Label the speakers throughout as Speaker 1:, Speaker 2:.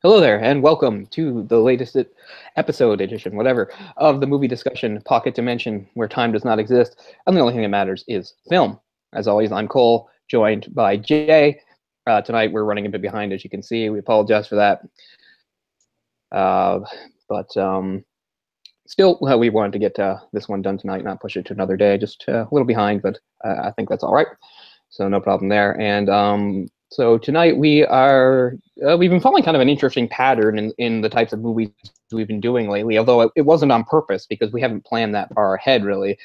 Speaker 1: Hello there, and welcome to the latest episode edition, whatever, of the movie discussion Pocket Dimension, where time does not exist, and the only thing that matters is film. As always, I'm Cole, joined by Jay. Tonight we're running a bit behind, as you can see. We apologize for that. But still, we wanted to get this one done tonight, not push it to another day. Just a little behind, but I think that's all right. So no problem there. And so tonight we've been following kind of an interesting pattern in the types of movies we've been doing lately, although it wasn't on purpose because we haven't planned that far ahead, really.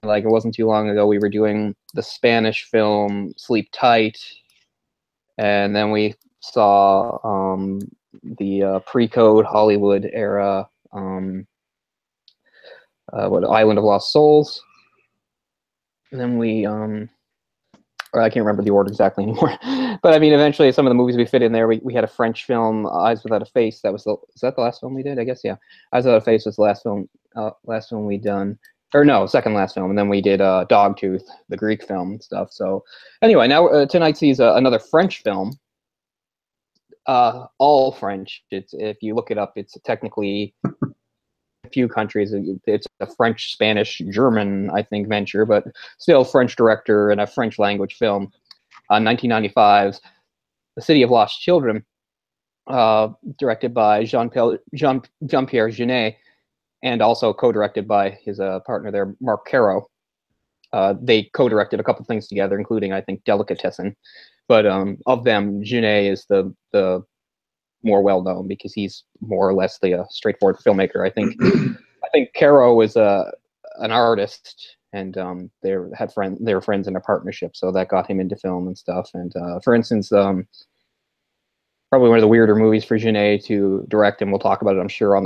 Speaker 1: Like, it wasn't too long ago we were doing the Spanish film Sleep Tight, and then we saw the pre-code Hollywood era Island of Lost Souls, and then we or I can't remember the order exactly anymore. But I mean, eventually some of the movies we fit in there, we had a French film, Eyes Without a Face. Is that the last film we did? I guess, yeah. Eyes Without a Face was the last film we done. Or no, second last film. And then we did Dogtooth, the Greek film and stuff. So anyway, now tonight sees another French film. All French. If you look it up, it's technically a few countries. It's a French, Spanish, German, I think, venture, but still French director and a French language film. 1995's The City of Lost Children, directed by Jean-Pierre Jeunet, and also co-directed by his partner there, Marc Caro. They co-directed a couple things together, including, I think, Delicatessen. But of them, Jeunet is the more well-known because he's more or less the straightforward filmmaker. I think Caro is an artist, and they were friends in a partnership, so that got him into film and stuff. And for instance, probably one of the weirder movies for Jeunet to direct, and we'll talk about it, I'm sure, on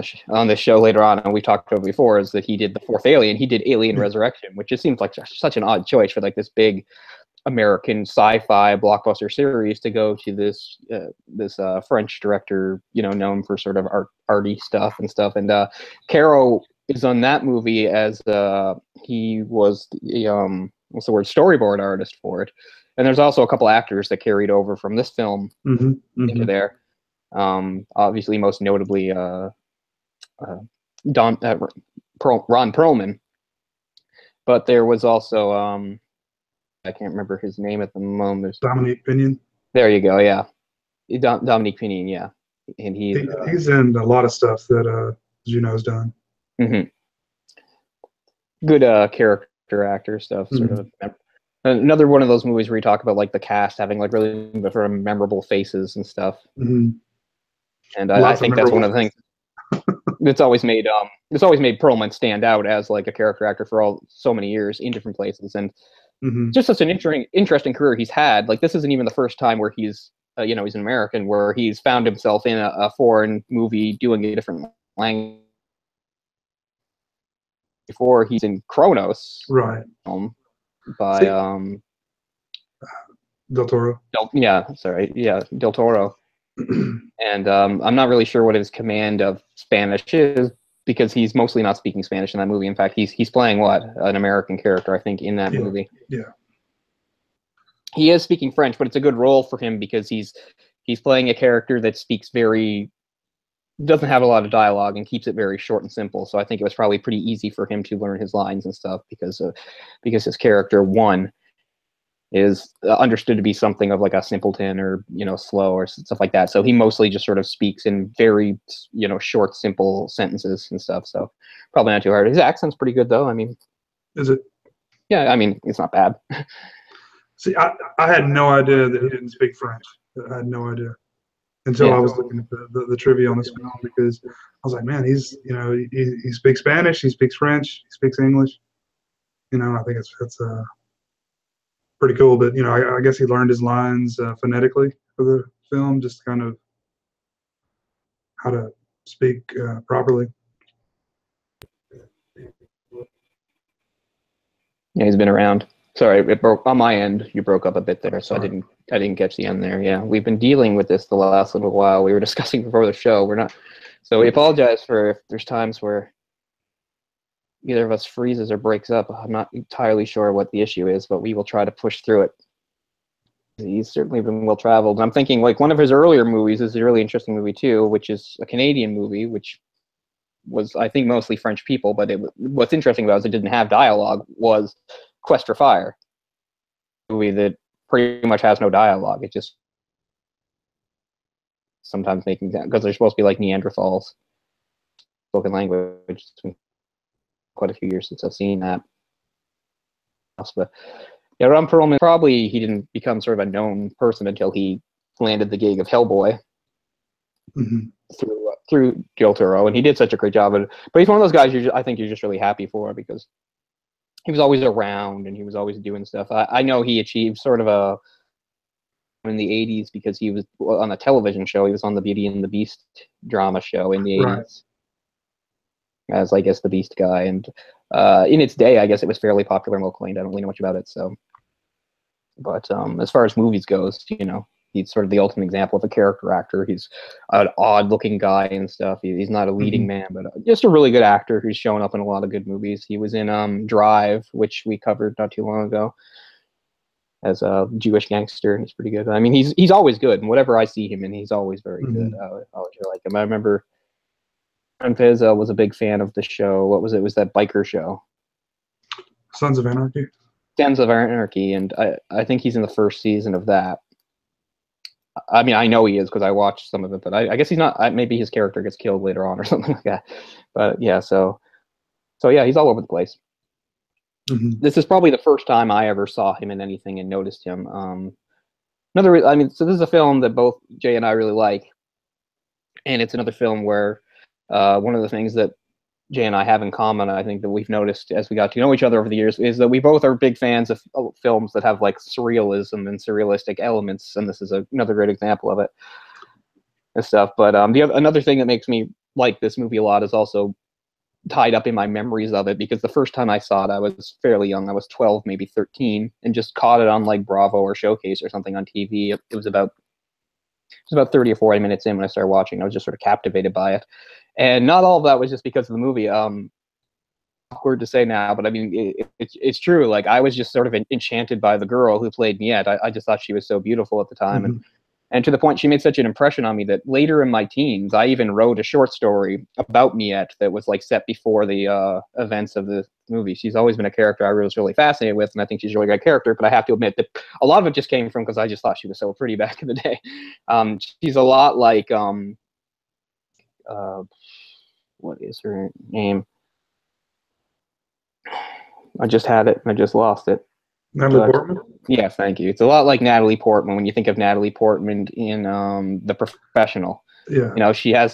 Speaker 1: this show later on, and we talked about it before, is that he did The Fourth Alien. He did Alien Resurrection, which just seems like such an odd choice for like this big American sci-fi blockbuster series to go to this French director, known for sort of arty stuff and stuff. And Caro is on that movie as he was the what's the word, storyboard artist for it. And there's also a couple actors that carried over from this film into there. Obviously, most notably Ron Perlman, but there was also I can't remember his name at the moment.
Speaker 2: Dominique Pinion.
Speaker 1: There you go. Yeah, Dominique Pinion. Yeah, and
Speaker 2: he's in a lot of stuff that Juno's done.
Speaker 1: Good character actor stuff. Sort of another one of those movies where you talk about like the cast having like really sort of memorable faces and stuff. And I think that's one of the things that's always made Perlman stand out as like a character actor for so many years in different places. And just such an interesting career he's had. Like, this isn't even the first time where he's, he's an American, where he's found himself in a foreign movie doing a different language. Before he's in Kronos,
Speaker 2: right?
Speaker 1: By
Speaker 2: Del Toro.
Speaker 1: Del Toro. And I'm not really sure what his command of Spanish is, because he's mostly not speaking Spanish in that movie. In fact, he's playing an American character, I think, in that movie.
Speaker 2: Yeah.
Speaker 1: He is speaking French, but it's a good role for him because he's playing a character that doesn't have a lot of dialogue and keeps it very short and simple. So I think it was probably pretty easy for him to learn his lines and stuff because his character is understood to be something of like a simpleton or slow or stuff like that. So he mostly just sort of speaks in very short, simple sentences and stuff. So probably not too hard. His accent's pretty good though. I mean,
Speaker 2: is it?
Speaker 1: Yeah, I mean, it's not bad.
Speaker 2: See, I had no idea that he didn't speak French. I had no idea until I was looking at the trivia on this film, because I was like, man, he's he speaks Spanish, he speaks French, he speaks English. I think it's pretty cool. But I guess he learned his lines phonetically for the film, just kind of how to speak properly.
Speaker 1: Yeah, he's been around. Sorry, it broke on my end. You broke up a bit there, so I didn't catch the end there. Yeah, we've been dealing with this the last little while. We were discussing before the show. So we apologize for if there's times where either of us freezes or breaks up. I'm not entirely sure what the issue is, but we will try to push through it. he's certainly been well traveled. I'm thinking like one of his earlier movies is a really interesting movie too, which is a Canadian movie, which was I think mostly French people, but what's interesting about it is it didn't have dialogue. Was Quest for Fire, a movie that pretty much has no dialogue. It just sometimes making because they're supposed to be like Neanderthals, spoken language. It's been quite a few years since I've seen that. But yeah, Ron Perlman, probably he didn't become sort of a known person until he landed the gig of Hellboy through Del Toro, and he did such a great job. But he's one of those guys I think you're just really happy for because he was always around and he was always doing stuff. I know he achieved sort of a in the 80s because he was on a television show. He was on the Beauty and the Beast drama show in the 80s as I guess the Beast guy, and in its day I guess it was fairly popular and well acclaimed. I don't really know much about it, so but as far as movies goes, you know, he's sort of the ultimate example of a character actor. He's an odd looking guy and stuff. He's not a leading man, but just a really good actor who's shown up in a lot of good movies. He was in Drive, which we covered not too long ago, as a Jewish gangster, and he's pretty good. I mean, he's always good, and whatever I see him in, he's always very good. I always really like him. I remember Fez was a big fan of the show. What was it? It was that biker show,
Speaker 2: Sons of Anarchy.
Speaker 1: Sons of Anarchy, and I think he's in the first season of that. I mean, I know he is because I watched some of it, but I guess he's not. Maybe his character gets killed later on or something like that. But yeah, so yeah, he's all over the place. This is probably the first time I ever saw him in anything and noticed him. So this is a film that both Jay and I really like, and it's another film where one of the things that Jay and I have in common, I think that we've noticed as we got to know each other over the years, is that we both are big fans of films that have like surrealism and surrealistic elements, and this is another great example of it and stuff. But another thing that makes me like this movie a lot is also tied up in my memories of it, because the first time I saw it, I was fairly young. I was 12, maybe 13, and just caught it on like Bravo or Showcase or something on TV. It was about 30 or 40 minutes in when I started watching. I was just sort of captivated by it. And not all of that was just because of the movie. Awkward to say now, but I mean, it's true. Like, I was just sort of enchanted by the girl who played Miette. I just thought she was so beautiful at the time. And to the point, she made such an impression on me that later in my teens, I even wrote a short story about Miette that was like set before the events of the movie. She's always been a character I was really fascinated with, and I think she's a really good character, but I have to admit that a lot of it just came from because I just thought she was so pretty back in the day. She's a lot like, what is her name? I just had it, and I just lost it.
Speaker 2: Natalie Portman?
Speaker 1: Yeah, thank you. It's a lot like Natalie Portman when you think of Natalie Portman in The Professional.
Speaker 2: Yeah.
Speaker 1: You know, she's a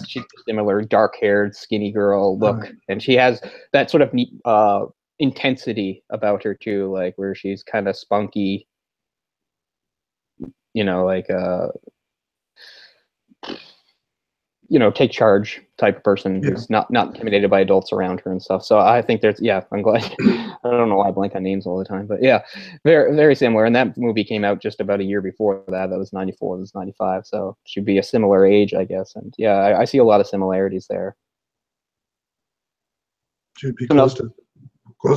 Speaker 1: similar dark-haired, skinny girl look, and she has that sort of intensity about her too, like where she's kind of spunky. You know, like take charge type of person who's not intimidated by adults around her and stuff. So I think I'm glad. I don't know why I blank on names all the time, but yeah, very, very similar. And that movie came out just about a year before that. That was 94, this was 95. So she'd be a similar age, I guess. And yeah, I see a lot of similarities there.
Speaker 2: She'd be close to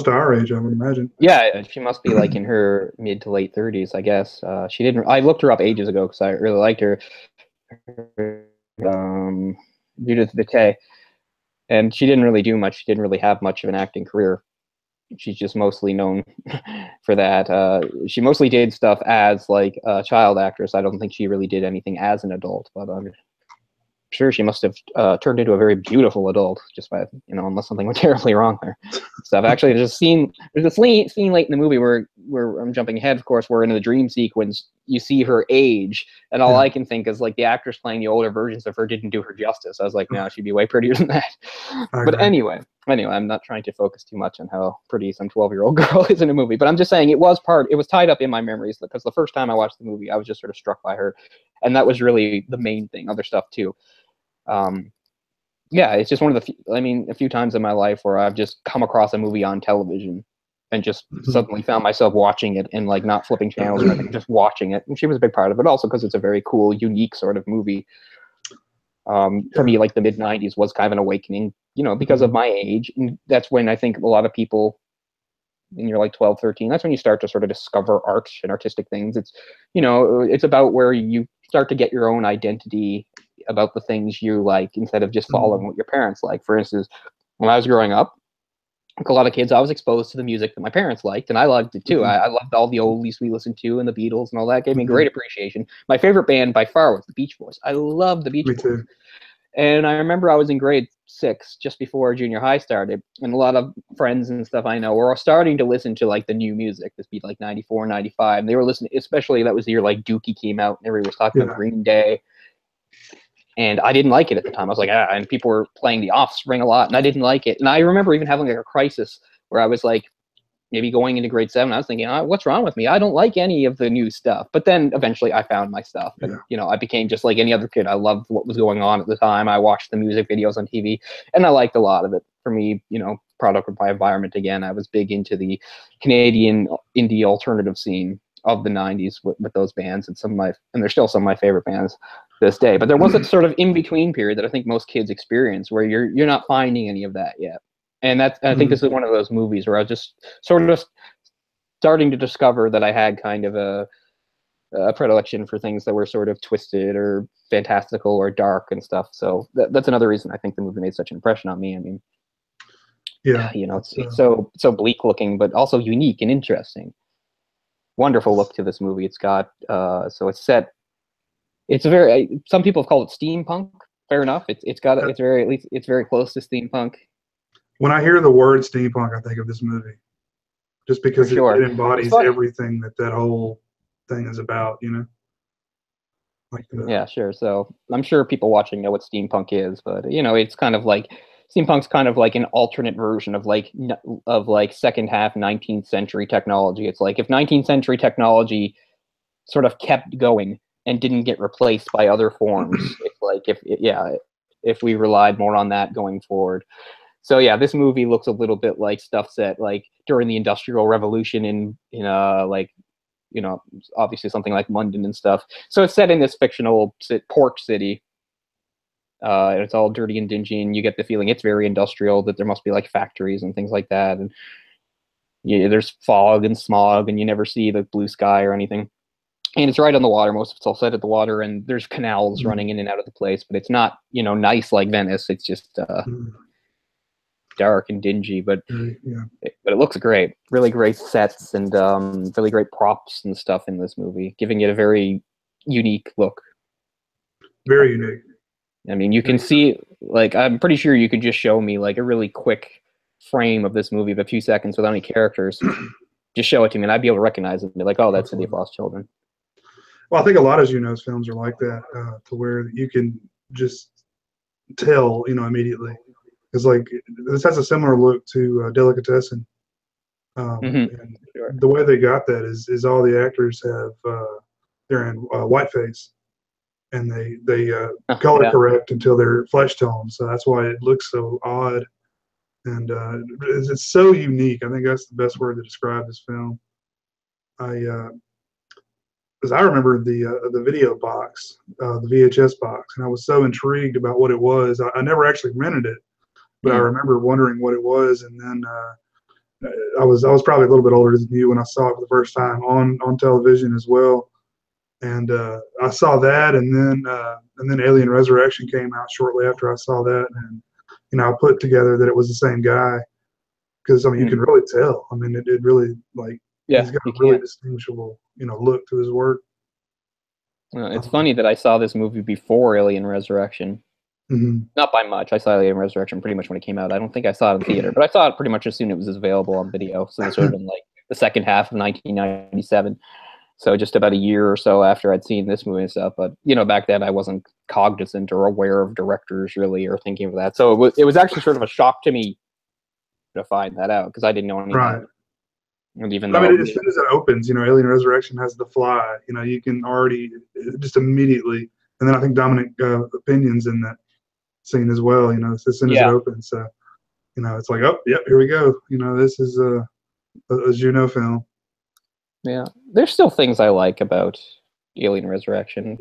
Speaker 2: our age, I would imagine.
Speaker 1: Yeah, she must be like in her mid to late 30s, I guess. I looked her up ages ago because I really liked her. Judith Vitae, and she didn't really do much. She didn't really have much of an acting career. She's just mostly known for that. She mostly did stuff as like a child actress. I don't think she really did anything as an adult, but I'm sure she must have turned into a very beautiful adult just by, unless something went terribly wrong there. Stuff. Actually, there's a scene late in the movie where I'm jumping ahead, of course, where in the dream sequence you see her age, and all I can think is like the actress playing the older versions of her didn't do her justice. I was like, no, she'd be way prettier than that. But anyway, I'm not trying to focus too much on how pretty some 12-year-old girl is in a movie, but I'm just saying it was tied up in my memories, because the first time I watched the movie, I was just sort of struck by her, and that was really the main thing. Other stuff too. It's just one of a few times in my life where I've just come across a movie on television and just suddenly found myself watching it and like not flipping channels or anything, just watching it. And she was a big part of it, also because it's a very cool, unique sort of movie. For me, like the mid 90s was kind of an awakening, because of my age. And that's when I think a lot of people and you're like 12, 13, that's when you start to sort of discover art and artistic things. It's, you know, it's about where you start to get your own identity about the things you like instead of just following what your parents like. For instance, when I was growing up, like a lot of kids, I was exposed to the music that my parents liked, and I liked it too. I loved all the oldies we listened to and the Beatles and all that. Gave me great appreciation. My favorite band by far was the Beach Boys. I loved the Beach Boys.
Speaker 2: Too.
Speaker 1: And I remember I was in grade 6, just before junior high started, and a lot of friends and stuff I know were starting to listen to like the new music. This be like 94, 95. And they were listening, especially that was the year like Dookie came out, and everybody was talking about Green Day. And I didn't like it at the time. I was like, and people were playing The Offspring a lot, and I didn't like it. And I remember even having like a crisis where I was like, maybe going into grade 7, I was thinking, what's wrong with me? I don't like any of the new stuff. But then eventually I found my stuff. And, you know, I became just like any other kid. I loved what was going on at the time. I watched the music videos on TV, and I liked a lot of it. For me, you know, product of my environment again, I was big into the Canadian indie alternative scene of the 90s with those bands, and they're still some of my favorite bands to this day. But there was a sort of in-between period that I think most kids experience where you're not finding any of that yet. And I think this is one of those movies where I was just sort of starting to discover that I had kind of a predilection for things that were sort of twisted or fantastical or dark and stuff. So that's another reason I think the movie made such an impression on me. I mean, you know, it's so bleak looking, but also unique and interesting. Wonderful look to this movie. It's got so it's set. It's some people have called it steampunk. Fair enough. It's very close to steampunk.
Speaker 2: When I hear the word steampunk, I think of this movie, just because it embodies everything that whole thing is about, you know.
Speaker 1: Yeah, sure. So I'm sure people watching know what steampunk is, but you know, it's kind of like steampunk's kind of like an alternate version of like second half 19th century technology. It's like if 19th century technology sort of kept going and didn't get replaced by other forms. It's like if we relied more on that going forward. So yeah, this movie looks a little bit like stuff set like during the Industrial Revolution in like, you know, obviously something like London and stuff. So it's set in this fictional port city. And it's all dirty and dingy, and you get the feeling it's very industrial, that there must be like factories and things like that. And there's fog and smog, and you never see the blue sky or anything. And it's right on the water. Most of it's all set at the water, and there's canals running in and out of the place, but it's not, you know, nice like Venice. It's just dark and dingy, but it looks great. Really great sets and really great props and stuff in this movie, giving it a very unique look.
Speaker 2: Very unique.
Speaker 1: I mean, you can see, like, I'm pretty sure you could just show me like a really quick frame of this movie of a few seconds without any characters. Just show it to me, and I'd be able to recognize it and be like, oh, that's City of Lost Children.
Speaker 2: Well, I think a lot of Jeunet's films are like that, to where you can just tell, you know, immediately. It's like this has a similar look to Delicatessen. And the way they got that is all the actors they're in whiteface, and they color correct until they're flesh tone. So that's why it looks so odd, and it's so unique. I think that's the best word to describe this film. Because I remember the video box, the VHS box, and I was so intrigued about what it was. I never actually rented it, but I remember wondering what it was. And then I was probably a little bit older than you when I saw it for the first time on television as well. And I saw that, and then Alien Resurrection came out shortly after I saw that, and you know, I put together that it was the same guy, because I mean you can really tell. I mean it really, like, he's got a really distinguishable, you know, look to his work.
Speaker 1: It's funny that I saw this movie before Alien Resurrection. Not by much. I saw Alien Resurrection pretty much when it came out. I don't think I saw it in theater, but I saw it pretty much as soon as it was available on video. So this would have been like the second half of 1997. So just about a year or so after I'd seen this movie and stuff. But, you know, back then I wasn't cognizant or aware of directors really, or thinking of that. So it was actually sort of a shock to me to find that out, because I didn't know anything. Right. And even though,
Speaker 2: I mean, as soon as it opens, you know, Alien Resurrection has the fly. You know, you can already just immediately, and then I think Dominic Opinion's in that scene as well. You know, as soon as it opens, so you know, it's like, oh, yep, here we go. You know, this is a Jeunet film.
Speaker 1: Yeah, there's still things I like about Alien Resurrection.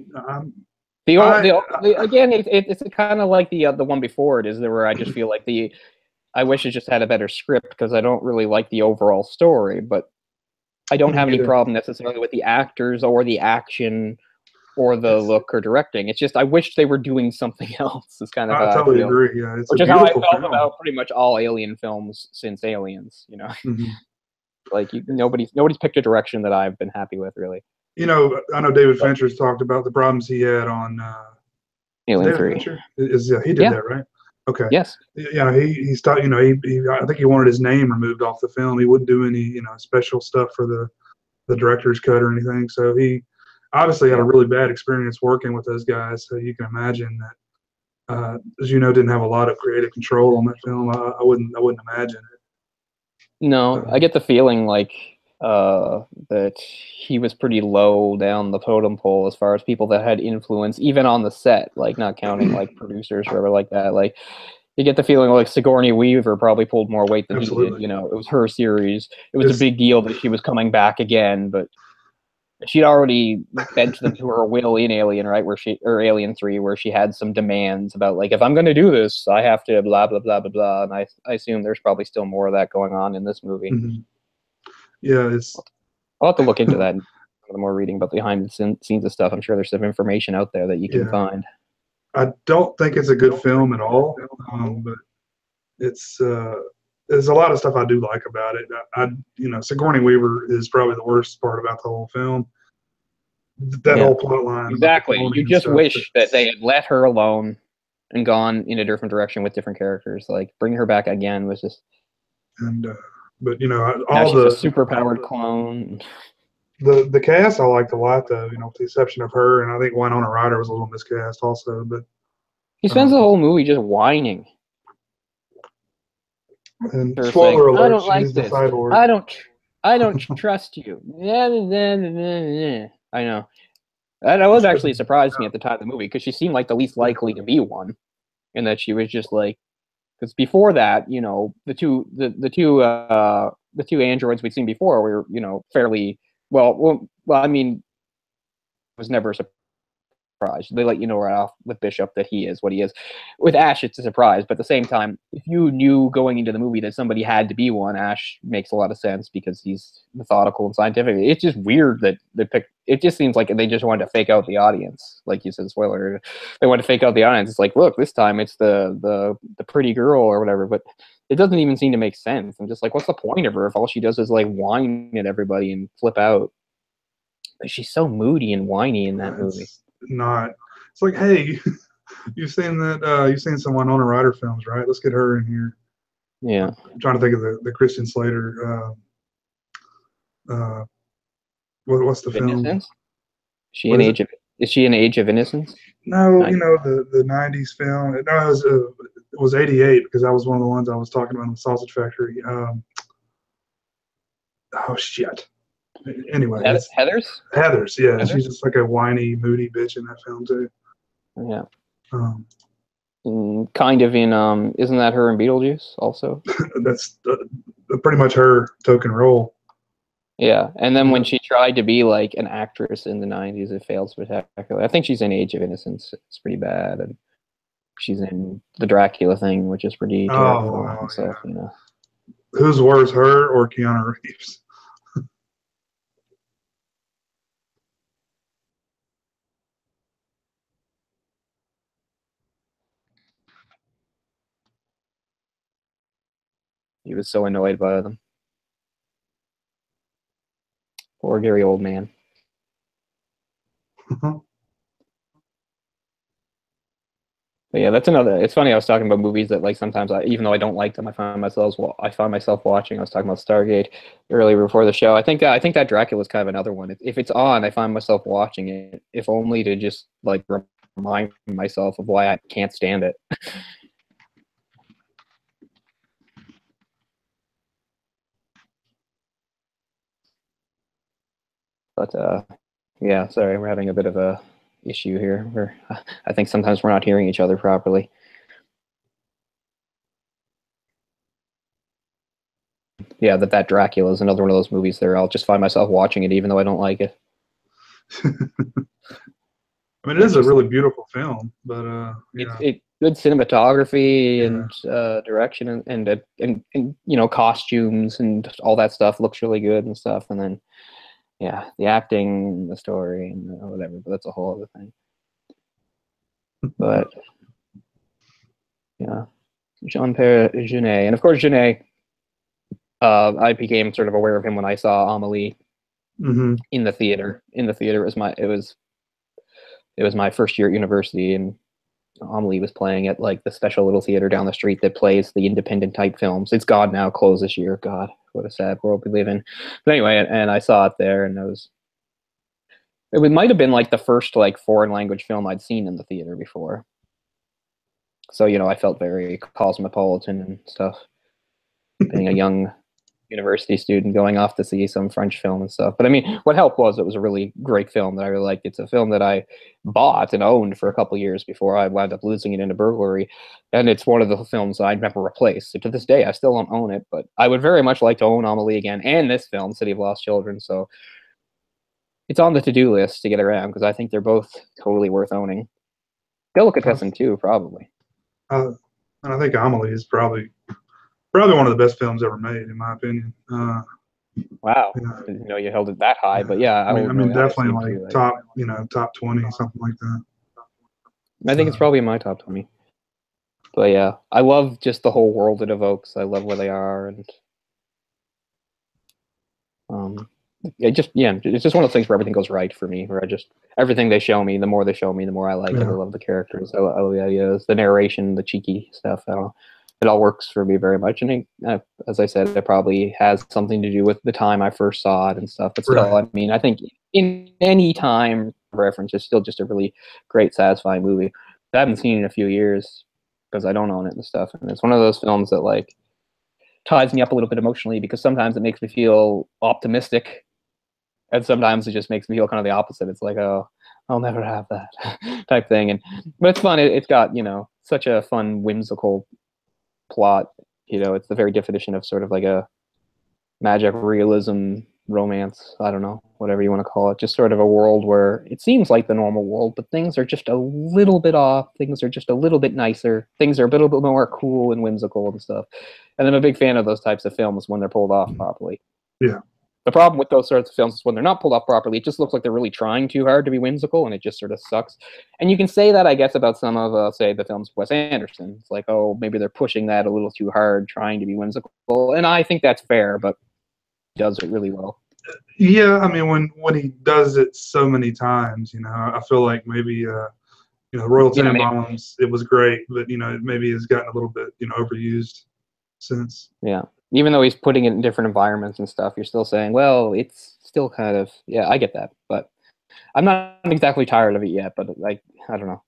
Speaker 1: Again, it's kind of like the one before it is, where I just feel like the I wish it just had a better script because I don't really like the overall story, but I don't have any problem necessarily with the actors or the action or the look or directing. It's just I wish they were doing something else. Is kind of how
Speaker 2: I totally
Speaker 1: feel.
Speaker 2: agree. Yeah, it's
Speaker 1: Which
Speaker 2: a
Speaker 1: is how I
Speaker 2: beautiful
Speaker 1: felt
Speaker 2: film.
Speaker 1: about pretty much all Alien films since Aliens. You know, like nobody's picked a direction that I've been happy with, really.
Speaker 2: You know, I know David Fincher's talked about the problems he had on
Speaker 1: Alien
Speaker 2: David
Speaker 1: 3.
Speaker 2: Fincher? He did that, right? Okay.
Speaker 1: Yes.
Speaker 2: Yeah, he stopped. You know, I think he wanted his name removed off the film. He wouldn't do any special stuff for the director's cut or anything. So he obviously had a really bad experience working with those guys. So you can imagine that, as you know, didn't have a lot of creative control on that film. I wouldn't imagine it.
Speaker 1: No, I get the feeling like that he was pretty low down the totem pole as far as people that had influence, even on the set, like not counting like producers or whatever like that. Like you get the feeling like Sigourney Weaver probably pulled more weight than he did. You know, it was her series. It was a big deal that she was coming back again, but she'd already bent them to her will in Alien, right? Or Alien 3, where she had some demands about like, if I'm going to do this, I have to blah blah blah blah blah. And I assume there's probably still more of that going on in this movie.
Speaker 2: Yeah,
Speaker 1: I'll have to look into that. The more reading about the behind the scenes of stuff, I'm sure there's some information out there that you can find.
Speaker 2: I don't think it's a good film at all, but it's there's a lot of stuff I do like about it. Sigourney Weaver is probably the worst part about the whole film. That whole plot line.
Speaker 1: Exactly. You just wish that they had let her alone and gone in a different direction with different characters. Like bring her back again was just.
Speaker 2: And but all
Speaker 1: now she's
Speaker 2: the
Speaker 1: a super-powered clone.
Speaker 2: The cast I liked a lot, though. With the exception of her, and I think Winona Ryder was a little miscast also. But
Speaker 1: he spends the whole movie just whining.
Speaker 2: And spoiler alert,
Speaker 1: I don't like
Speaker 2: she's the
Speaker 1: this.
Speaker 2: cyborg.
Speaker 1: I don't trust you. I know. That was actually surprised me at the time of the movie because she seemed like the least likely to be one, and that she was just like, because before that, the two androids we'd seen before were fairly well. I mean, it was never a surprise. They let you know right off with Bishop that he is what he is. With Ash, it's a surprise, but at the same time, if you knew going into the movie that somebody had to be one, Ash makes a lot of sense because he's methodical and scientific. It's just weird that they picked. It just seems like they just wanted to fake out the audience, like you said, spoiler. They wanted to fake out the audience. It's like, look, this time it's the pretty girl or whatever, but it doesn't even seem to make sense. I'm just like, what's the point of her if all she does is like whine at everybody and flip out? But she's so moody and whiny in that movie.
Speaker 2: It's like, hey, you've seen that you've seen some Winona Ryder films, right? Let's get her in here.
Speaker 1: Yeah.
Speaker 2: I'm trying to think of the Christian Slater what's the film?
Speaker 1: Innocence? Is she in Age of Innocence?
Speaker 2: No, the 90s film. No, it was 88 because that was one of the ones I was talking about in the Sausage Factory. Oh shit. Anyway,
Speaker 1: Heathers, yeah.
Speaker 2: Heathers? She's just like a whiny, moody bitch in that film too.
Speaker 1: Yeah. Kind of in isn't that her in Beetlejuice also?
Speaker 2: That's pretty much her token role.
Speaker 1: Yeah, and then when she tried to be like an actress in the 90s, it failed spectacularly. I think she's in Age of Innocence. It's pretty bad, and she's in the Dracula thing, which is pretty terrible.
Speaker 2: Who's worse, her or Keanu Reeves?
Speaker 1: He was so annoyed by them. Poor Gary Oldman. But yeah, that's another. It's funny. I was talking about movies that, like, sometimes even though I don't like them, I find myself watching. I was talking about Stargate earlier before the show. I think that Dracula is kind of another one. If it's on, I find myself watching it, if only to just like remind myself of why I can't stand it. But yeah, sorry, we're having a bit of a issue here. I think sometimes we're not hearing each other properly. Yeah, that Dracula is another one of those movies there. I'll just find myself watching it even though I don't like it.
Speaker 2: I mean, it is a really beautiful film, but
Speaker 1: it's good cinematography and direction and you know, costumes and all that stuff looks really good and stuff. And then the acting and the story and whatever, but that's a whole other thing. But yeah, Jean-Pierre Jeunet, and of course Jeunet. I became sort of aware of him when I saw Amelie in the theater. It was my first year at university, and Amelie was playing at like the special little theater down the street that plays the independent type films. It's gone now, closed this year. God, what a sad world we live in. But anyway, and I saw it there, and it might have been like the first like foreign language film I'd seen in the theater before. So, you know, I felt very cosmopolitan and stuff, being a young university student going off to see some French film and stuff. But I mean, what helped was it was a really great film that I really liked. It's a film that I bought and owned for a couple years before I wound up losing it in a burglary. And it's one of the films I'd never replaced. So to this day, I still don't own it, but I would very much like to own Amelie again and this film, City of Lost Children. So it's on the to-do list to get around because I think they're both totally worth owning. Delicatessen too, probably.
Speaker 2: And I think Amelie is probably one of the best films ever made, in my opinion.
Speaker 1: Wow, I didn't know you held it that high, but yeah,
Speaker 2: I mean definitely like top 20, something like that.
Speaker 1: I think it's probably in my top 20. But yeah, I love just the whole world it evokes. I love where they are, and it's just one of those things where everything goes right for me. Where everything they show me, the more they show me, the more I like it. I love the characters. I love the ideas, the narration, the cheeky stuff. It all works for me very much. And as I said, it probably has something to do with the time I first saw it and stuff. But still, I mean, I think in any time reference, it's still just a really great, satisfying movie. I haven't seen it in a few years because I don't own it and stuff. And it's one of those films that like ties me up a little bit emotionally because sometimes it makes me feel optimistic, and sometimes it just makes me feel kind of the opposite. It's like, oh, I'll never have that type thing. But it's fun. It's got, you know, such a fun, whimsical plot. You know, it's the very definition of sort of like a magic realism romance. I don't know, whatever you want to call it. Just sort of a world where it seems like the normal world, but things are just a little bit off. Things are just a little bit nicer. Things are a little bit more cool and whimsical and stuff. And I'm a big fan of those types of films when they're pulled off properly.
Speaker 2: Yeah.
Speaker 1: The problem with those sorts of films is when they're not pulled off properly, it just looks like they're really trying too hard to be whimsical, and it just sort of sucks. And you can say that, I guess, about some of, say, the films of Wes Anderson. It's like, oh, maybe they're pushing that a little too hard, trying to be whimsical. And I think that's fair, but he does it really well.
Speaker 2: Yeah, I mean, when he does it so many times, you know, I feel like maybe, you know, Royal Tenenbaums, it was great, but, you know, it maybe has gotten a little bit, you know, overused since.
Speaker 1: Yeah. Even though he's putting it in different environments and stuff, you're still saying, well, it's still kind of, yeah, I get that. But I'm not exactly tired of it yet, but like, I don't know.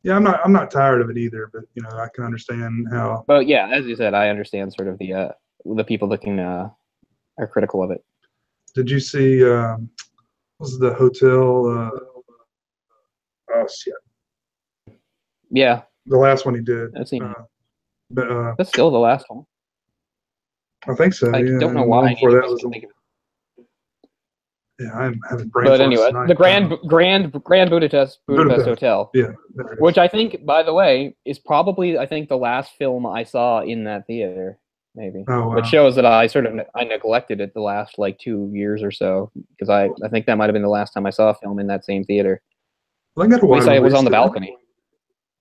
Speaker 2: Yeah, I'm not tired of it either, but, you know, I can understand how.
Speaker 1: But yeah, as you said, I understand sort of the people that are critical of it.
Speaker 2: Did you see, what was the hotel? Oh, shit.
Speaker 1: Yeah.
Speaker 2: The last one he did.
Speaker 1: I've seen it.
Speaker 2: But
Speaker 1: that's still the last one.
Speaker 2: I think so.
Speaker 1: I don't know why.
Speaker 2: Before that was. Yeah, I'm having brain.
Speaker 1: But anyway, the Grand Budapest Hotel.
Speaker 2: Yeah.
Speaker 1: Which I think, by the way, is probably the last film I saw in that theater. Maybe.
Speaker 2: Oh, wow.
Speaker 1: Which shows that I neglected it the last like 2 years or so, because I think that might have been the last time I saw a film in that same theater.
Speaker 2: Well, got a wide release.
Speaker 1: It was on the balcony.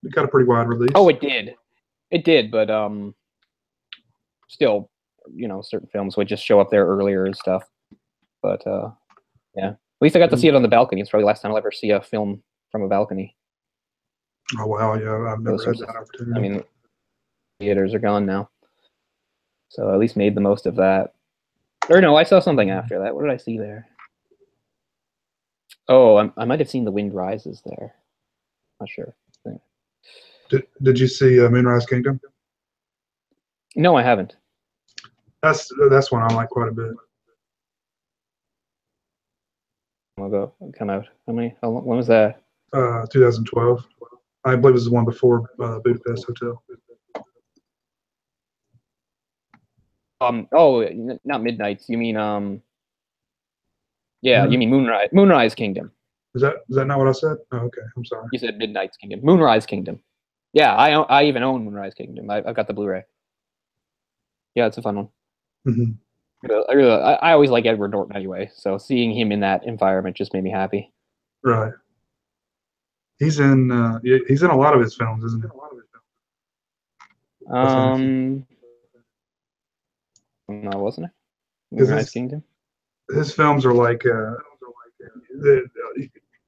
Speaker 2: It got a pretty wide release.
Speaker 1: Oh, it did, but still, you know, certain films would just show up there earlier and stuff. But yeah, at least I got to see it on the balcony. It's probably the last time I'll ever see a film from a balcony.
Speaker 2: Oh wow, yeah, I've never had that opportunity.
Speaker 1: I mean, theaters are gone now, so at least made the most of that. Or no, I saw something after that. What did I see there? Oh, I might have seen The Wind Rises there. Not sure.
Speaker 2: Did you see Moonrise Kingdom?
Speaker 1: No, I haven't.
Speaker 2: That's one I like quite a bit.
Speaker 1: I'll come out. When was that?
Speaker 2: 2012. I believe it was the one before Budapest Hotel.
Speaker 1: Oh, not Midnights. You mean you mean Moonrise Kingdom.
Speaker 2: Is that not what I said? Oh, okay, I'm sorry.
Speaker 1: You said Midnight's Kingdom. Moonrise Kingdom. Yeah, I even own Moonrise Kingdom. I've got the Blu-ray. Yeah, it's a fun one.
Speaker 2: Hmm.
Speaker 1: I always like Edward Norton anyway, so seeing him in that environment just made me happy.
Speaker 2: Right. He's in a lot of his films, isn't he?
Speaker 1: No, wasn't it?
Speaker 2: Because
Speaker 1: Moonrise Kingdom.
Speaker 2: his films are like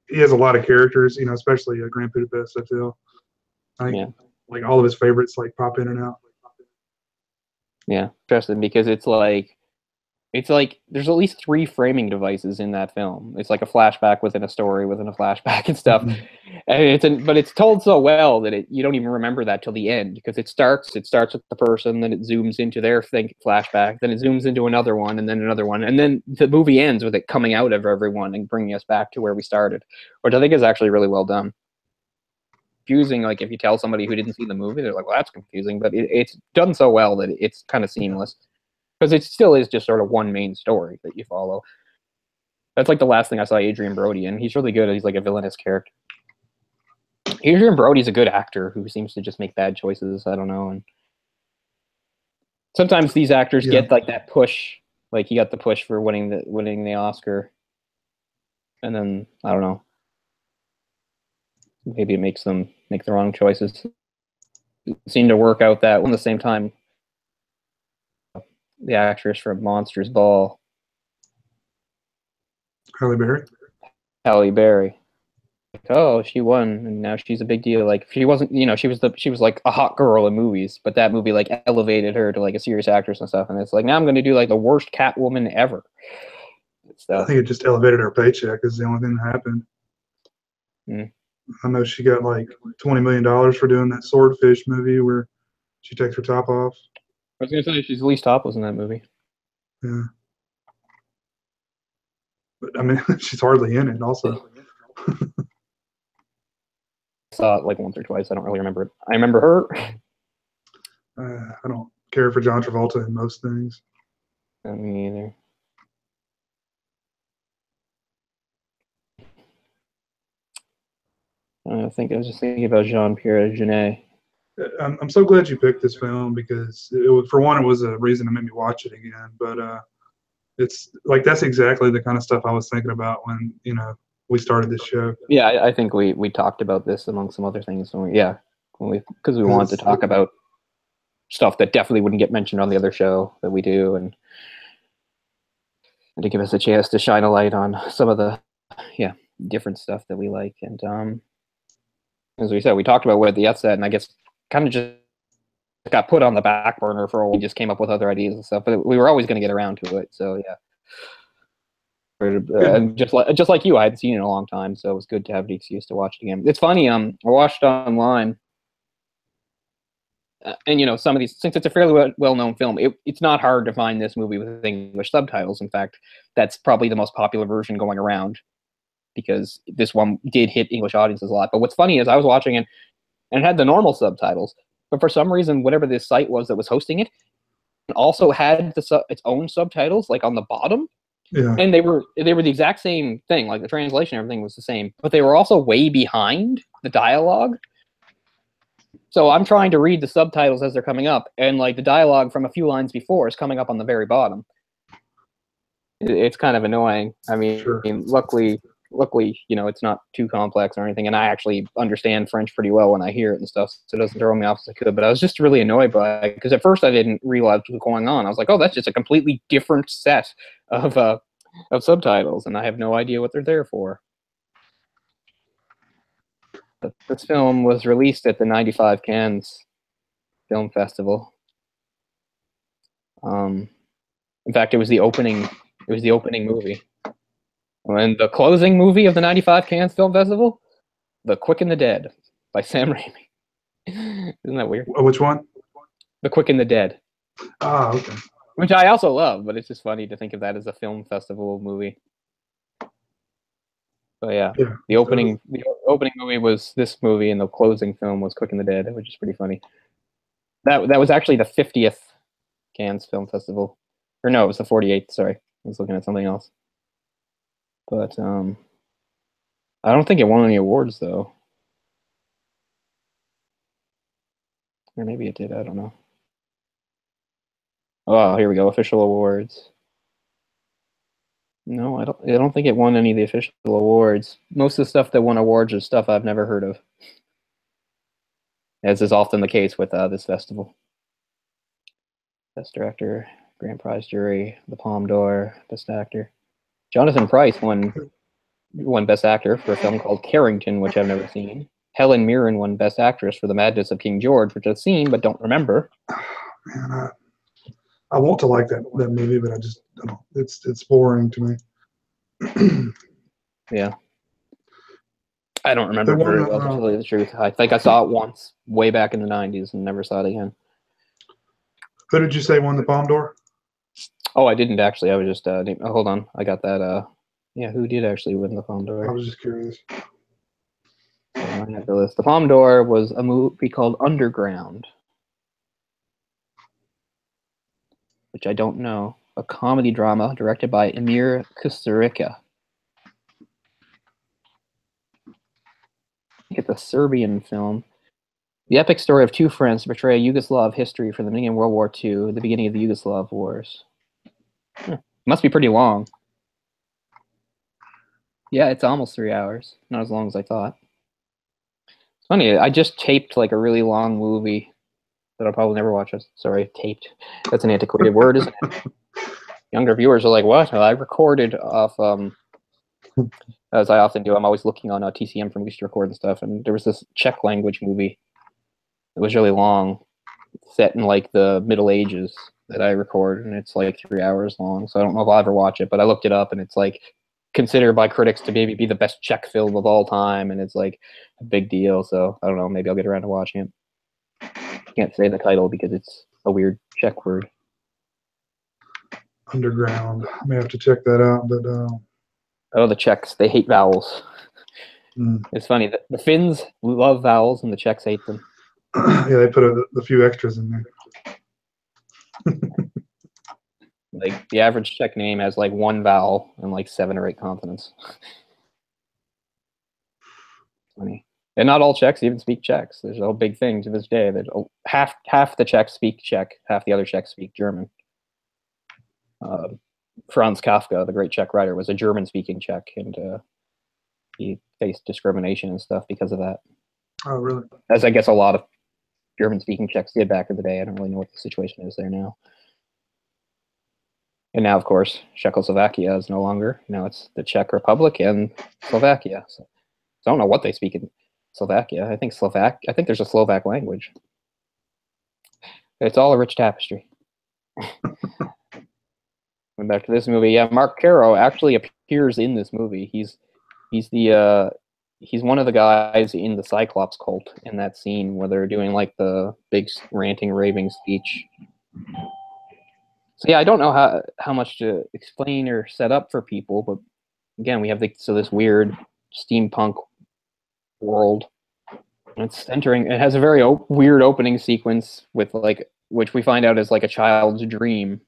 Speaker 2: he has a lot of characters, especially Grand Budapest. I feel like like all of his favorites like pop in and out.
Speaker 1: Yeah, interesting because it's like there's at least 3 framing devices in that film. It's like a flashback within a story within a flashback and stuff. And but it's told so well that you don't even remember that till the end because it starts with the person, then it zooms into their flashback, then it zooms into another one, and then another one, and then the movie ends with it coming out of everyone and bringing us back to where we started, which I think is actually really well done. Confusing, like if you tell somebody who didn't see the movie, they're like, "Well, that's confusing," but it's done so well that it's kind of seamless. Because it still is just sort of one main story that you follow. That's like the last thing I saw Adrian Brody in. He's really good. He's like a villainous character. Adrian Brody's a good actor who seems to just make bad choices. I don't know. And sometimes these actors get like that push. Like he got the push for winning the Oscar. And then, I don't know. Maybe it makes them make the wrong choices. It seemed to work out that one at the same time. The actress from Monsters Ball.
Speaker 2: Halle Berry.
Speaker 1: Halle Berry. Oh, she won, and now she's a big deal. Like she wasn't, she was like a hot girl in movies, but that movie like elevated her to like a serious actress and stuff. And it's like now I'm going to do like the worst Catwoman ever.
Speaker 2: I think it just elevated her paycheck. Is the only thing that happened. I know she got like $20 million for doing that Swordfish movie where she takes her top off.
Speaker 1: I was gonna say she's the least topless in that movie.
Speaker 2: Yeah. But I mean, she's hardly in it. Also,
Speaker 1: I saw it like once or twice. I don't really remember it. I remember
Speaker 2: her. I don't care for John Travolta in most things.
Speaker 1: Me either. I think I was just thinking about Jean-Pierre Jeunet.
Speaker 2: I'm so glad you picked this film because for one, it was a reason to make me watch it again. But it's like that's exactly the kind of stuff I was thinking about when we started this show.
Speaker 1: Yeah, I think we talked about this among some other things. Because we wanted to talk about stuff that definitely wouldn't get mentioned on the other show that we do, and to give us a chance to shine a light on some of the different stuff that we like. And as we said, we talked about what the outset, and I guess kind of just got put on the back burner for a while. We just came up with other ideas and stuff, but we were always going to get around to it. So yeah. And just like you, I hadn't seen it in a long time, so it was good to have the excuse to watch it again. It's funny. I watched online, and some of these, since it's a fairly well-known film, it's not hard to find this movie with English subtitles. In fact, that's probably the most popular version going around because this one did hit English audiences a lot. But what's funny is I was watching it, and it had the normal subtitles, but for some reason, whatever this site was that was hosting it, also had its own subtitles, like on the bottom.
Speaker 2: Yeah.
Speaker 1: And they were the exact same thing, like the translation, everything was the same, but they were also way behind the dialogue. So I'm trying to read the subtitles as they're coming up, and like the dialogue from a few lines before is coming up on the very bottom. It's kind of annoying. I mean,
Speaker 2: sure.
Speaker 1: luckily, it's not too complex or anything, and I actually understand French pretty well when I hear it and stuff, so it doesn't throw me off as I could. But I was just really annoyed by it because at first I didn't realize what was going on. I was like, oh, that's just a completely different set of subtitles, and I have no idea what they're there for. But this film was released at the '95 Cannes Film Festival. In fact, it was the opening movie. And the closing movie of the '95 Cannes Film Festival, The Quick and the Dead by Sam Raimi. Isn't that weird?
Speaker 2: Which one?
Speaker 1: The Quick and the Dead.
Speaker 2: Ah, okay.
Speaker 1: Which I also love, but it's just funny to think of that as a film festival movie. But yeah, the opening movie was this movie, and the closing film was Quick and the Dead, which is pretty funny. That was actually the 50th Cannes Film Festival, or no, it was the 48th. Sorry, I was looking at something else. But I don't think it won any awards, though. Or maybe it did, I don't know. Oh, here we go, official awards. No, I don't think it won any of the official awards. Most of the stuff that won awards is stuff I've never heard of, as is often the case with this festival. Best Director, Grand Prize Jury, the Palme d'Or, Best Actor. Jonathan Pryce won Best Actor for a film called Carrington, which I've never seen. Helen Mirren won Best Actress for The Madness of King George, which I've seen but don't remember.
Speaker 2: Man, I want to like that movie, but I just don't. It's boring to me.
Speaker 1: Yeah. I don't remember it very well, to tell you the truth. I think I saw it once, way back in the 90s, and never saw it again.
Speaker 2: Who did you say won the Palme d'Or?
Speaker 1: Oh, I didn't actually. I was just, hold on. I got that. Yeah, who did actually win the Palme d'Or?
Speaker 2: I was just curious.
Speaker 1: I have the list. The Palme d'Or was a movie called Underground, which I don't know. A comedy drama directed by Emir Kusturica. It's a Serbian film. The epic story of two friends to portray a Yugoslav history from the beginning of World War II, the beginning of the Yugoslav wars. Must be pretty long. Yeah, it's almost 3 hours. Not as long as I thought. It's funny, I just taped like a really long movie that I'll probably never watch. Sorry, taped. That's an antiquated word, isn't it? Younger viewers are like, what? Well, I recorded off, as I often do, I'm always looking on TCM for movies to record and stuff, and there was this Czech language movie. It was really long, set in like the Middle Ages that I recorded, and it's like 3 hours long, so I don't know if I'll ever watch it, but I looked it up, and it's like considered by critics to maybe be the best Czech film of all time, and it's like a big deal, so I don't know, maybe I'll get around to watching it. Can't say the title because it's a weird Czech word.
Speaker 2: Underground. I may have to check that out, but
Speaker 1: oh, the Czechs, they hate vowels. It's funny, the Finns love vowels and the Czechs hate them.
Speaker 2: Yeah, they put a few extras in there.
Speaker 1: Like the average Czech name has like one vowel and like 7 or 8 consonants. Funny. And not all Czechs even speak Czech. There's a whole big thing to this day that half the Czechs speak Czech, half the other Czechs speak German. Franz Kafka, the great Czech writer, was a German-speaking Czech, and he faced discrimination and stuff because of that.
Speaker 2: Oh, really?
Speaker 1: As I guess a lot of German-speaking Czechs did back in the day. I don't really know what the situation is there now. And now, of course, Czechoslovakia is no longer. Now it's the Czech Republic and Slovakia. So I don't know what they speak in Slovakia. I think there's a Slovak language. It's all a rich tapestry. Going back to this movie, yeah, Mark Caro actually appears in this movie. He's one of the guys in the Cyclops cult in that scene where they're doing like the big ranting, raving speech. So yeah, I don't know how much to explain or set up for people, but again, we have this weird steampunk world. It has a very weird opening sequence with which we find out is like a child's dream.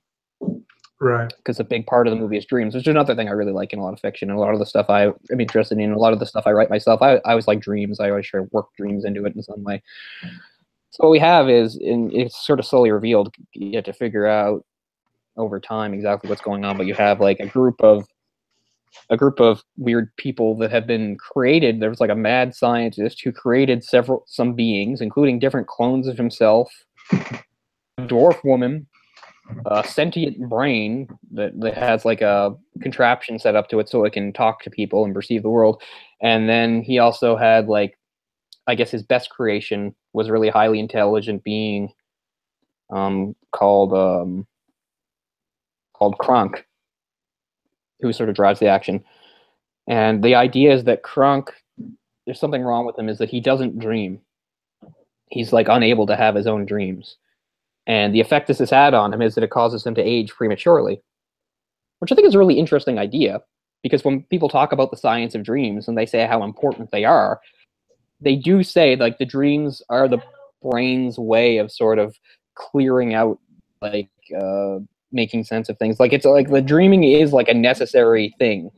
Speaker 2: Right.
Speaker 1: Because a big part of the movie is dreams, which is another thing I really like in a lot of fiction, and a lot of the stuff I'm interested in, a lot of the stuff I write myself. I always like dreams. I always try to work dreams into it in some way. So what we have is, it's sort of slowly revealed, you have to figure out over time exactly what's going on, but you have like a group of weird people that have been created. There was like a mad scientist who created some beings, including different clones of himself, a dwarf woman, a sentient brain that has like a contraption set up to it so it can talk to people and perceive the world. And then he also had like, I guess his best creation was a really highly intelligent being called Kronk, who sort of drives the action. And the idea is that Kronk, there's something wrong with him, is that he doesn't dream. He's like unable to have his own dreams. And the effect this has had on him is that it causes him to age prematurely, which I think is a really interesting idea, because when people talk about the science of dreams and they say how important they are, they do say like the dreams are the brain's way of sort of clearing out, like making sense of things. Like it's like the dreaming is like a necessary thing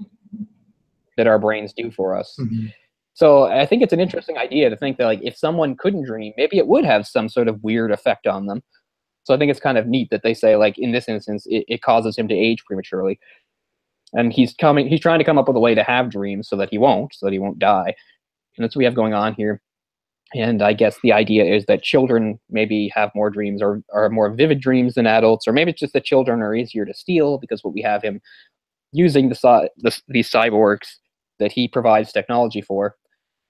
Speaker 1: that our brains do for us.
Speaker 2: Mm-hmm.
Speaker 1: So I think it's an interesting idea to think that like if someone couldn't dream, maybe it would have some sort of weird effect on them. So I think it's kind of neat that they say like in this instance it causes him to age prematurely, and he's trying to come up with a way to have dreams so that he won't die, and that's what we have going on here. And I guess the idea is that children maybe have more dreams or are more vivid dreams than adults, or maybe it's just that children are easier to steal because what we have him using these cyborgs that he provides technology for.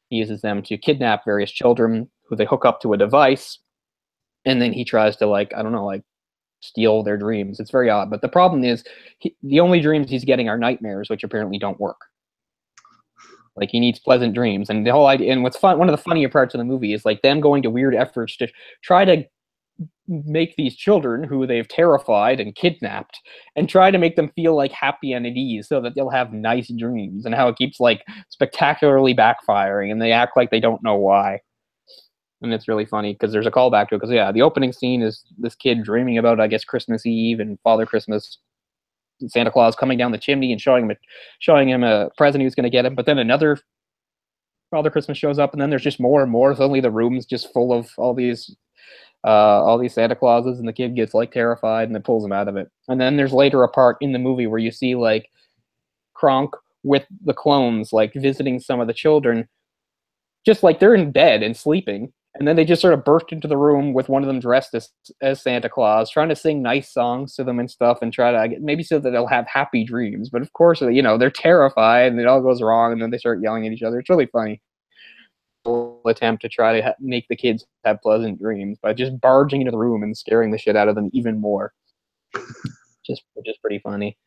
Speaker 1: He uses them to kidnap various children who they hook up to a device, and then he tries to like, I don't know, like steal their dreams. It's very odd. But the problem is the only dreams he's getting are nightmares, which apparently don't work. Like he needs pleasant dreams, and the whole idea. And what's fun, one of the funnier parts of the movie is like them going to weird efforts to try to make these children who they've terrified and kidnapped, and try to make them feel like happy and at ease, so that they'll have nice dreams. And how it keeps like spectacularly backfiring, and they act like they don't know why. And it's really funny because there's a callback to it. Because yeah, the opening scene is this kid dreaming about, I guess, Christmas Eve and Father Christmas. Santa Claus coming down the chimney and showing him a present he was going to get him. But then another Father Christmas shows up, and then there's just more and more. Suddenly the room's just full of all these Santa Clauses, and the kid gets like terrified, and it pulls him out of it. And then there's later a part in the movie where you see like Kronk with the clones like visiting some of the children, just like they're in bed and sleeping. And then they just sort of burst into the room with one of them dressed as Santa Claus, trying to sing nice songs to them and stuff, and try to maybe so that they'll have happy dreams. But of course, you know, they're terrified, and it all goes wrong, and then they start yelling at each other. It's really funny. Attempt to try to make the kids have pleasant dreams by just barging into the room and scaring the shit out of them even more. just pretty funny.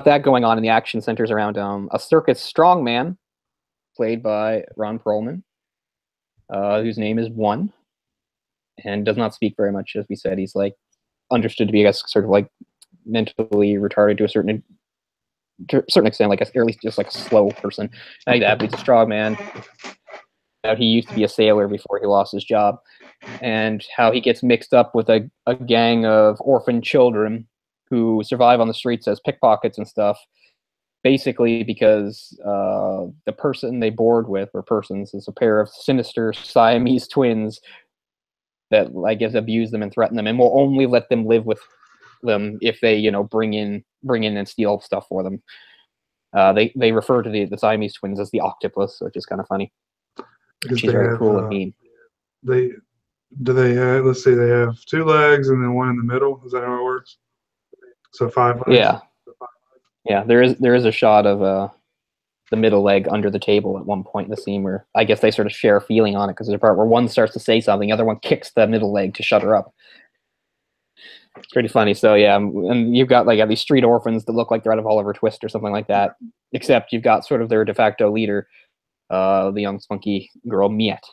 Speaker 1: That going on, in the action centers around a circus strongman played by Ron Perlman, whose name is One, and does not speak very much. As we said, he's like understood to be, I guess, sort of like mentally retarded to a certain extent, like or at least just like a slow person. Like that, but he's a strongman. He used to be a sailor before he lost his job, and how he gets mixed up with a gang of orphan children who survive on the streets as pickpockets and stuff. Basically, because the person they board with, or persons, is a pair of sinister Siamese twins that, I guess, abuse them and threaten them, and will only let them live with them if they, you know, bring in and steal stuff for them. They refer to the Siamese twins as the octopus, which is kind of funny.
Speaker 2: Because
Speaker 1: She's very cruel and mean.
Speaker 2: Let's say they have 2 legs and then one in the middle. Is that how it works? So 5 legs.
Speaker 1: Yeah. Yeah, there is a shot of the middle leg under the table at one point in the scene where I guess they sort of share a feeling on it, because there's a part where one starts to say something, the other one kicks the middle leg to shut her up. It's pretty funny. So yeah, and you've got like these street orphans that look like they're out of Oliver Twist or something like that, except you've got sort of their de facto leader, the young spunky girl Miette,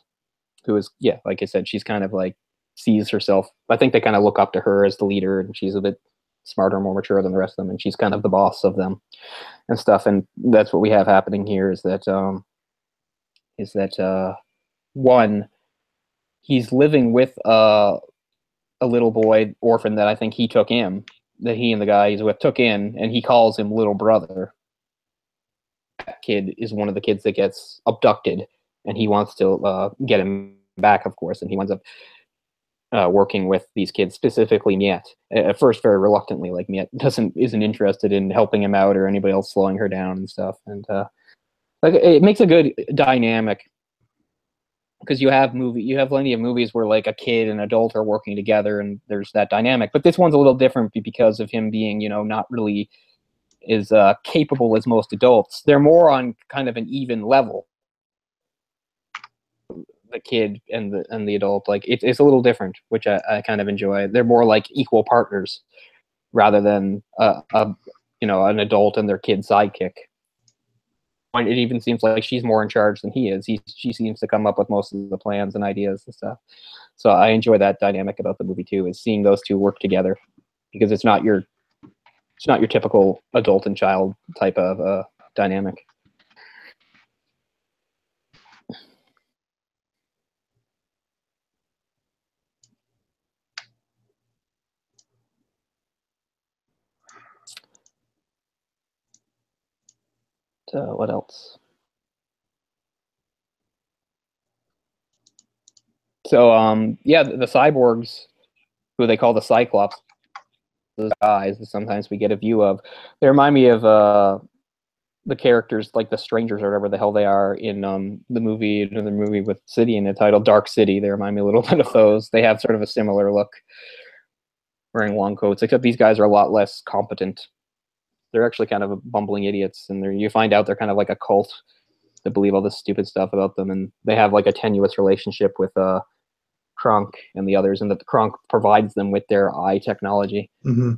Speaker 1: who is, yeah, like I said, she's kind of like sees herself. I think they kind of look up to her as the leader, and she's a bit smarter, more mature than the rest of them, and she's kind of the boss of them and stuff. And that's what we have happening here is that One, he's living with a little boy orphan that I think he took in, that he and the guy he's with took in, and he calls him little brother. That kid is one of the kids that gets abducted, and he wants to get him back, of course, and he winds up working with these kids, specifically Miette. At first, very reluctantly, like Miette isn't interested in helping him out or anybody else slowing her down and stuff. And like it makes a good dynamic, because you have plenty of movies where like a kid and adult are working together, and there's that dynamic. But this one's a little different because of him being, you know, not really as capable as most adults. They're more on kind of an even level. The kid and the adult, like it's a little different, which I kind of enjoy. They're more like equal partners rather than you know, an adult and their kid sidekick. It even seems like she's more in charge than he is. She seems to come up with most of the plans and ideas and stuff. So I enjoy that dynamic about the movie too, is seeing those two work together, because it's not your typical adult and child type of dynamic. What else? So yeah, the cyborgs, who they call the Cyclops, those guys that sometimes we get a view of, they remind me of the characters like the Strangers or whatever the hell they are in the movie, another movie with City in the title, Dark City. They remind me a little bit of those. They have sort of a similar look, wearing long coats, except these guys are a lot less competent. They're actually kind of bumbling idiots, and you find out they're kind of like a cult that believe all this stupid stuff about them, and they have like a tenuous relationship with Kronk and the others, and that the Kronk provides them with their eye technology.
Speaker 2: Mm-hmm.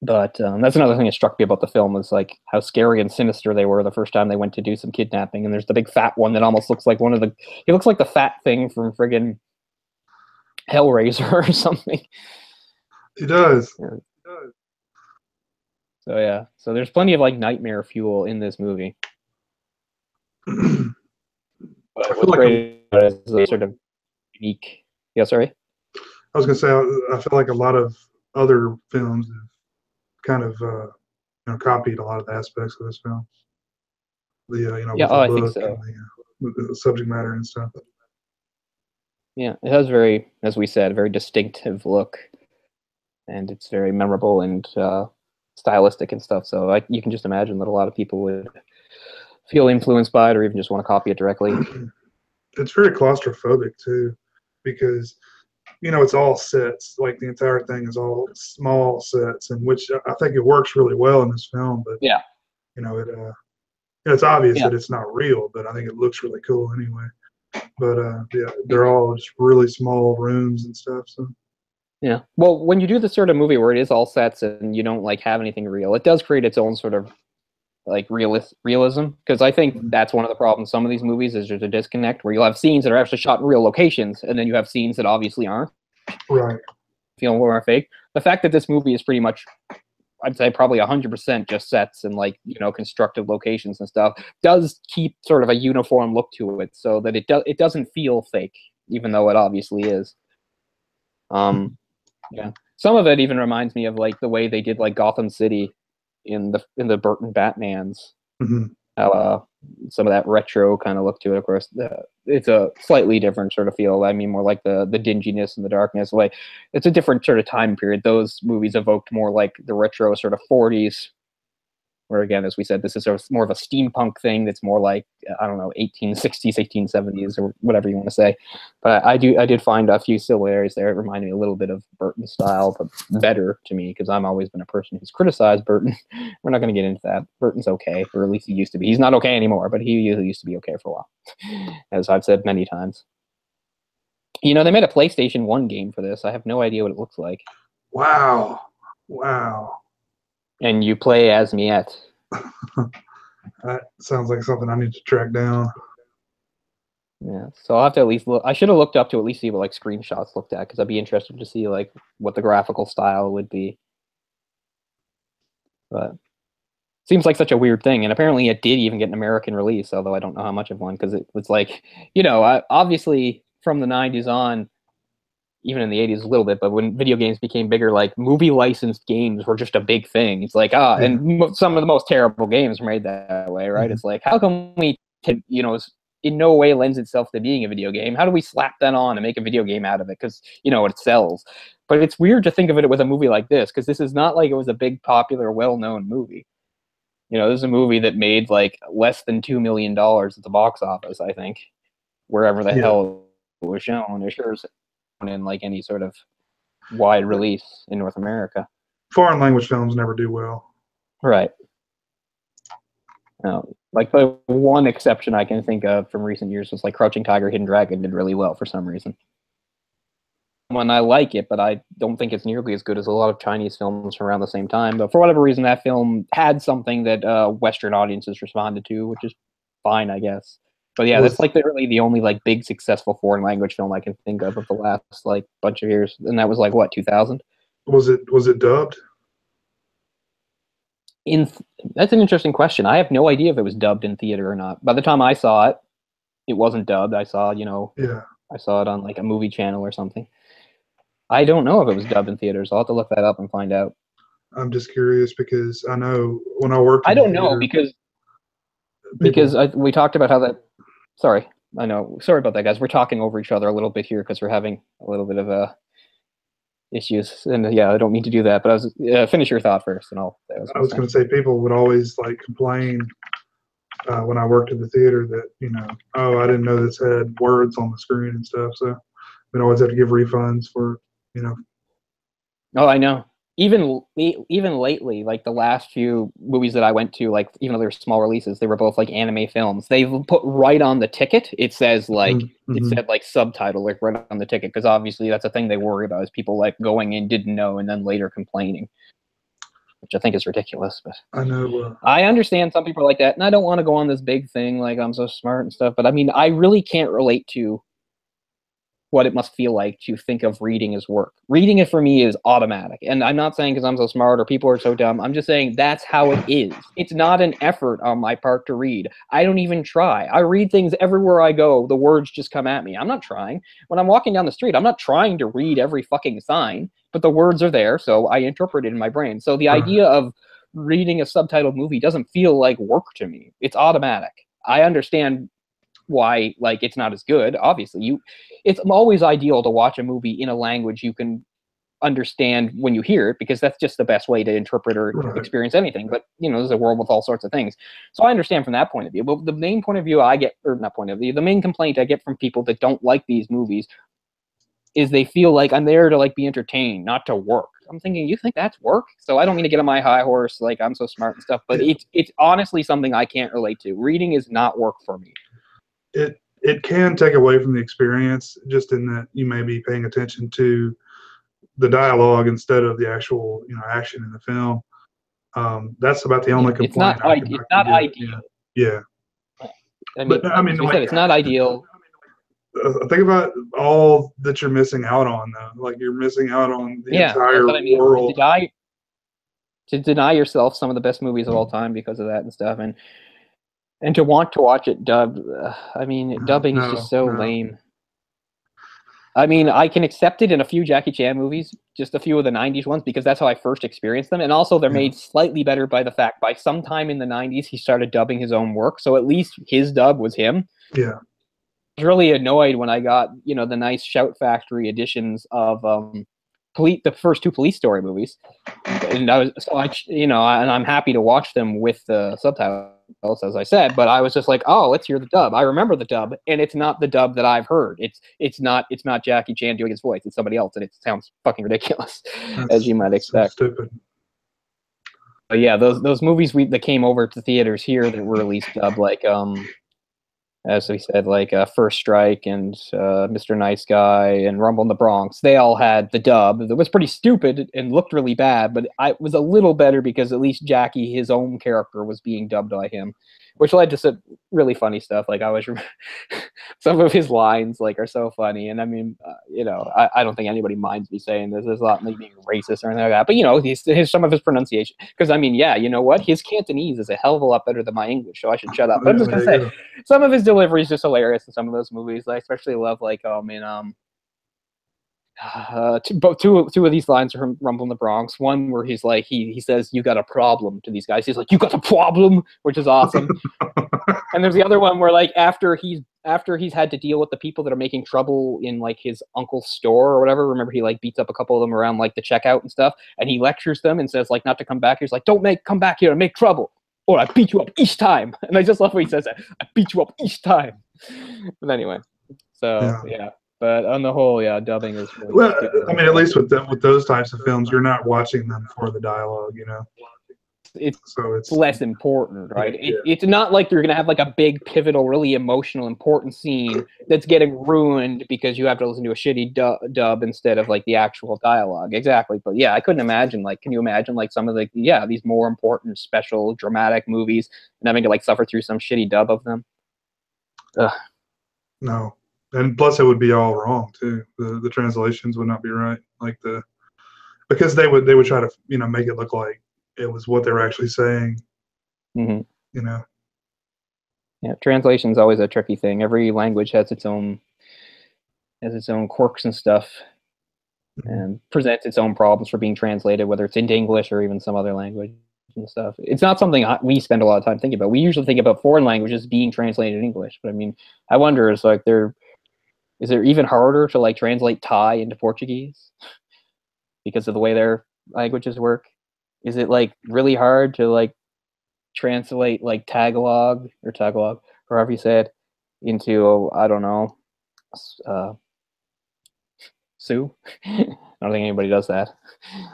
Speaker 1: But that's another thing that struck me about the film, is like how scary and sinister they were the first time they went to do some kidnapping. And there's the big fat one that almost looks like he looks like the fat thing from friggin' Hellraiser or something.
Speaker 2: He does.
Speaker 1: Yeah. So yeah, so there's plenty of like nightmare fuel in this movie. But what's great is sort of unique. Yeah, sorry.
Speaker 2: I was gonna say I feel like a lot of other films have kind of copied a lot of the aspects of this film.
Speaker 1: I think so.
Speaker 2: And the subject matter and stuff.
Speaker 1: Yeah, it has very, as we said, very distinctive look, and it's very memorable and stylistic and stuff. So you can just imagine that a lot of people would feel influenced by it, or even just want to copy it directly.
Speaker 2: It's very claustrophobic too, because it's all sets. Like the entire thing is all small sets, and which I think it works really well in this film. But
Speaker 1: yeah,
Speaker 2: it's obvious that it's not real, but I think it looks really cool anyway. But they're all just really small rooms and stuff. So
Speaker 1: yeah, well, when you do this sort of movie where it is all sets and you don't like have anything real, it does create its own sort of like realism, because I think that's one of the problems. Some of these movies is there's a disconnect where you'll have scenes that are actually shot in real locations, and then you have scenes that obviously aren't.
Speaker 2: Right.
Speaker 1: Feel more fake. The fact that this movie is pretty much, I'd say probably 100% just sets and constructed locations and stuff, does keep sort of a uniform look to it, so that it doesn't feel fake, even though it obviously is. Yeah. Some of it even reminds me of like the way they did like Gotham City in the Burton Batmans.
Speaker 2: Mm-hmm.
Speaker 1: How some of that retro kind of look to it. Of course, it's a slightly different sort of feel. I mean, more like the dinginess and the darkness. Like, it's a different sort of time period. Those movies evoked more like the retro sort of 40s, where again, as we said, this is more of a steampunk thing that's more like, I don't know, 1860s, 1870s, or whatever you want to say. But I did find a few similarities there. It reminded me a little bit of Burton style, but better to me, because I've always been a person who's criticized Burton. We're not going to get into that. Burton's okay, or at least he used to be. He's not okay anymore, but he used to be okay for a while, as I've said many times. They made a PlayStation 1 game for this. I have no idea what it looks like.
Speaker 2: Wow.
Speaker 1: And you play as Miette.
Speaker 2: That sounds like something I need to track down.
Speaker 1: Yeah, so I'll have to at least look. I should have looked up to at least see what like screenshots looked at, because I'd be interested to see like what the graphical style would be. But seems like such a weird thing, and apparently it did even get an American release, although I don't know how much of one, because it was like, obviously from the 90s on, even in the 80s a little bit, but when video games became bigger, like movie licensed games were just a big thing. It's like, and some of the most terrible games were made that way, right? Mm-hmm. It's like, how come we can, in no way lends itself to being a video game? How do we slap that on and make a video game out of it? Because, it sells. But it's weird to think of it with a movie like this, because this is not like it was a big, popular, well-known movie. This is a movie that made like less than $2 million at the box office, I think, wherever the hell it was shown. It sure is in like any sort of wide release in North America.
Speaker 2: Foreign language films never do well.
Speaker 1: Right. No, like the one exception I can think of from recent years was like Crouching Tiger, Hidden Dragon did really well for some reason. When I like it, but I don't think it's nearly as good as a lot of Chinese films from around the same time. But for whatever reason, that film had something that Western audiences responded to, which is fine, I guess. But yeah, that's like really the only like big successful foreign language film I can think of the last like bunch of years, and that was like what, 2000?
Speaker 2: Was it dubbed?
Speaker 1: That's an interesting question. I have no idea if it was dubbed in theater or not. By the time I saw it, it wasn't dubbed. I saw I saw it on like a movie channel or something. I don't know if it was dubbed in theaters. I'll have to look that up and find out.
Speaker 2: I'm just curious because I know when I worked.
Speaker 1: I don't know because we talked about how that. Sorry. I know. Sorry about that, guys. We're talking over each other a little bit here because we're having a little bit of issues. And yeah, I don't mean to do that. But I was finish your thought first, and
Speaker 2: I was going to say people would always like complain when I worked at the theater that oh, I didn't know this had words on the screen and stuff. So we'd always have to give refunds for.
Speaker 1: Oh, I know. Even lately, like the last few movies that I went to, like even though they were small releases, they were both like anime films. They've put right on the ticket. It says like it said like subtitle like right on the ticket because obviously that's a thing they worry about is people like going in didn't know and then later complaining, which I think is ridiculous. But
Speaker 2: I know.
Speaker 1: I understand some people are like that, and I don't want to go on this big thing like I'm so smart and stuff. But I mean, I really can't relate to what it must feel like to think of reading as work. Reading it for me is automatic. And I'm not saying because I'm so smart or people are so dumb. I'm just saying that's how it is. It's not an effort on my part to read. I don't even try. I read things everywhere I go. The words just come at me. I'm not trying. When I'm walking down the street, I'm not trying to read every fucking sign, but the words are there, so I interpret it in my brain. So the idea of reading a subtitled movie doesn't feel like work to me. It's automatic. I understand why like it's not as good. Obviously, it's always ideal to watch a movie in a language you can understand when you hear it because that's just the best way to interpret or experience anything. But there's a world with all sorts of things, so I understand from that point of view. But the main point of view I get, or not point of view, the main complaint I get from people that don't like these movies is they feel like I'm there to like be entertained, not to work. I'm thinking, you think that's work? So I don't mean to get on my high horse like I'm so smart and stuff, but it's honestly something I can't relate to. Reading is not work for me.
Speaker 2: It can take away from the experience just in that you may be paying attention to the dialogue instead of the actual action in the film. That's about the only complaint.
Speaker 1: It's not ideal.
Speaker 2: Yeah.
Speaker 1: I mean, but, I mean, like, it's not ideal.
Speaker 2: Think about all that you're missing out on, though. Like you're missing out on the entire world.
Speaker 1: To deny yourself some of the best movies of all time because of that and stuff, and to want to watch it dubbed. I mean, dubbing is just so lame. I mean, I can accept it in a few Jackie Chan movies, just a few of the 90s ones, because that's how I first experienced them. And also they're made slightly better by the fact by sometime in the 90s, he started dubbing his own work. So at least his dub was him.
Speaker 2: Yeah.
Speaker 1: I was really annoyed when I got, the nice Shout Factory editions of the first two Police Story movies. And I'm happy to watch them with the subtitles, as I said, but I was just like, oh, let's hear the dub. I remember the dub, and it's not the dub that I've heard. It's not Jackie Chan doing his voice. It's somebody else, and it sounds fucking ridiculous, as you might expect.
Speaker 2: So stupid.
Speaker 1: But yeah, those movies that came over to theaters here that were released dubbed, like as we said, like First Strike and Mr. Nice Guy and Rumble in the Bronx, they all had the dub. It was pretty stupid and looked really bad, but it was a little better because at least Jackie, his own character, was being dubbed by him, which led to some really funny stuff. Like some of his lines like are so funny, and I mean, I don't think anybody minds me saying this. There's not me being racist or anything like that, but here's some of his pronunciation. Because I mean, yeah, you know what? His Cantonese is a hell of a lot better than my English, so I should shut up. But I'm just gonna say, some of his delivery is just hilarious in some of those movies. I especially love like two of these lines are from Rumble in the Bronx. One where he's like he says, "You got a problem" to these guys. He's like, "You got a problem," which is awesome. And there's the other one where like after he's had to deal with the people that are making trouble in like his uncle's store or whatever. Remember, he like beats up a couple of them around like the checkout and stuff, and he lectures them and says like not to come back. He's like, "Don't come back here and make trouble, or I beat you up each time." And I just love when he says that. I beat you up each time. But anyway, so yeah. But on the whole, yeah, dubbing is really stupid.
Speaker 2: I mean, at least with those types of films, you're not watching them for the dialogue,
Speaker 1: It's less important, right? It's not like you're going to have like a big, pivotal, really emotional, important scene that's getting ruined because you have to listen to a shitty dub instead of like the actual dialogue. Exactly. But yeah, I couldn't imagine, like, can you imagine like some of these more important, special, dramatic movies and having to like suffer through some shitty dub of them? Ugh.
Speaker 2: No. And plus, it would be all wrong too. The translations would not be right, because they would try to make it look like it was what they were actually saying.
Speaker 1: Mm-hmm.
Speaker 2: Yeah,
Speaker 1: translation's always a tricky thing. Every language has its own quirks and stuff, and presents its own problems for being translated, whether it's into English or even some other language. and stuff. It's not something we spend a lot of time thinking about. We usually think about foreign languages being translated in English, but I mean, I wonder is like is it even harder to like translate Thai into Portuguese because of the way their languages work? Is it like really hard to like translate like Tagalog or however you say it, into I don't know, Sioux? I don't think anybody does that.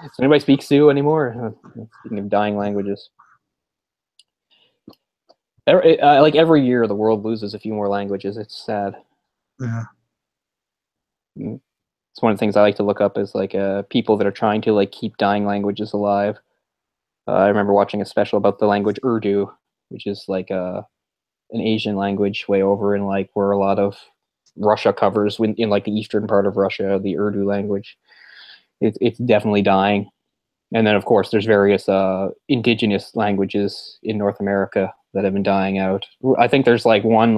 Speaker 1: Does anybody speak Sioux anymore? Speaking of dying languages. Like every year, the world loses a few more languages. It's sad.
Speaker 2: Yeah.
Speaker 1: It's one of the things I like to look up is like people that are trying to like keep dying languages alive. I remember watching a special about the language Urdu, which is like an Asian language way over in like where a lot of Russia covers in like the eastern part of Russia, the Urdu language. It's definitely dying. And then of course there's various indigenous languages in North America that have been dying out. I think there's like one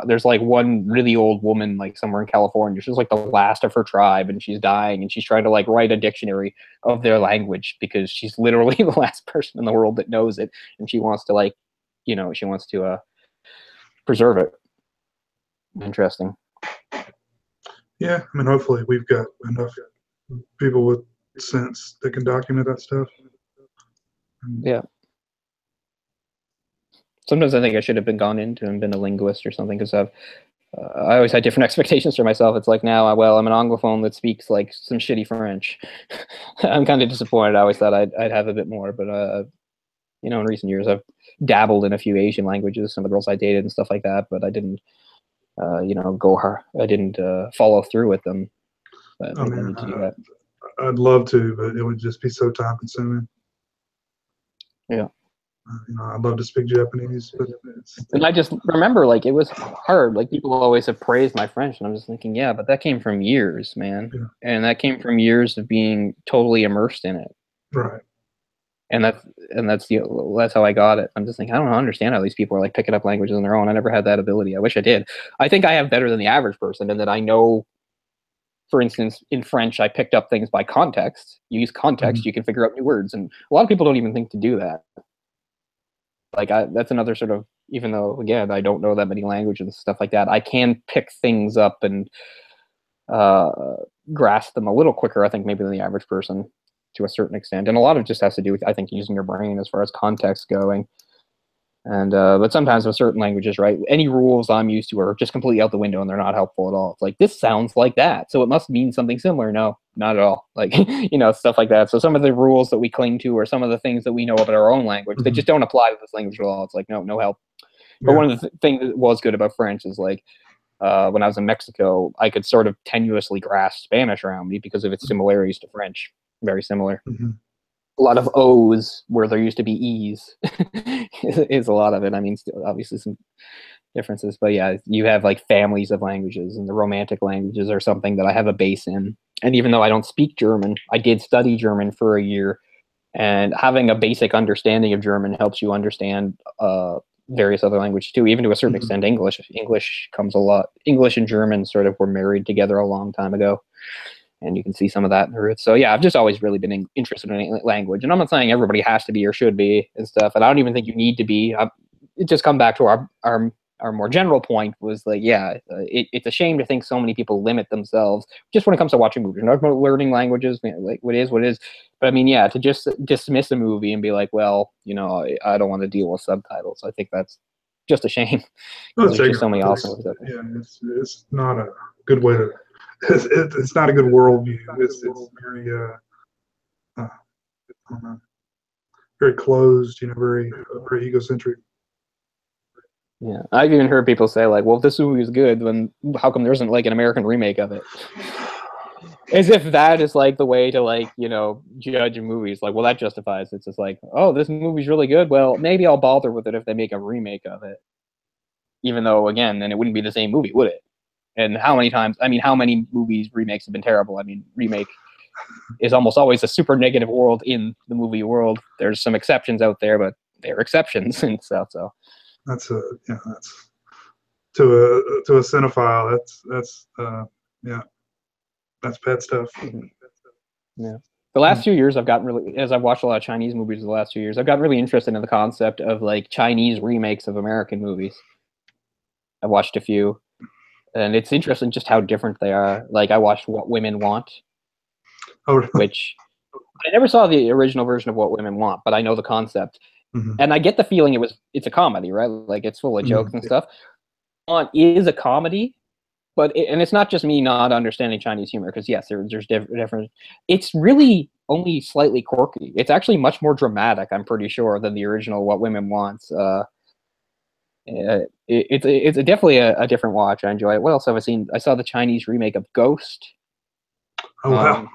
Speaker 1: there's like one really old woman like somewhere in California. She's like the last of her tribe and she's dying and she's trying to like write a dictionary of their language because she's literally the last person in the world that knows it and she wants to like, she wants to preserve it. Interesting.
Speaker 2: Yeah, I mean, hopefully we've got enough people with sense that can document that stuff.
Speaker 1: Yeah. Sometimes I think I should have gone into and been a linguist or something because I always had different expectations for myself. It's like now, well, I'm an Anglophone that speaks like some shitty French. I'm kind of disappointed. I always thought I'd have a bit more, but in recent years I've dabbled in a few Asian languages. Some of the girls I dated and stuff like that, but I didn't, go hard. I didn't follow through with them. But maybe I need to do that.
Speaker 2: I'd love to, but it would just be so time consuming.
Speaker 1: Yeah.
Speaker 2: I'd love to speak Japanese, but
Speaker 1: and I just remember like it was hard. Like people always have praised my French, and I'm just thinking, yeah, but that came from years, man, and that came from years of being totally immersed in it.
Speaker 2: Right.
Speaker 1: And that's how I got it. I'm just thinking, I don't understand how these people are like picking up languages on their own. I never had that ability. I wish I did. I think I have better than the average person, in that I know. For instance, in French, I picked up things by context. You use context, you can figure out new words, and a lot of people don't even think to do that. Like that's another sort of, even though again I don't know that many languages and stuff like that, I can pick things up and grasp them a little quicker, I think, maybe than the average person to a certain extent. And a lot of it just has to do with, I think, using your brain as far as context going. And but sometimes with certain languages, right, any rules I'm used to are just completely out the window and they're not helpful at all. It's like, this sounds like that, so it must mean something similar. No, not at all. Like, stuff like that. So some of the rules that we cling to or some of the things that we know about our own language, they just don't apply to this language at all. It's like, no help. But one of the things that was good about French is like, when I was in Mexico, I could sort of tenuously grasp Spanish around me because of its similarities to French. Very similar. A lot of O's where there used to be E's is a lot of it. I mean, still, obviously some differences, but yeah, you have like families of languages, and the Romantic languages are something that I have a base in. And even though I don't speak German, I did study German for a year, and having a basic understanding of German helps you understand various other languages too, even to a certain extent. English comes a lot. English and German sort of were married together a long time ago. And you can see some of that in the roots. So yeah, I've just always really been interested in language. And I'm not saying everybody has to be or should be and stuff. And I don't even think you need to be. It just come back to our more general point was like, yeah, it's a shame to think so many people limit themselves just when it comes to watching movies. Not about learning languages, like what is. But I mean, yeah, to just dismiss a movie and be like, well, I don't want to deal with subtitles. I think that's just a shame. There's just so many awesome stuff.
Speaker 2: Yeah, it's not a good way to. It's not a good worldview. It's very I don't know, very closed. Very egocentric.
Speaker 1: Yeah, I've even heard people say like, "Well, if this movie is good, then how come there isn't like an American remake of it?" As if that is like the way to like judge movies. Like, well, that justifies it. It's just like, oh, this movie's really good. Well, maybe I'll bother with it if they make a remake of it. Even though, again, then it wouldn't be the same movie, would it? And how many movies remakes have been terrible? I mean, remake is almost always a super negative world in the movie world. There's some exceptions out there, but they're exceptions and stuff. So
Speaker 2: that's to a cinephile. That's pet stuff.
Speaker 1: Yeah. The last few years, I've gotten really, as I've watched a lot of Chinese movies the last 2 years, I've gotten really interested in the concept of like Chinese remakes of American movies. I've watched a few, and it's interesting just how different they are. Like I watched What Women Want, which I never saw the original version of What Women Want, but I know the concept, and I get the feeling it's a comedy, right? Like it's full of jokes and stuff. Want is a comedy, but and it's not just me not understanding Chinese humor, because yes, there's different. It's really only slightly quirky. It's actually much more dramatic, I'm pretty sure, than the original What Women Want. It's definitely a different watch. I enjoy it. What else have I seen? I saw the Chinese remake of Ghost.
Speaker 2: Oh wow.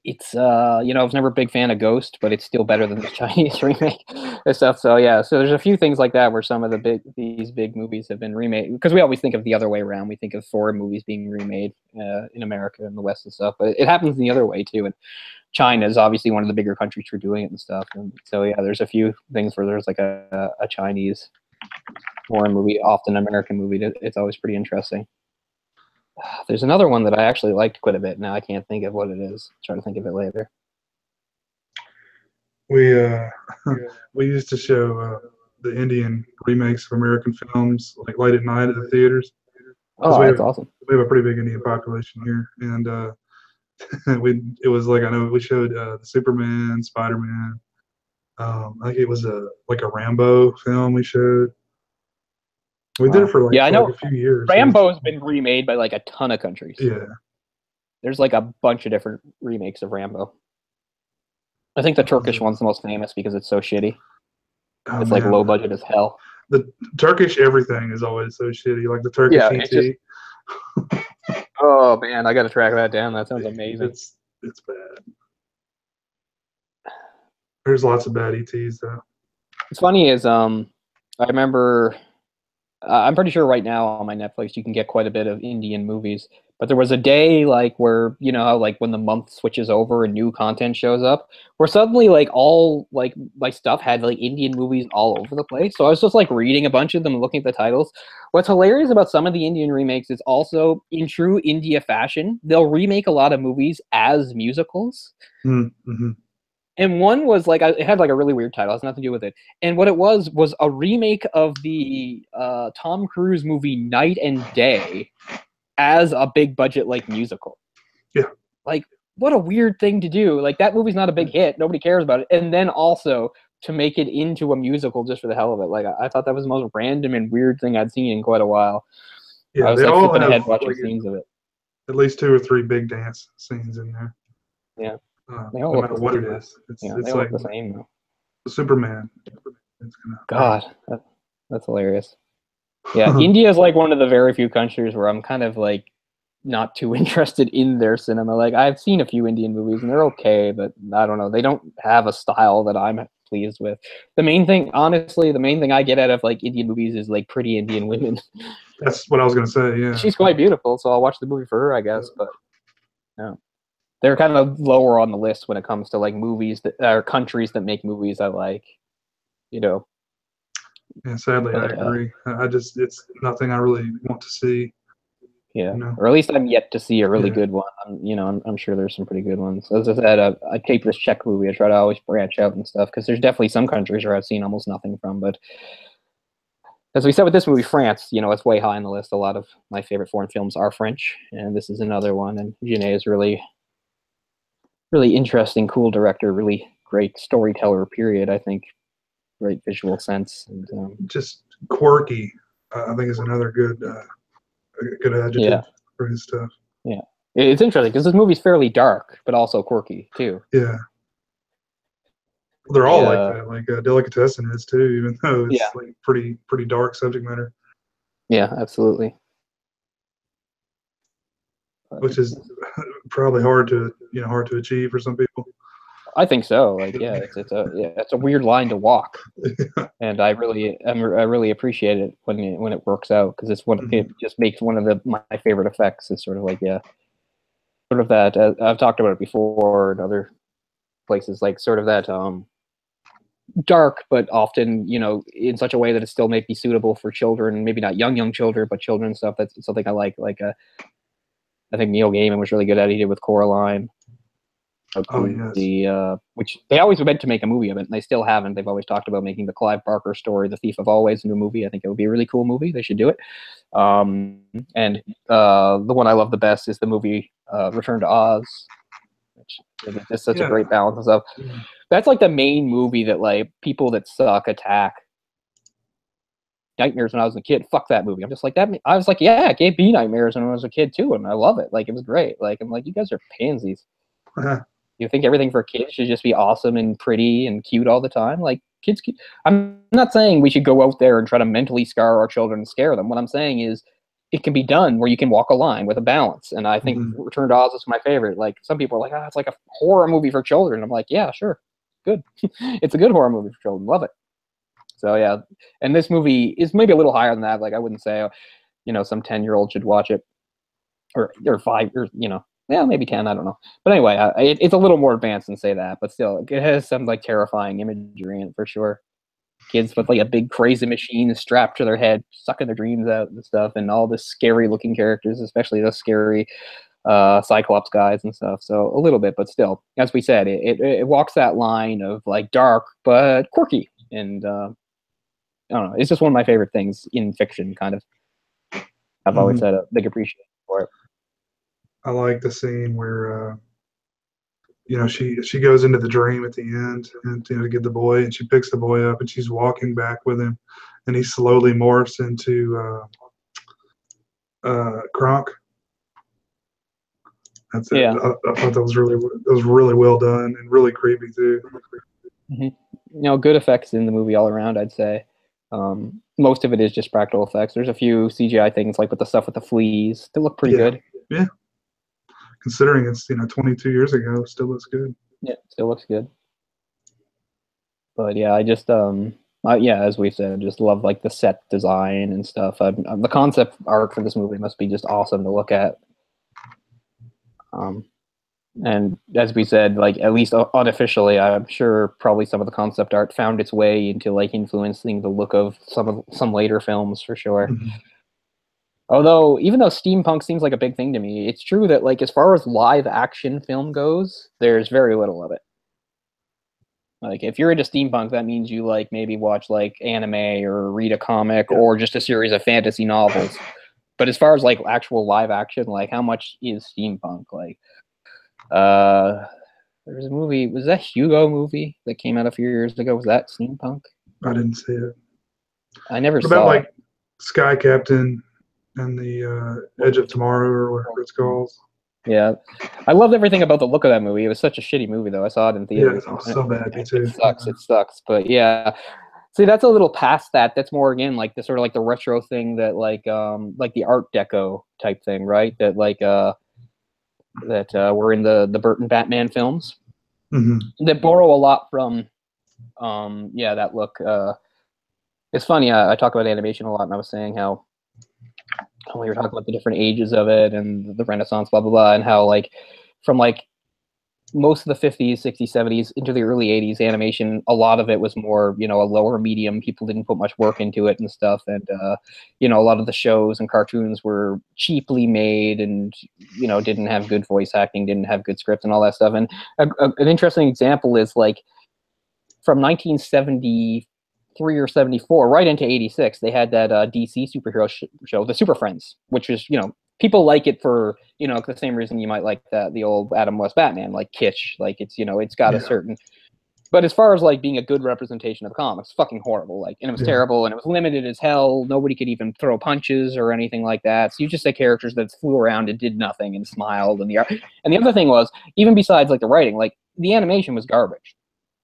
Speaker 1: It's I was never a big fan of Ghost, but it's still better than the Chinese remake and stuff. So yeah, so there's a few things like that where some of these big movies have been remade, because we always think of the other way around. We think of foreign movies being remade in America and the West and stuff, but it happens the other way too. And China is obviously one of the bigger countries for doing it and stuff. And so yeah, there's a few things where there's like a Chinese foreign movie, often an American movie. It's always pretty interesting. There's another one that I actually liked quite a bit. Now I can't think of what it is. Try to think of it later.
Speaker 2: We used to show the Indian remakes of American films like late at night at the theaters.
Speaker 1: Oh, that's awesome.
Speaker 2: We have a pretty big Indian population here, and it was like, I know we showed the Superman, Spider-Man. I think it was like a Rambo film we showed. We did it for like,
Speaker 1: I know,
Speaker 2: like a few years.
Speaker 1: Rambo's been remade by like a ton of countries.
Speaker 2: Yeah.
Speaker 1: There's like a bunch of different remakes of Rambo. I think the Turkish one's the most famous because it's so shitty. It's like low budget as hell.
Speaker 2: The Turkish everything is always so shitty. Like the Turkish ET.
Speaker 1: Oh man, I got to track that down. That sounds amazing.
Speaker 2: It's bad. There's lots of bad ETs though. What's
Speaker 1: funny is I remember. I'm pretty sure right now on my Netflix you can get quite a bit of Indian movies, but there was a day like where, like when the month switches over and new content shows up, where suddenly like all like my stuff had like Indian movies all over the place. So I was just like reading a bunch of them and looking at the titles. What's hilarious about some of the Indian remakes is also, in true India fashion, they'll remake a lot of movies as musicals.
Speaker 2: Mm-hmm.
Speaker 1: And one was like, it had like a really weird title. It has nothing to do with it. And what it was a remake of the Tom Cruise movie Night and Day as a big budget like musical.
Speaker 2: Yeah.
Speaker 1: Like, what a weird thing to do. Like, that movie's not a big hit. Nobody cares about it. And then also to make it into a musical just for the hell of it. Like, I thought that was the most random and weird thing I'd seen in quite a while.
Speaker 2: Yeah,
Speaker 1: I was like flipping ahead watching scenes of it.
Speaker 2: At least 2 or 3 big dance scenes in there.
Speaker 1: Yeah.
Speaker 2: No matter what it is. It's like
Speaker 1: the same though.
Speaker 2: Superman.
Speaker 1: God, that's hilarious. Yeah, India is like one of the very few countries where I'm kind of like not too interested in their cinema. Like, I've seen a few Indian movies and they're okay, but I don't know. They don't have a style that I'm pleased with. The main thing I get out of like Indian movies is like pretty Indian women.
Speaker 2: That's what I was gonna say. Yeah,
Speaker 1: she's quite beautiful, so I'll watch the movie for her, I guess. But no. They're kind of lower on the list when it comes to like movies that are countries that make movies I like,
Speaker 2: Yeah, sadly, I agree. It's nothing I really want to see.
Speaker 1: Yeah, or at least I'm yet to see a really good one. I'm sure there's some pretty good ones. As I said, I tape this Czech movie. I try to always branch out and stuff, because there's definitely some countries where I've seen almost nothing from. But as we said with this movie, France, it's way high on the list. A lot of my favorite foreign films are French, and this is another one. And Jeunet is really interesting, cool director, really great storyteller, period. I think great visual sense. And
Speaker 2: just quirky, I think, is another good adjective for his stuff.
Speaker 1: Yeah. It's interesting because this movie's fairly dark, but also quirky, too.
Speaker 2: Yeah. They're all like that. Like Delicatessen is, too, even though it's like pretty dark subject matter.
Speaker 1: Yeah, absolutely.
Speaker 2: Which is probably hard to achieve for some people.
Speaker 1: I think so. Like, it's a weird line to walk, and I really appreciate it when it works out, because it just makes one of my favorite effects. Is sort of like sort of that. I've talked about it before in other places, like sort of that dark, but often in such a way that it still may be suitable for children, maybe not young children, but children and stuff. That's something I like. Like I think Neil Gaiman was really good at it. He did with Coraline.
Speaker 2: Oh, yes.
Speaker 1: Which they always meant to make a movie of it, and they still haven't. They've always talked about making the Clive Barker story, The Thief of Always, into a movie. I think it would be a really cool movie. They should do it. And the one I love the best is the movie Return to Oz, which is just such a great balance of stuff.
Speaker 2: Yeah.
Speaker 1: That's like the main movie that like people that suck attack. Nightmares when I was a kid. Fuck that movie. I'm just like that. I was like, yeah, it gave me nightmares when I was a kid too, and I love it. Like it was great. Like I'm like, you guys are pansies. You think everything for kids should just be awesome and pretty and cute all the time? Like kids, I'm not saying we should go out there and try to mentally scar our children and scare them. What I'm saying is it can be done where you can walk a line with a balance. And I think Return to Oz is my favorite. Like some people are like, it's like a horror movie for children. I'm like, yeah, sure. Good. It's a good horror movie for children. Love it. So yeah, and this movie is maybe a little higher than that. Like I wouldn't say, some 10-year-old should watch it, or 5, or maybe 10. I don't know. But anyway, it's a little more advanced than say that. But still, it has some like terrifying imagery in it for sure. Kids with like a big crazy machine strapped to their head, sucking their dreams out and stuff, and all the scary looking characters, especially those scary Cyclops guys and stuff. So a little bit, but still, as we said, it walks that line of like dark but quirky, and I don't know. It's just one of my favorite things in fiction, kind of. I've always had a big appreciation for it.
Speaker 2: I like the scene where, she goes into the dream at the end and to get the boy, and she picks the boy up and she's walking back with him, and he slowly morphs into Kronk. That's it.
Speaker 1: Yeah.
Speaker 2: I thought that was really well done and really creepy too.
Speaker 1: Good effects in the movie all around, I'd say. Most of it is just practical effects. There's a few CGI things like with the stuff with the fleas that look pretty good.
Speaker 2: Yeah. Considering it's 22 years ago, still looks good.
Speaker 1: Yeah, still looks good. But yeah, I just as we said, I just love like the set design and stuff. The concept art for this movie must be just awesome to look at. And as we said, like at least unofficially, I'm sure probably some of the concept art found its way into like influencing the look of some later films for sure. Although, even though steampunk seems like a big thing to me, it's true that like as far as live action film goes, there's very little of it. Like if you're into steampunk, that means you like maybe watch like anime or read a comic or just a series of fantasy novels. But as far as like actual live action, like how much is steampunk? Like there was a movie, was that Hugo movie that came out a few years ago? Was that steampunk?
Speaker 2: I didn't see it.
Speaker 1: I never
Speaker 2: saw
Speaker 1: it.
Speaker 2: Like Sky Captain and the Edge of Tomorrow or whatever it's called.
Speaker 1: Yeah, I loved everything about the look of that movie. It was such a shitty movie, though. I saw it in theaters.
Speaker 2: Yeah, it was so bad. Me too.
Speaker 1: It sucks. But yeah, see, that's a little past that. That's more again like the sort of like the retro thing that like the Art Deco type thing, right? That like were in the Burton Batman films that borrow a lot from that look. It's funny. I talk about animation a lot, and I was saying how we were talking about the different ages of it and the Renaissance, blah blah blah, and how like from like most of the 50s, 60s, 70s into the early 80s, animation, a lot of it was more, a lower medium. People didn't put much work into it and stuff. And, a lot of the shows and cartoons were cheaply made and, didn't have good voice acting, didn't have good scripts and all that stuff. And an interesting example is like from 1973 or 74 right into 86, they had that DC superhero show, The Super Friends, which was, people like it for, the same reason you might like the old Adam West Batman, like kitsch, like it's, it's got a certain, but as far as like being a good representation of the comics, fucking horrible, like, and it was terrible, and it was limited as hell. Nobody could even throw punches or anything like that. So you just had characters that flew around and did nothing and smiled, and the other thing was, even besides like the writing, like the animation was garbage.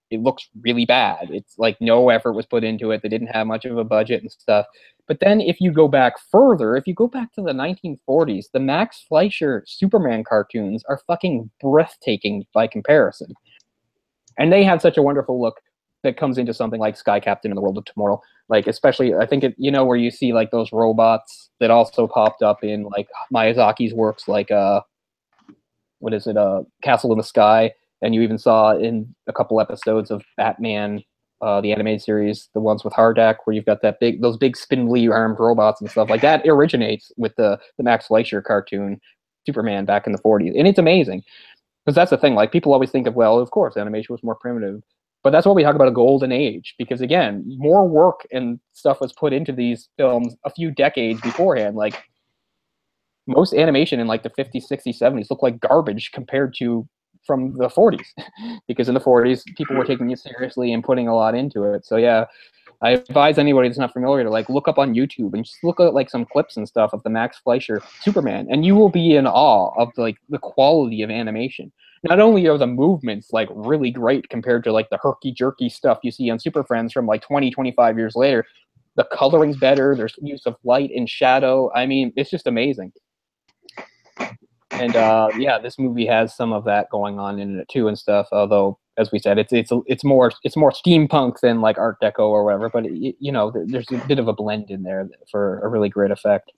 Speaker 1: It looks really bad. It's like no effort was put into it. They didn't have much of a budget and stuff. But then if you go back further, if you go back to the 1940s, the Max Fleischer Superman cartoons are fucking breathtaking by comparison. And they have such a wonderful look that comes into something like Sky Captain and the World of Tomorrow. Like, especially, I think, where you see like those robots that also popped up in like Miyazaki's works, like, Castle in the Sky. And you even saw in a couple episodes of Batman, the animated series, the ones with Hardak, where you've got those big spindly armed robots and stuff like that. It originates with the Max Fleischer cartoon Superman back in the 40s, and it's amazing. Because that's the thing, like, people always think of, well, of course, animation was more primitive. But that's why we talk about a golden age, because, again, more work and stuff was put into these films a few decades beforehand. Like, most animation in, like, the 50s, 60s, 70s looked like garbage compared to from the 40s. Because in the 40s, people were taking it seriously and putting a lot into it. So, yeah, I advise anybody that's not familiar to, like, look up on YouTube and just look at, like, some clips and stuff of the Max Fleischer Superman, and you will be in awe of, like, the quality of animation. Not only are the movements, like, really great compared to, like, the herky-jerky stuff you see on Super Friends from, like, 20, 25 years later, the coloring's better, there's use of light and shadow. I mean, it's just amazing. And, yeah, this movie has some of that going on in it, too, and stuff, although, as we said, it's more steampunk than, like, Art Deco or whatever, but, you know, there's a bit of a blend in there for a really great effect.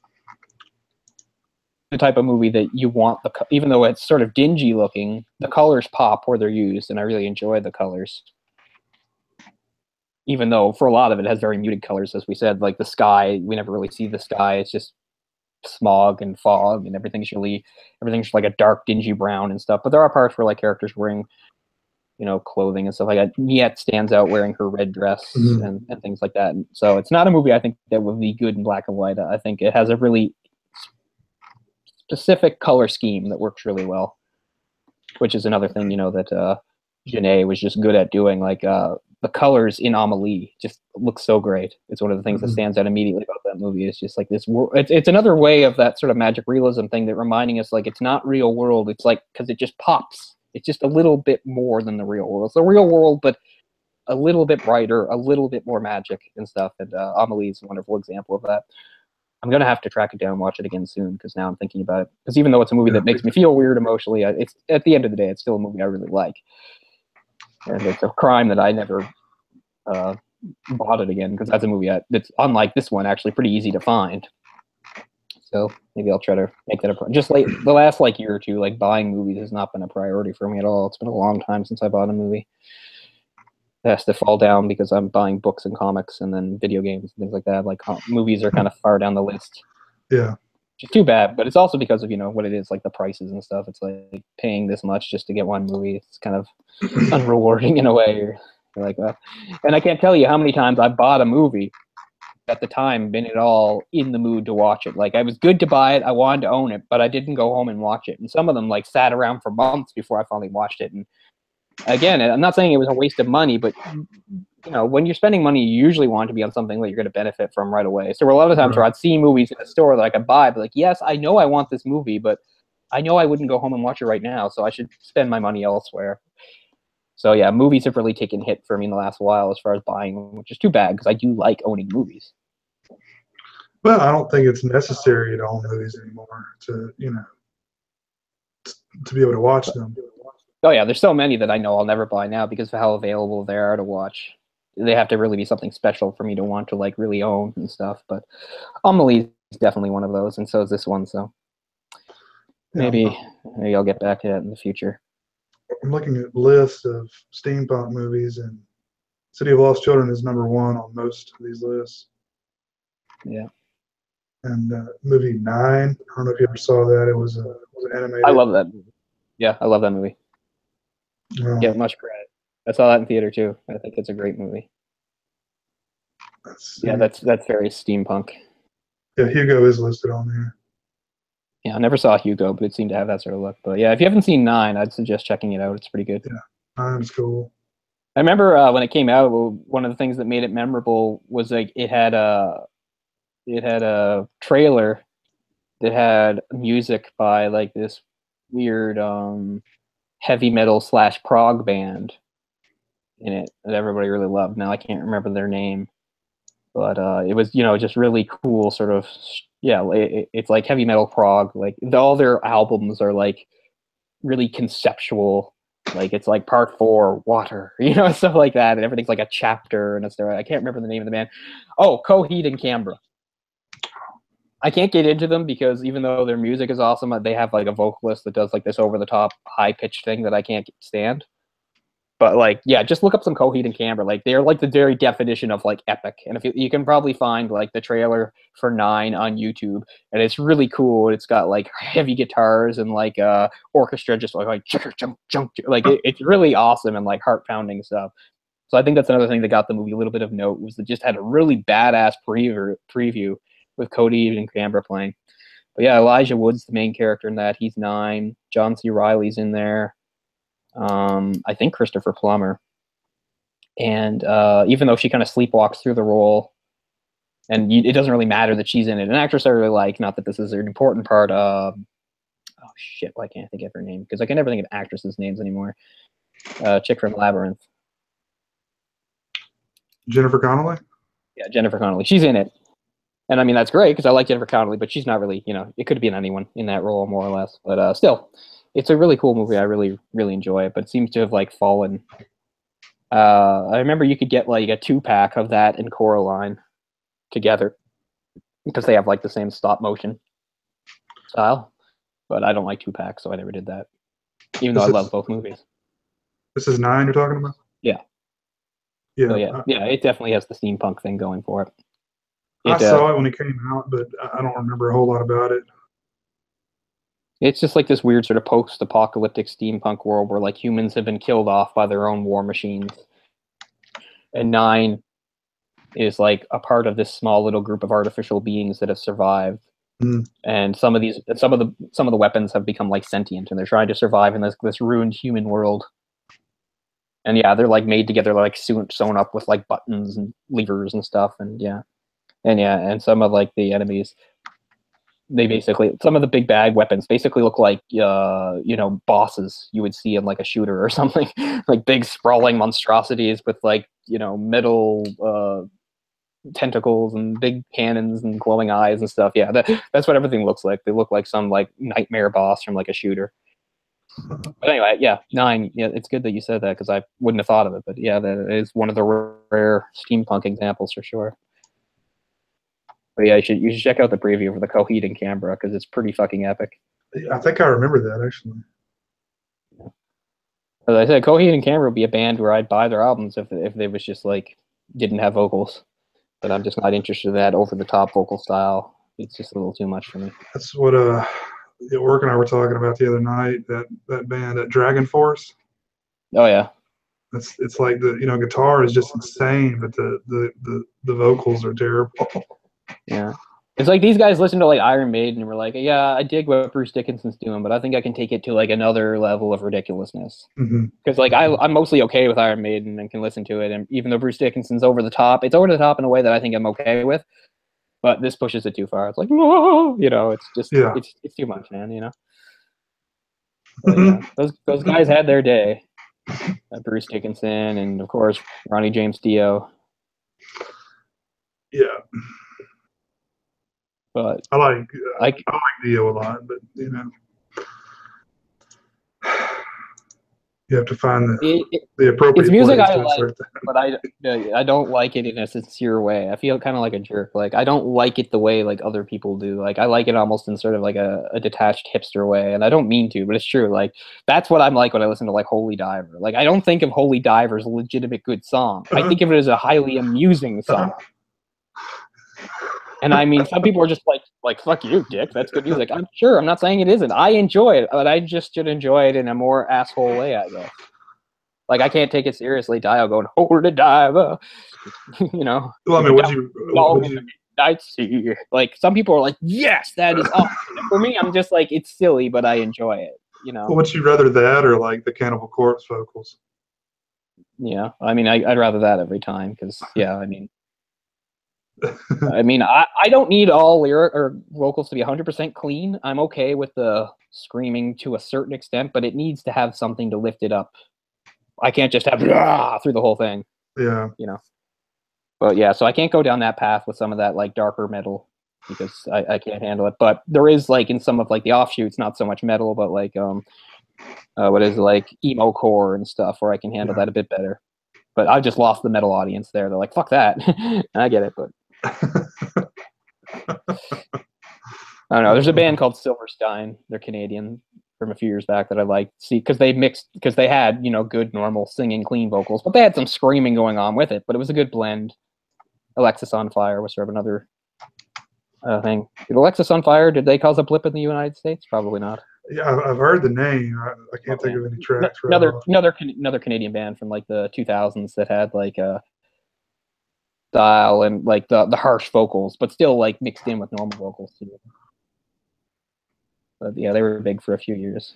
Speaker 1: The type of movie that you want, even though it's sort of dingy looking, the colors pop where they're used, and I really enjoy the colors. Even though, for a lot of it, has very muted colors, as we said, like the sky, we never really see the sky, it's just smog and fog, and everything's like a dark, dingy brown and stuff. But there are parts where, like, characters wearing, you know, clothing and stuff like that. Miette stands out wearing her red dress and things like that. And so it's not a movie I think that would be good in black and white. I think it has a really specific color scheme that works really well, which is another thing, you know, that Jeunet was just good at doing. Like, the colors in Amelie just look so great. It's one of the things that stands out immediately about that movie. It's just like this world. It's another way of that sort of magic realism thing that reminding us, like, it's not real world. It's like, because it just pops. It's just a little bit more than the real world. It's the real world, but a little bit brighter, a little bit more magic and stuff. And Amelie is a wonderful example of that. I'm going to have to track it down and watch it again soon, because now I'm thinking about it. Because even though it's a movie that makes me feel weird emotionally, it's, at the end of the day, it's still a movie I really like. And it's a crime that I never bought it again, because that's a movie that's, unlike this one, actually pretty easy to find. So maybe I'll try to make that just like the last, like, year or two, like, buying movies has not been a priority for me at all. It's been a long time since I bought a movie. It has to fall down because I'm buying books and comics and then video games and things like that. Like, movies are kind of far down the list.
Speaker 2: Yeah.
Speaker 1: Which is too bad, but it's also because of, you know, what it is, like the prices and stuff. It's like paying this much just to get one movie. It's kind of unrewarding in a way. You're like, and I can't tell you how many times I bought a movie at the time, been at all in the mood to watch it. Like, I was good to buy it, I wanted to own it, but I didn't go home and watch it. And some of them, like, sat around for months before I finally watched it. And again, I'm not saying it was a waste of money, but, you know, when you're spending money, you usually want to be on something that you're going to benefit from right away. So there were a lot of times where I'd see movies in a store that I could buy, but, like, yes, I know I want this movie, but I know I wouldn't go home and watch it right now, so I should spend my money elsewhere. So yeah, movies have really taken hit for me in the last while as far as buying, which is too bad, because I do like owning movies.
Speaker 2: Well, I don't think it's necessary to own movies anymore to, you know, to be able to watch them.
Speaker 1: Oh yeah, there's so many that I know I'll never buy now because of how available they are to watch. They have to really be something special for me to want to, like, really own and stuff. But Amelie is definitely one of those, and so is this one. So maybe I'll get back to that in the future.
Speaker 2: I'm looking at lists of steampunk movies, and City of Lost Children is number one on most of these lists.
Speaker 1: Yeah.
Speaker 2: And movie 9, I don't know if you ever saw that. It was an animated.
Speaker 1: I love that movie. Yeah, I love that movie. Yeah, much credit. I saw that in theater too. I think it's a great movie. Yeah, that's very steampunk.
Speaker 2: Yeah, Hugo is listed on there.
Speaker 1: Yeah, I never saw Hugo, but it seemed to have that sort of look. But yeah, if you haven't seen 9, I'd suggest checking it out. It's pretty good.
Speaker 2: Yeah, 9's cool.
Speaker 1: I remember when it came out, one of the things that made it memorable was, like, it had a trailer that had music by, like, this weird heavy metal / prog band in it that everybody really loved. Now I can't remember their name, but it was, you know, just really cool sort of, yeah, it's like heavy metal prog. Like, all their albums are, like, really conceptual. Like, it's like part 4, water, you know, stuff like that, and everything's like a chapter, and it's there. I can't remember the name of the band. Oh, Coheed and Cambria. I can't get into them because even though their music is awesome, they have, like, a vocalist that does, like, this over-the-top, high-pitched thing that I can't stand. But like, yeah, just look up some Coheed and Cambria. Like, they're like the very definition of like epic. And if you can probably find like the trailer for 9 on YouTube, and it's really cool. It's got like heavy guitars and like orchestra, just like jump, like it's really awesome and like heart pounding stuff. So I think that's another thing that got the movie a little bit of note, was it just had a really badass preview with Coheed and Cambria playing. But yeah, Elijah Wood's the main character in that. He's 9. John C. Reilly's in there. I think Christopher Plummer. And even though she kind of sleepwalks through the role, and it doesn't really matter that she's in it. An actress I really like, not that this is an important part. Oh shit, why can't I think of her name? Because I can never think of actresses' names anymore. Chick from Labyrinth.
Speaker 2: Jennifer Connelly?
Speaker 1: Yeah, Jennifer Connelly. She's in it. And I mean, that's great because I like Jennifer Connelly, but she's not really, it could have been anyone in that role, more or less. But still, it's a really cool movie. I really, really enjoy it, but it seems to have like fallen. I remember you could get like a 2-pack of that and Coraline together because they have like the same stop motion style. But I don't like 2-packs, so I never did that. Even though I love both movies.
Speaker 2: This is 9 you're talking about?
Speaker 1: Yeah.
Speaker 2: Yeah.
Speaker 1: So yeah, it definitely has the steampunk thing going for it.
Speaker 2: I saw it when it came out, but I don't remember a whole lot about it.
Speaker 1: It's just like this weird sort of post-apocalyptic steampunk world where like humans have been killed off by their own war machines. And 9 is like a part of this small little group of artificial beings that have survived. And some of the weapons have become like sentient, and they're trying to survive in this ruined human world. And yeah, they're like made together, like sewn up with like buttons and levers and stuff. And some of like the enemies, some of the big bad weapons basically look like bosses you would see in like a shooter or something. Like big sprawling monstrosities with like metal tentacles and big cannons and glowing eyes and stuff. Yeah, that's what everything looks like. They look like some like nightmare boss from like a shooter. But anyway, yeah, 9. Yeah, it's good that you said that because I wouldn't have thought of it. But yeah, that is one of the rare steampunk examples for sure. But yeah, you should check out the preview for the Coheed and Cambria because it's pretty fucking epic.
Speaker 2: I think I remember that actually.
Speaker 1: Yeah. As I said, Coheed and Cambria would be a band where I'd buy their albums if they was just like didn't have vocals. But I'm just not interested in that over-the-top vocal style. It's just a little too much for me.
Speaker 2: That's what Ork and I were talking about the other night. That band, Dragon Force.
Speaker 1: Oh yeah.
Speaker 2: It's like the guitar is just insane, but the vocals are terrible.
Speaker 1: Yeah. It's like these guys listen to like Iron Maiden and we're like, yeah, I dig what Bruce Dickinson's doing, but I think I can take it to like another level of ridiculousness. Because like I'm mostly okay with Iron Maiden and can listen to it, and even though Bruce Dickinson's over the top, it's over the top in a way that I think I'm okay with. But this pushes it too far. It's like, whoa, it's just it's too much, man. But, yeah, those guys had their day. Bruce Dickinson and of course Ronnie James Dio.
Speaker 2: Yeah.
Speaker 1: But
Speaker 2: I like Dio a lot, but you have to find the appropriate.
Speaker 1: It's music
Speaker 2: place
Speaker 1: I
Speaker 2: to
Speaker 1: like,
Speaker 2: insert that.
Speaker 1: but I don't like it in a sincere way. I feel kind of like a jerk. Like I don't like it the way like other people do. Like I like it almost in sort of like a detached hipster way, and I don't mean to, but it's true. Like that's what I'm like when I listen to like Holy Diver. Like I don't think of Holy Diver as a legitimate good song. I think of it as a highly amusing song. And I mean, some people are just like, fuck you, dick. That's good music. I'm sure. I'm not saying it isn't. I enjoy it, but I just should enjoy it in a more asshole way, I guess. Like, I can't take it seriously. Dio going, hold the diver.
Speaker 2: Well, I mean, would you
Speaker 1: I'd see. Like, some people are like, yes, that is awesome. For me, I'm just like, it's silly, but I enjoy it.
Speaker 2: Well, would you rather that or like the Cannibal Corpse vocals?
Speaker 1: Yeah, I mean, I'd rather that every time because, yeah, I mean. I don't need all lyric or vocals to be 100% clean. I'm okay with the screaming to a certain extent, but it needs to have something to lift it up. I can't just have through the whole thing.
Speaker 2: Yeah.
Speaker 1: But yeah, so I can't go down that path with some of that like darker metal because I can't handle it. But there is like in some of like the offshoots, not so much metal, but like what is it, like emo core and stuff where I can handle that a bit better. But I just lost the metal audience there. They're like, fuck that. And I get it, but I don't know. There's a band called Silverstein. They're Canadian. from a few years back that I liked. See, because they had, you know, good, normal singing, clean vocals, but they had some screaming going on with it. But it was a good blend. Alexis on Fire was sort of another thing. Did Alexis on Fire, did they cause a blip in the United States? Probably not.
Speaker 2: Yeah, I've heard the name. I can't think of any tracks.
Speaker 1: Another Canadian band from like the 2000s that had like a style and like the harsh vocals, but still like mixed in with normal vocals too. But yeah, they were big for a few years.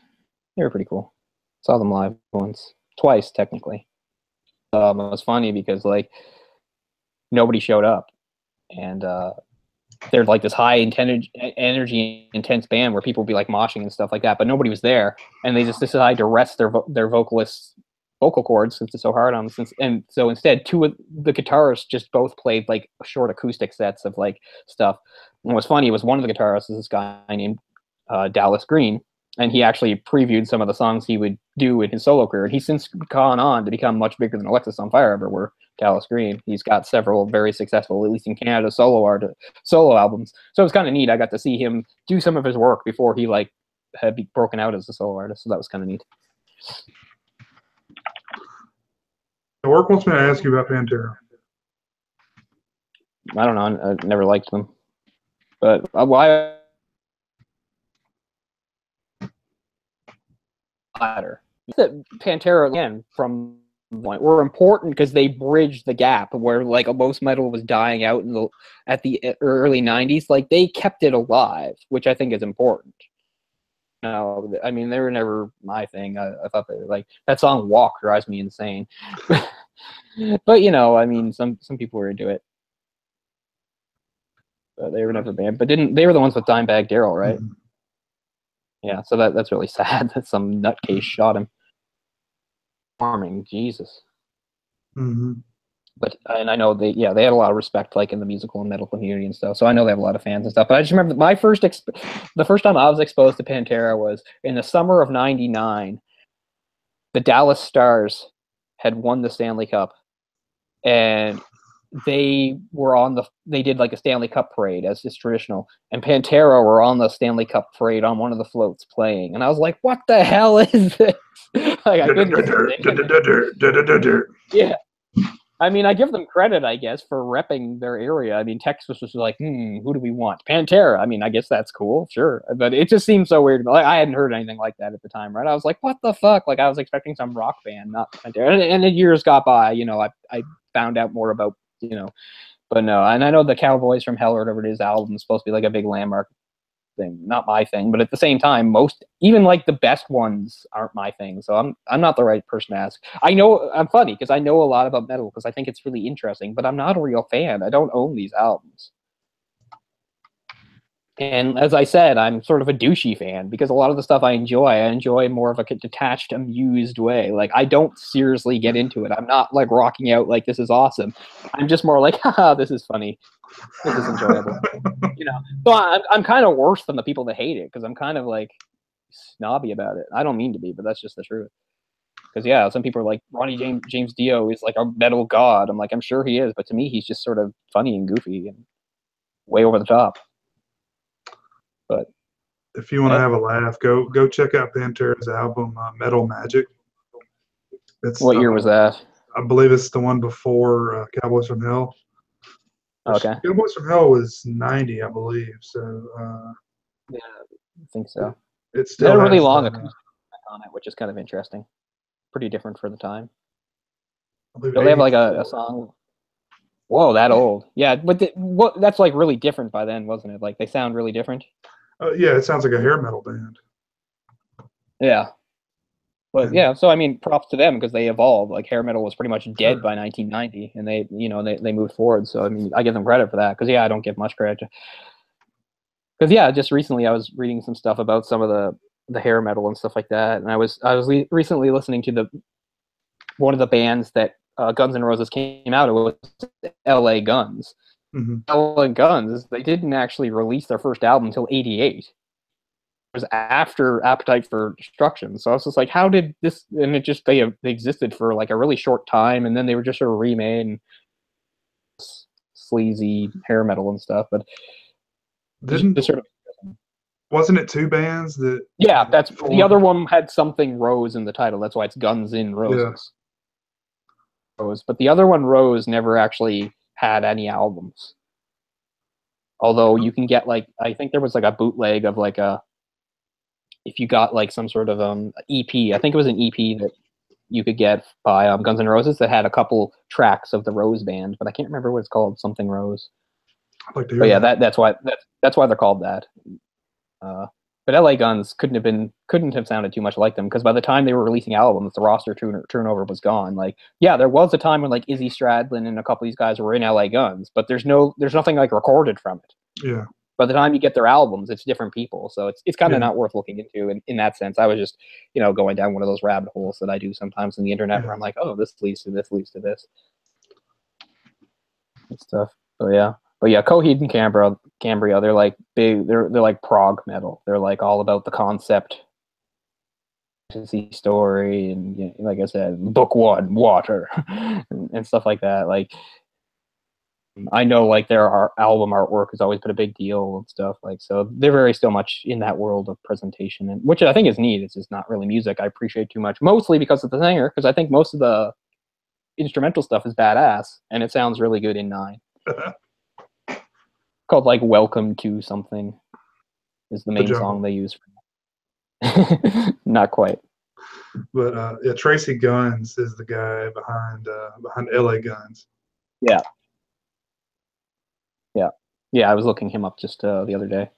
Speaker 1: They were pretty cool. Saw them live once, twice technically. It was funny because like nobody showed up, and they're like this high energy, intense band where people would be like moshing and stuff like that, but nobody was there, and they just decided to rest their vocalists' vocal cords since it's so hard on them. And so instead, two of the guitarists just both played like short acoustic sets of like stuff. And what was funny was one of the guitarists is this guy named Dallas Green, and he actually previewed some of the songs he would do in his solo career. And he's since gone on to become much bigger than Alexis on Fire ever were. Dallas Green. He's got several very successful, at least in Canada, solo albums. So it was kind of neat. I got to see him do some of his work before he like had broken out as a solo artist. So that was kind of neat.
Speaker 2: The work wants me to ask you about Pantera.
Speaker 1: I don't know. I never liked them, but why? Pantera again from point were important because they bridged the gap where like most metal was dying out at the early 90s. Like they kept it alive, which I think is important. No, I mean they were never my thing. I thought they were like that song "Walk" drives me insane. But you know, I mean some people were into it. But they were never banned. But they were the ones with Dimebag Darrell, right? Mm-hmm. Yeah, so that's really sad that some nutcase shot him. Farming, Jesus.
Speaker 2: Mm-hmm.
Speaker 1: But and I know they had a lot of respect like in the musical and metal community and stuff. So I know they have a lot of fans and stuff. But I just remember the first time I was exposed to Pantera was in the summer of '99. The Dallas Stars had won the Stanley Cup, and they did like a Stanley Cup parade as is traditional, and Pantera were on the Stanley Cup parade on one of the floats playing, and I was like, "What the hell is this?" Like, I couldn't. Yeah, I mean, I give them credit, I guess, for repping their area. I mean, Texas was like, who do we want? Pantera. I mean, I guess that's cool, sure, but it just seems so weird. Like, I hadn't heard anything like that at the time, right? I was like, what the fuck? Like, I was expecting some rock band, not Pantera. And the years got by, you know, I found out more about. You know, but no, and I know the Cowboys from Hell or whatever it is album is supposed to be like a big landmark thing, not my thing, but at the same time, even like the best ones aren't my thing, so I'm not the right person to ask. I know I'm funny because I know a lot about metal because I think it's really interesting, but I'm not a real fan. I don't own these albums. And as I said, I'm sort of a douchey fan because a lot of the stuff I enjoy more of a detached, amused way. Like, I don't seriously get into it. I'm not like rocking out like this is awesome. I'm just more like, haha, this is funny. This is enjoyable. You know, so I'm kind of worse than the people that hate it because I'm kind of like snobby about it. I don't mean to be, but that's just the truth. Because yeah, some people are like Ronnie James Dio is like a metal god. I'm like, I'm sure he is, but to me, he's just sort of funny and goofy and way over the top. But
Speaker 2: if you want to have a laugh, go check out Pantera's album Metal Magic.
Speaker 1: What year was that?
Speaker 2: I believe it's the one before Cowboys from Hell.
Speaker 1: Okay.
Speaker 2: Cowboys from Hell was 90, I believe. So
Speaker 1: yeah, I think so.
Speaker 2: It's still
Speaker 1: really long on it, which is kind of interesting. Pretty different for the time. So they have like a song. Whoa, that old. Yeah, but that's like really different by then, wasn't it? Like they sound really different.
Speaker 2: Yeah, it sounds like a hair metal band.
Speaker 1: Yeah. But yeah, so I mean, props to them because they evolved. Like hair metal was pretty much dead by 1990, and they moved forward. So I mean, I give them credit for that because I don't give much credit. Because just recently I was reading some stuff about some of the hair metal and stuff like that, and I was recently listening to one of the bands that Guns N' Roses came out of was L.A. Guns.
Speaker 2: Mm-hmm.
Speaker 1: L.A. Guns, they didn't actually release their first album until '88. It was after Appetite for Destruction. So I was just like, how did this? And it just they existed for like a really short time, and then they were just sort of remade and sleazy hair metal and stuff. But
Speaker 2: didn't
Speaker 1: just sort of
Speaker 2: wasn't it two bands that?
Speaker 1: Yeah, that's the other one had something Rose in the title. That's why it's Guns N' Roses. Yeah. Rose, but the other one, Rose, never actually had any albums. Although you can get like, I think there was like a bootleg of like if you got like some sort of EP. I think it was an EP that you could get by Guns N' Roses that had a couple tracks of the Rose band, but I can't remember what it's called. Something Rose.
Speaker 2: I'd like to hear
Speaker 1: but yeah,
Speaker 2: that.
Speaker 1: that's why they're called that. But LA Guns couldn't have sounded too much like them, because by the time they were releasing albums, the roster turnover was gone. Like, yeah, there was a time when like Izzy Stradlin and a couple of these guys were in LA Guns, but there's nothing like recorded from it.
Speaker 2: Yeah.
Speaker 1: By the time you get their albums, it's different people, so it's kind of not worth looking into in that sense. I was just going down one of those rabbit holes that I do sometimes in the internet where I'm like, oh, this leads to this leads to this and stuff. So yeah. But yeah, Coheed and Cambria, they're like big. They're like prog metal. They're like all about the concept, story, and like I said, book one, water, and stuff like that. Like, I know like their album artwork has always been a big deal and stuff. Like, so they're very still much in that world of presentation, and which I think is neat. It's just not really music I appreciate too much, mostly because of the singer. Because I think most of the instrumental stuff is badass, and it sounds really good in 9. Called like "Welcome to Something" is the main song they use. Not quite.
Speaker 2: But yeah, Tracy Guns is the guy behind LA Guns.
Speaker 1: Yeah. I was looking him up just the other day.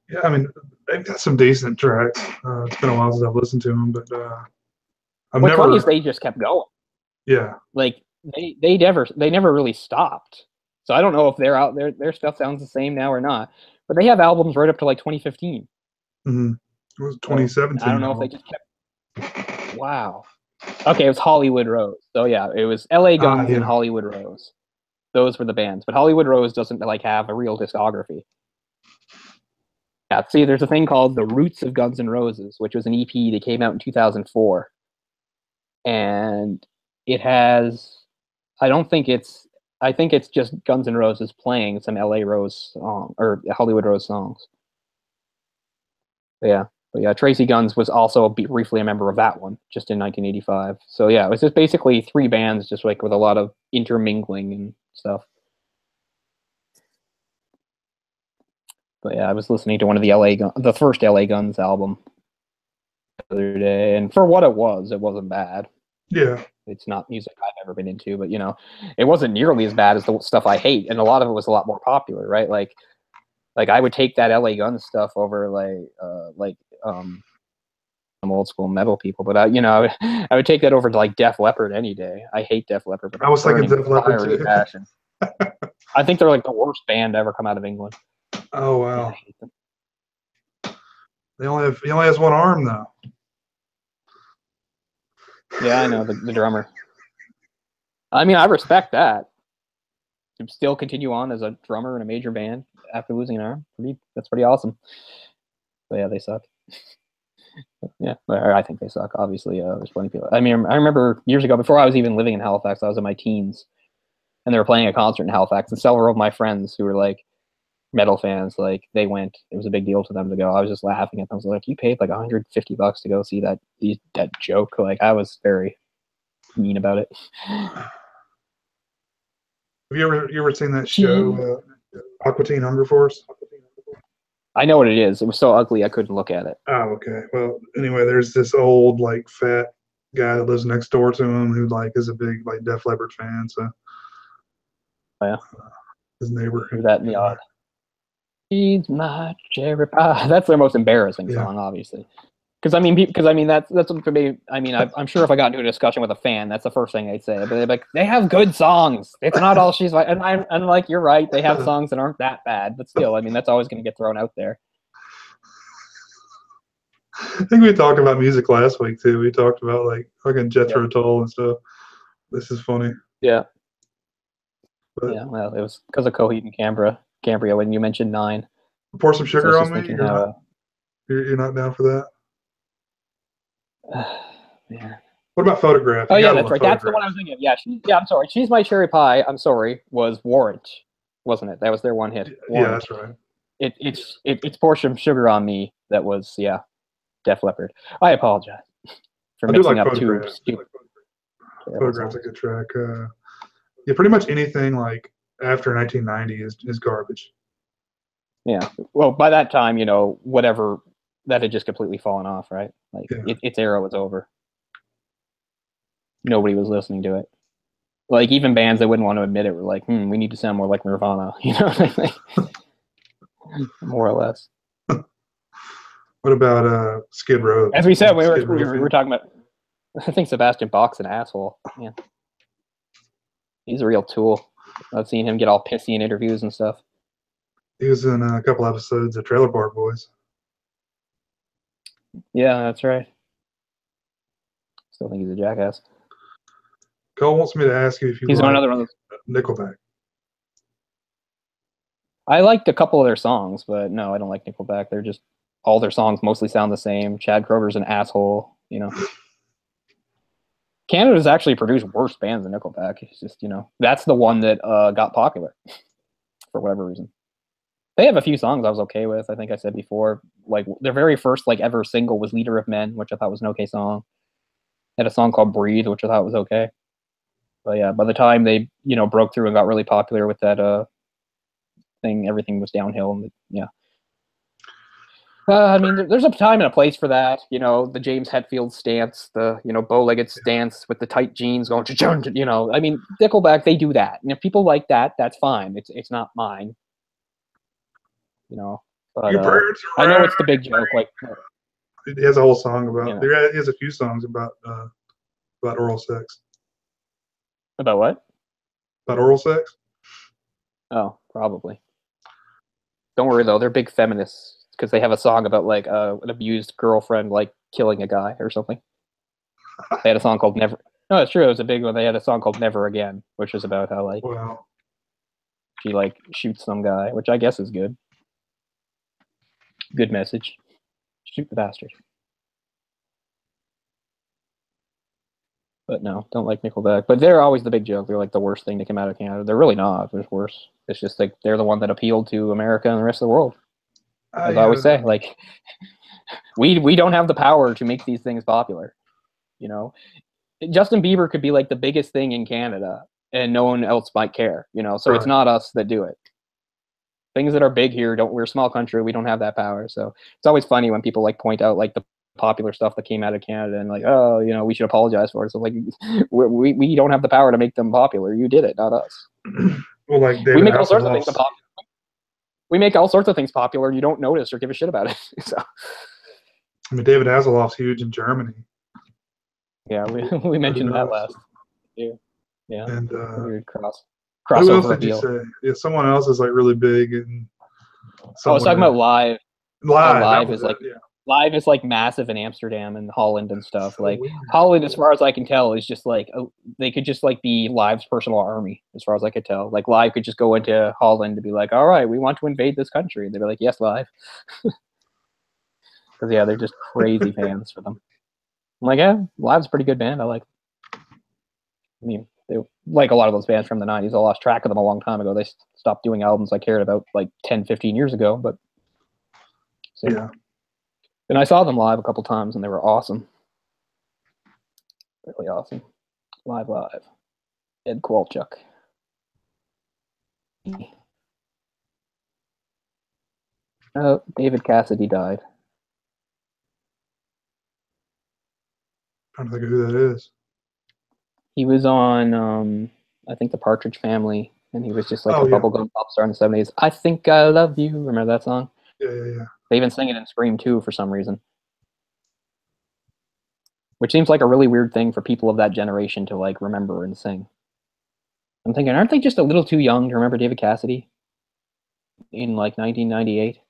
Speaker 2: Yeah, I mean, they've got some decent tracks. It's been a while since I've listened to them, but
Speaker 1: What's funny is they just kept going.
Speaker 2: Yeah.
Speaker 1: Like they never really stopped. So I don't know if they're out there. Their stuff sounds the same now or not. But they have albums right up to like 2015.
Speaker 2: Mm-hmm. It was 2017.
Speaker 1: So I don't know if they just kept. Wow. Okay, it was Hollywood Rose. So yeah, it was LA Guns and Hollywood Rose. Those were the bands. But Hollywood Rose doesn't like have a real discography. Yeah, see, there's a thing called The Roots of Guns N' Roses, which was an EP that came out in 2004. And it has, I think it's just Guns N' Roses playing some LA Rose song or Hollywood Rose songs. But yeah, Tracy Guns was also briefly a member of that one, just in 1985. So yeah, it was just basically 3 bands, just like with a lot of intermingling and stuff. But yeah, I was listening to one of the first LA Guns album the other day, and for what it wasn't bad.
Speaker 2: Yeah.
Speaker 1: It's not music I've ever been into, but it wasn't nearly as bad as the stuff I hate, and a lot of it was a lot more popular, right? Like I would take that LA Guns stuff over some old school metal people, but I would take that over to like Def Leppard any day. I hate Def Leppard, but
Speaker 2: I was thinking Def Leppard too.
Speaker 1: Passion. I think they're like the worst band to ever come out of England.
Speaker 2: Oh wow! I hate them. He only has one arm though.
Speaker 1: Yeah, I know the drummer. I mean, I respect that. To still continue on as a drummer in a major band after losing an arm, that's pretty awesome. But yeah, they suck. Yeah, I think they suck. Obviously, there's plenty of people. I mean, I remember years ago, before I was even living in Halifax, I was in my teens, and they were playing a concert in Halifax, and several of my friends who were like metal fans, like they went. It was a big deal to them to go. I was just laughing at them. I was like, "You paid like $150 to go see that joke." Like, I was very mean about it.
Speaker 2: Have you ever seen that show, Aqua Teen Hunger Force?
Speaker 1: I know what it is. It was so ugly I couldn't look at it.
Speaker 2: Oh, okay. Well, anyway, there's this old like fat guy that lives next door to him who like is a big like Def Leppard fan. So,
Speaker 1: yeah,
Speaker 2: his neighbor.
Speaker 1: Do that in the odd. He's my cherry pie. That's their most embarrassing song, obviously. Because I mean that's what for me. I mean, I'm sure if I got into a discussion with a fan, that's the first thing they'd say. But they're like, they have good songs. It's not all she's like. And I'm like, you're right. They have songs that aren't that bad, but still, I mean, that's always going to get thrown out there.
Speaker 2: I think we talked about music last week too. We talked about like fucking Jethro Tull and stuff. This is funny.
Speaker 1: Yeah. But, yeah. Well, it was because of Coheed and Cambria when you mentioned 9.
Speaker 2: Pour some sugar on me. You're not down for that.
Speaker 1: Yeah.
Speaker 2: What about Photograph?
Speaker 1: Oh yeah, that's right. That's the one I was thinking of. Yeah, I'm sorry. She's My Cherry Pie. I'm sorry. Was Warrant, wasn't it? That was their one hit. Warrant.
Speaker 2: Yeah, that's right.
Speaker 1: it's Pour Some Sugar on Me that was Def Leppard. I apologize for
Speaker 2: I do
Speaker 1: mixing
Speaker 2: like
Speaker 1: up two
Speaker 2: Photographs.
Speaker 1: stupid.
Speaker 2: Photographs a good track. Yeah, pretty much anything like after 1990 is garbage.
Speaker 1: Yeah. Well, by that time, whatever that had just completely fallen off, right? Like its era was over. Nobody was listening to it. Like even bands that wouldn't want to admit it were like, we need to sound more like Nirvana, more or less.
Speaker 2: What about Skid Row?
Speaker 1: As we said, we were talking about. I think Sebastian Bach's an asshole. Yeah, he's a real tool. I've seen him get all pissy in interviews and stuff.
Speaker 2: He was in a couple episodes of Trailer Park Boys.
Speaker 1: Yeah, that's right. Still think he's a jackass.
Speaker 2: Cole wants me to ask you if you
Speaker 1: he's
Speaker 2: like
Speaker 1: another one of those.
Speaker 2: Nickelback.
Speaker 1: I liked a couple of their songs, but no, I don't like Nickelback. They're just all their songs mostly sound the same. Chad Kroger's an asshole, Canada's actually produced worse bands than Nickelback. It's just, that's the one that got popular for whatever reason. They have a few songs I was okay with. I think I said before, like their very first ever single was Leader of Men, which I thought was an okay song. They had a song called Breathe, which I thought was okay. But yeah, by the time they, broke through and got really popular with that thing, everything was downhill. And yeah. I mean, there's a time and a place for that. The James Hetfield stance, the, bow-legged stance with the tight jeans going, I mean, Nickelback, they do that. And if people like that, that's fine. It's not mine. But I know it's the big joke. Like,
Speaker 2: he has a whole song about. He has a few songs about oral sex.
Speaker 1: About what?
Speaker 2: About oral sex.
Speaker 1: Oh, probably. Don't worry though; they're big feminists because they have a song about an abused girlfriend killing a guy or something. They had a song called Never. No, it's true. It was a big one. They had a song called Never Again, which was about how she shoots some guy, which I guess is good. Good message. Shoot the bastard. But no, don't like Nickelback. But they're always the big joke. They're the worst thing to come out of Canada. They're really not. They're worse. It's just they're the one that appealed to America and the rest of the world. As I always say, we don't have the power to make these things popular. Justin Bieber could be the biggest thing in Canada and no one else might care. So right. It's not us that do it. Things that are big here we're a small country, we don't have that power. So it's always funny when people point out the popular stuff that came out of Canada and we should apologize for it. So we don't have the power to make them popular. You did it, not us.
Speaker 2: Well,
Speaker 1: we make all sorts of things popular. We make all sorts of things popular. You don't notice or give a shit about it. So
Speaker 2: I mean, David Hasselhoff's huge in Germany.
Speaker 1: Yeah, we mentioned that last year. Yeah.
Speaker 2: And
Speaker 1: weird crossover.
Speaker 2: Who else did you say? Yeah, someone else is really big and
Speaker 1: I was talking about Live.
Speaker 2: Live
Speaker 1: is
Speaker 2: yeah.
Speaker 1: Live is massive in Amsterdam and Holland and stuff. Holland, as far as I can tell, is just they could just be Live's personal army, as far as I could tell. Live could just go into Holland to be all right, we want to invade this country. And they'd be yes, Live. Because they're just crazy fans for them. I'm yeah, Live's a pretty good band. I like them. I mean, they a lot of those bands from the 90s. I lost track of them a long time ago. They stopped doing albums I cared about 10, 15 years ago. But so.
Speaker 2: Yeah.
Speaker 1: And I saw them live a couple times, and they were awesome. Really awesome. Live. Ed Kowalchuk. Oh, David Cassidy died.
Speaker 2: I'm trying to think of who that is.
Speaker 1: He was on, I think, The Partridge Family, and he was just a bubblegum pop star in the 70s. I Think I Love You. Remember that song?
Speaker 2: Yeah.
Speaker 1: They even sing it in Scream 2 for some reason. Which seems like a really weird thing for people of that generation to remember and sing. I'm thinking, aren't they just a little too young to remember David Cassidy in 1998?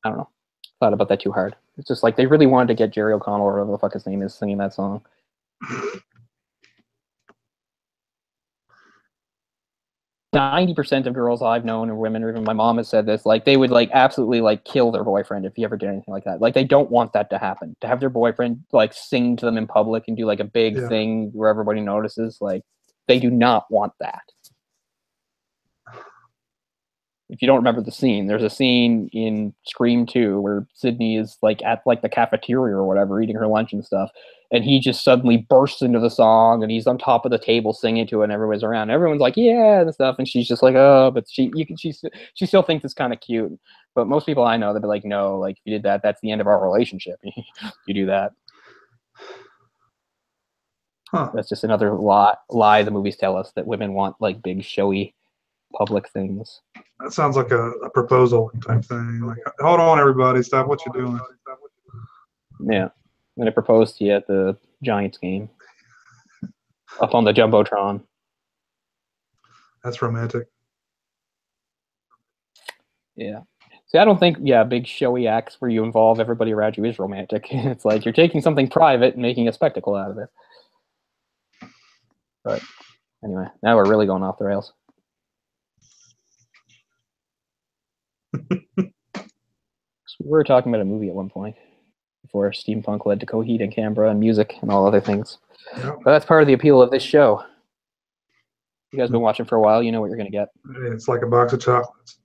Speaker 1: I don't know. Thought about that too hard. It's just they really wanted to get Jerry O'Connell or whatever the fuck his name is singing that song. 90% of girls I've known, or women, or even my mom has said this, they would absolutely kill their boyfriend if he ever did anything like that. They don't want that to happen. To have their boyfriend sing to them in public and do a big thing where everybody notices, they do not want that. if you don't remember the scene, there's a scene in Scream 2 where Sydney is like at like the cafeteria or whatever, eating her lunch and stuff, and he just suddenly bursts into the song, and he's on top of the table singing to it, and everyone's around. Everyone's like, yeah, and stuff, and she's just like, oh, but she still thinks it's kind of cute. But most people I know, they'd be like, no, like if you did that, that's the end of our relationship. You do that.
Speaker 2: Huh.
Speaker 1: That's just another lie the movies tell us, that women want like big, showy, public things.
Speaker 2: That sounds like a proposal type thing. Like, hold on, everybody, stop what you're doing.
Speaker 1: Yeah, I'm gonna propose to you at the Giants game, up on the jumbotron.
Speaker 2: That's romantic.
Speaker 1: Yeah. See, I don't think big showy acts where you involve everybody around you is romantic. It's like you're taking something private and making a spectacle out of it. But anyway, now we're really going off the rails. So we were talking about a movie at one point before steampunk led to Coheed and Cambria and music and all other things.
Speaker 2: Yep.
Speaker 1: But that's part of the appeal of this show. You guys been watching for a while, you know what you're going to get.
Speaker 2: It's like a box of chocolates.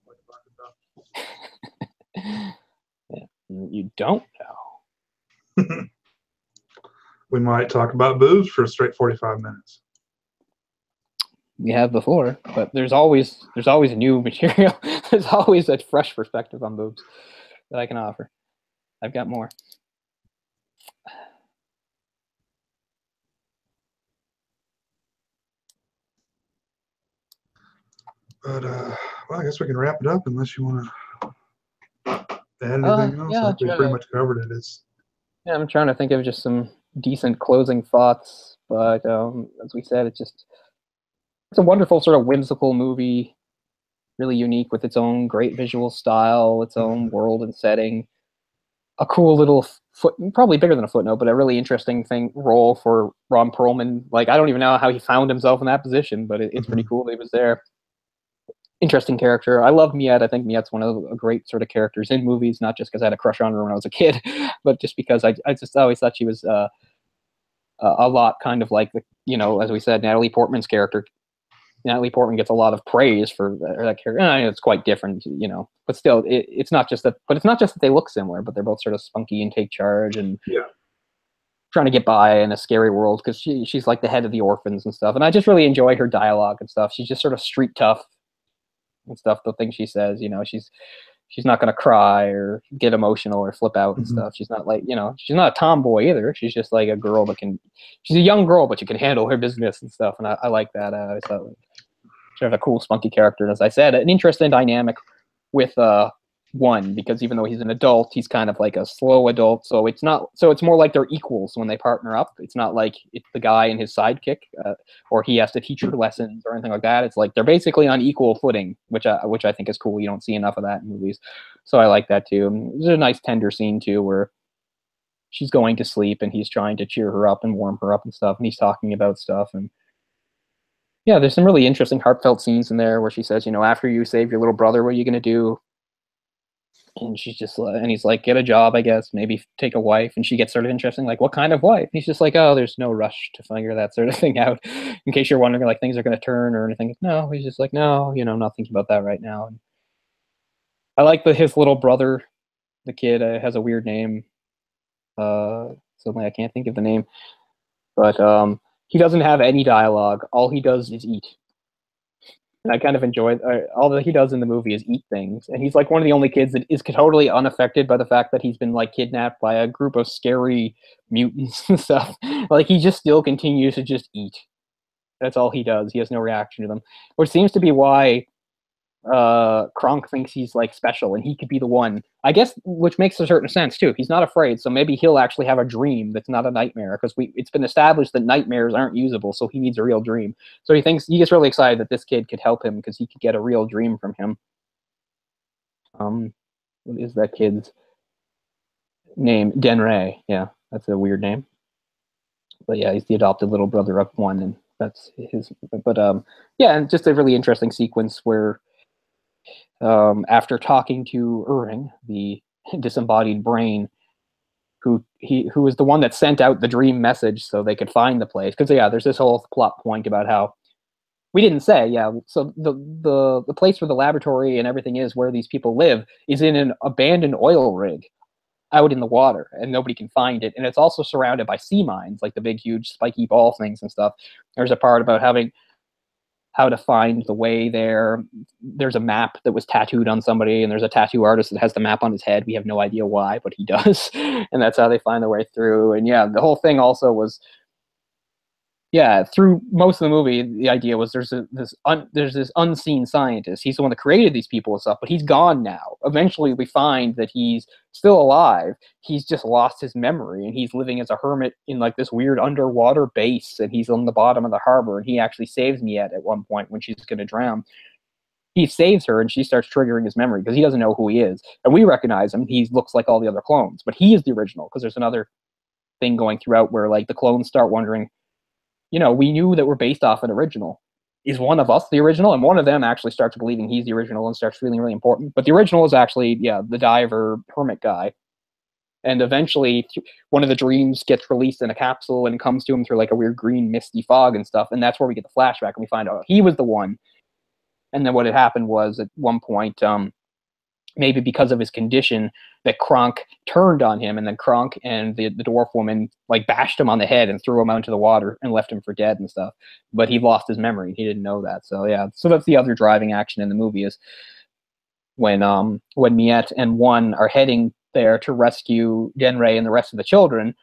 Speaker 1: Yeah. You don't know.
Speaker 2: We might talk about boobs for a straight 45 minutes.
Speaker 1: We have before, but there's always new material. There's always a fresh perspective on boobs that I can offer. I've got more.
Speaker 2: But well, I guess we can wrap it up unless you want to add anything else. I think we pretty much covered it.
Speaker 1: Yeah, I'm trying to think of just some decent closing thoughts, but as we said, it's a wonderful sort of whimsical movie, really unique with its own great visual style, its own world and setting. A cool little probably bigger than a footnote, but a really interesting role for Ron Perlman. Like, I don't even know how he found himself in that position, but it's pretty cool that he was there. Interesting character. I love Miette. I think Miette's one of the great sort of characters in movies, not just because I had a crush on her when I was a kid, but just because I just always thought she was a lot kind of like as we said, Natalie Portman's character. Natalie Portman gets a lot of praise for that character. It's quite different, but still, it's not just that. But it's not just that they look similar, but they're both sort of spunky and take charge and trying to get by in a scary world, because she's like the head of the orphans and stuff. And I just really enjoy her dialogue and stuff. She's just sort of street tough and stuff. The things she says, she's not going to cry or get emotional or flip out and stuff. She's not like, she's not a tomboy either. She's just like a girl she's a young girl, but she can handle her business and stuff. And I like that. I thought she has a cool, spunky character. And as I said, an interesting dynamic with one, because even though he's an adult, he's kind of like a slow adult. So it's more like they're equals when they partner up. It's not like it's the guy and his sidekick, or he has to teach her lessons or anything like that. It's like they're basically on equal footing, which I think is cool. You don't see enough of that in movies, so I like that too. And there's a nice tender scene too where she's going to sleep and he's trying to cheer her up and warm her up and stuff, and he's talking about stuff. And yeah, there's some really interesting heartfelt scenes in there where she says, after you save your little brother, what are you going to do? And she's just, and he's like, get a job, I guess, maybe take a wife. And she gets sort of interesting, like, what kind of wife? And he's just like, oh, there's no rush to figure that sort of thing out. In case you're wondering, like, things are going to turn or anything. No, he's just like, no, I'm not thinking about that right now. And I like his little brother, the kid, has a weird name. Suddenly I can't think of the name. But he doesn't have any dialogue. All he does is eat. And I kind of enjoy all that he does in the movie is eat things. And he's like one of the only kids that is totally unaffected by the fact that he's been like kidnapped by a group of scary mutants and stuff. Like, he just still continues to just eat. That's all he does. He has no reaction to them, which seems to be why Kronk thinks he's like special and he could be the one, I guess, which makes a certain sense too. He's not afraid, so maybe he'll actually have a dream that's not a nightmare, because it's been established that nightmares aren't usable, so he needs a real dream. So he gets really excited that this kid could help him because he could get a real dream from him. What is that kid's name? Denray. Yeah, that's a weird name, but yeah, he's the adopted little brother of one, and that's his. But yeah, and just a really interesting sequence where after talking to Irving, the disembodied brain, who was the one that sent out the dream message so they could find the place. Because yeah, there's this whole plot point about how We didn't say, yeah. So the place where the laboratory and everything is, where these people live, is in an abandoned oil rig out in the water, and nobody can find it. And it's also surrounded by sea mines, like the big, huge, spiky ball things and stuff. There's a part about having how to find the way there. There's a map that was tattooed on somebody, and there's a tattoo artist that has the map on his head. We have no idea why, but he does. And that's how they find their way through. And yeah, the whole thing also was, yeah, through most of the movie, the idea was there's this unseen scientist. He's the one that created these people and stuff, but he's gone now. Eventually, we find that he's still alive. He's just lost his memory, and he's living as a hermit in like this weird underwater base, and he's on the bottom of the harbor, and he actually saves Miette at one point when she's going to drown. He saves her, and she starts triggering his memory because he doesn't know who he is. And we recognize him. He looks like all the other clones, but he is the original, because there's another thing going throughout where like the clones start wondering, you know, we knew that we're based off an original. Is one of us the original? And one of them actually starts believing he's the original and starts feeling really important. But the original is actually, yeah, the diver hermit guy. And eventually, one of the dreams gets released in a capsule and comes to him through like a weird green misty fog and stuff. And that's where we get the flashback, and we find out he was the one. And then what had happened was at one point, maybe because of his condition, that Kronk turned on him, and then Kronk and the dwarf woman like bashed him on the head and threw him out into the water and left him for dead and stuff. But he lost his memory. He didn't know that. So yeah, so that's the other driving action in the movie, is when Miette and One are heading there to rescue Denray and the rest of the children.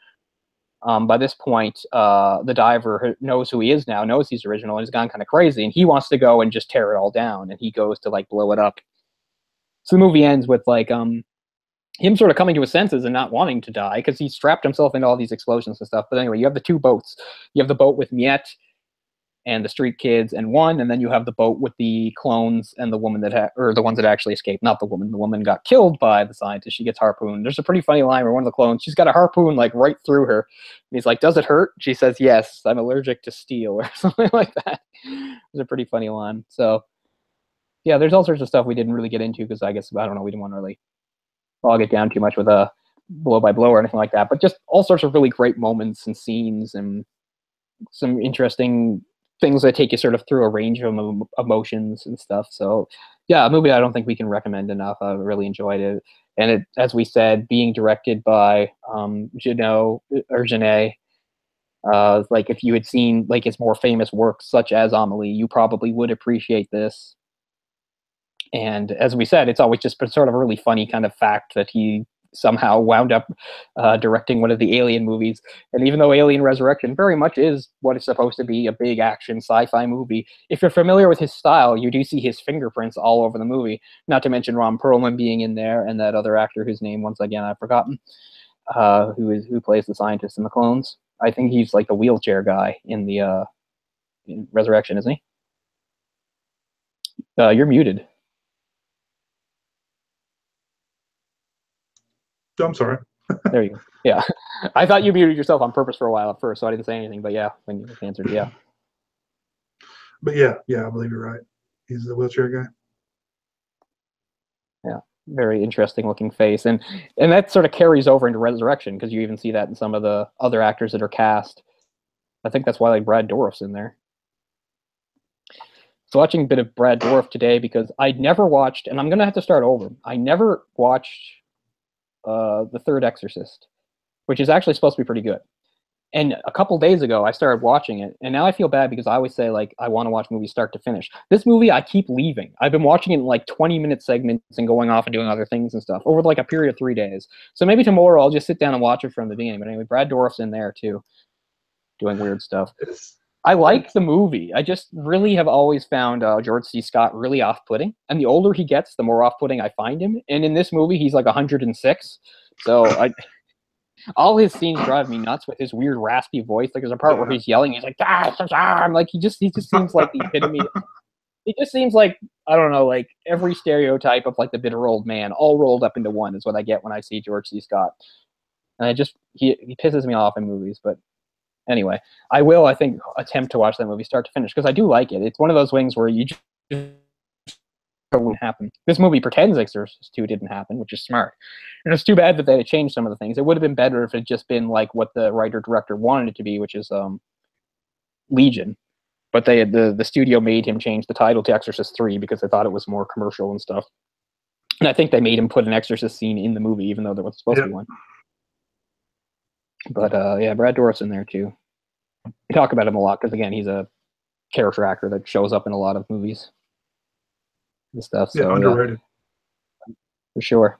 Speaker 1: By this point, the diver knows who he is now, knows he's original, and has gone kind of crazy, and he wants to go and just tear it all down, and he goes to like blow it up. So the movie ends with like him sort of coming to his senses and not wanting to die, because he strapped himself into all these explosions and stuff. But anyway, you have the two boats. You have the boat with Miette and the street kids and One, and then you have the boat with the clones and the woman that or the ones that actually escaped. Not the woman. The woman got killed by the scientist. She gets harpooned. There's a pretty funny line where one of the clones, she's got a harpoon like right through her. And he's like, "Does it hurt?" She says, "Yes, I'm allergic to steel," or something like that. It's a pretty funny line. So yeah, there's all sorts of stuff we didn't really get into because I guess, I don't know, we didn't want to really bog it down too much with a blow by blow or anything like that. But just all sorts of really great moments and scenes and some interesting things that take you sort of through a range of emotions and stuff. So yeah, a movie I don't think we can recommend enough. I really enjoyed it. And it, as we said, being directed by Jeunet, like if you had seen like his more famous works such as Amelie, you probably would appreciate this. And as we said, it's always just been sort of a really funny kind of fact that he somehow wound up directing one of the Alien movies. And even though Alien Resurrection very much is what is supposed to be a big action sci-fi movie, if you're familiar with his style, you do see his fingerprints all over the movie. Not to mention Ron Perlman being in there, and that other actor whose name, once again, I've forgotten, who plays the scientist in the clones. I think he's like the wheelchair guy in the in Resurrection, isn't he? You're muted.
Speaker 2: I'm sorry.
Speaker 1: There you go. Yeah. I thought you muted yourself on purpose for a while at first, so I didn't say anything. But yeah, when you answered, yeah.
Speaker 2: But yeah, I believe you're right. He's the wheelchair guy.
Speaker 1: Yeah, very interesting looking face. And that sort of carries over into Resurrection, because you even see that in some of the other actors that are cast. I think that's why like Brad Dourif's in there. So watching a bit of Brad Dourif today, because I'd never watched, and I'm going to have to start over. I never watched The Third Exorcist, which is actually supposed to be pretty good. And a couple days ago, I started watching it, and now I feel bad because I always say, like, I want to watch movies start to finish. This movie, I keep leaving. I've been watching it in, like, 20-minute segments and going off and doing other things and stuff over, like, a period of 3 days. So maybe tomorrow I'll just sit down and watch it from the beginning. But anyway, Brad Dourif's in there, too, doing weird stuff. I like the movie. I just really have always found George C. Scott really off-putting. And the older he gets, the more off-putting I find him. And in this movie, he's like 106. So all his scenes drive me nuts with his weird raspy voice. Like there's a part where he's yelling. He's like, I'm like, he just seems like the epitome. He just seems like, I don't know, like every stereotype of like the bitter old man all rolled up into one is what I get when I see George C. Scott. And he pisses me off in movies, but anyway, I will, I think, attempt to watch that movie start to finish because I do like it. It's one of those things where you just won't happen. This movie pretends Exorcist 2 didn't happen, which is smart. And it's too bad that they had changed some of the things. It would have been better if it had just been like what the writer-director wanted it to be, which is Legion. But the studio made him change the title to Exorcist 3 because they thought it was more commercial and stuff. And I think they made him put an Exorcist scene in the movie, even though there was supposed to be one. But yeah, Brad Dourif's in there too. We talk about him a lot because, again, he's a character actor that shows up in a lot of movies and stuff. So,
Speaker 2: yeah, underrated.
Speaker 1: Yeah, for sure.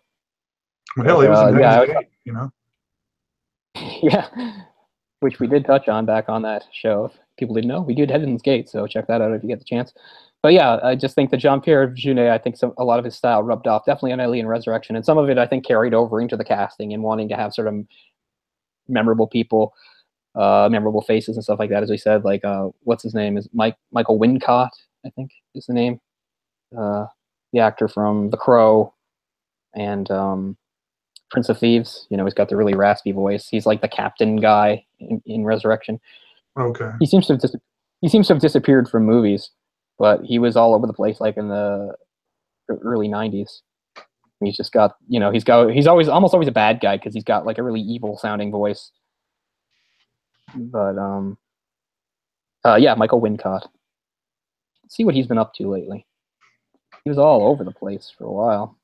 Speaker 2: Well, hell, he was in Heaven's Gate, you know?
Speaker 1: Yeah, which we did touch on back on that show. If people didn't know, we did Heaven's Gate, so check that out if you get the chance. But yeah, I just think that Jean-Pierre Jeunet, I think a lot of his style rubbed off, definitely on Alien Resurrection, and some of it I think carried over into the casting and wanting to have sort of memorable people, memorable faces and stuff like that. As we said, like what's his name is Michael Wincott, I think is the name, the actor from The Crow and Prince of Thieves. You know, he's got the really raspy voice. He's like the captain guy in Resurrection.
Speaker 2: Okay.
Speaker 1: He seems to have disappeared from movies, but he was all over the place, like in the early '90s. He's just got, you know, he's almost always a bad guy because he's got like a really evil sounding voice. But yeah, Michael Wincott. Let's see what he's been up to lately. He was all over the place for a while.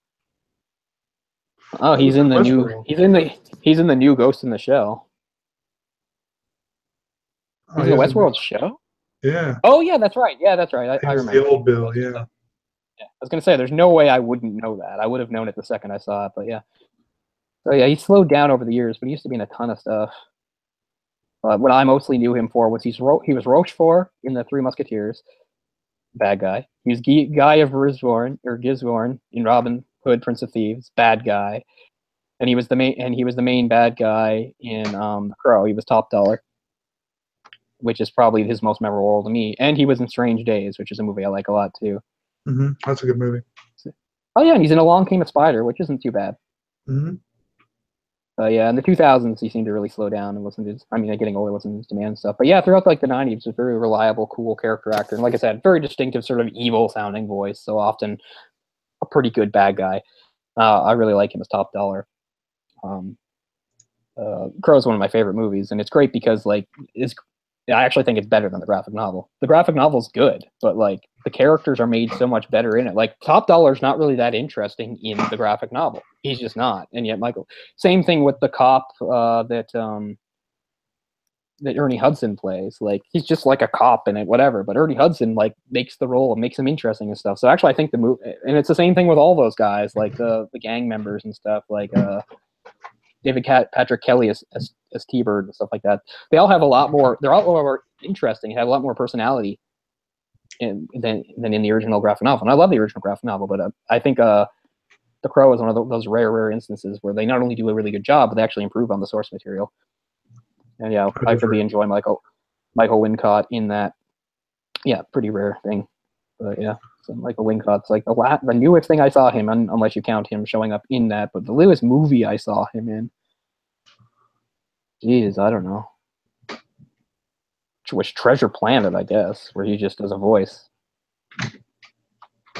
Speaker 1: Oh, he's in the new Ghost in the Shell. He's in the Westworld show?
Speaker 2: Yeah.
Speaker 1: Oh yeah, that's right. Yeah, that's right. I remember.
Speaker 2: The old Bill, yeah.
Speaker 1: Yeah. I was gonna say there's no way I wouldn't know that. I would have known it the second I saw it, but yeah. So yeah, he slowed down over the years, but he used to be in a ton of stuff. What I mostly knew him for was he was Rochefort in the Three Musketeers, bad guy. He was Guy of Gisborne in Robin Hood, Prince of Thieves, bad guy, and he was the main bad guy in The Crow. He was top dollar, which is probably his most memorable role to me. And he was in Strange Days, which is a movie I like a lot too.
Speaker 2: Mm-hmm. That's a good movie.
Speaker 1: Oh yeah, and he's in Along Came a Spider, which isn't too bad.
Speaker 2: Mm-hmm.
Speaker 1: Yeah, in the 2000s, he seemed to really slow down and wasn't his. I mean, getting older wasn't his demand stuff. But yeah, throughout like the 90s, he was a very reliable, cool character actor, and like I said, very distinctive, sort of evil-sounding voice. So often, a pretty good bad guy. I really like him as top dollar. Crow is one of my favorite movies, and it's great because like I actually think it's better than the graphic novel. The graphic novel's good, but like the characters are made so much better in it. Like Top Dollar's not really that interesting in the graphic novel. He's just not. And yet Michael, same thing with the cop that Ernie Hudson plays. Like he's just like a cop in it, whatever. But Ernie Hudson like makes the role and makes him interesting and stuff. So actually, I think the movie, and it's the same thing with all those guys, like the gang members and stuff, like David Patrick Kelly as T-Bird and stuff like that. They all have a lot more. They're all more interesting. Have a lot more personality than in the original graphic novel. And I love the original graphic novel, but I think The Crow is one of those rare instances where they not only do a really good job, but they actually improve on the source material. And yeah, I really enjoy Michael Wincott in that. Yeah, pretty rare thing. But yeah, so Michael Wincott's like the newest thing I saw him, unless you count him showing up in that. But the newest movie I saw him in, geez, I don't know. Was Treasure Planet, I guess, where he just does a voice.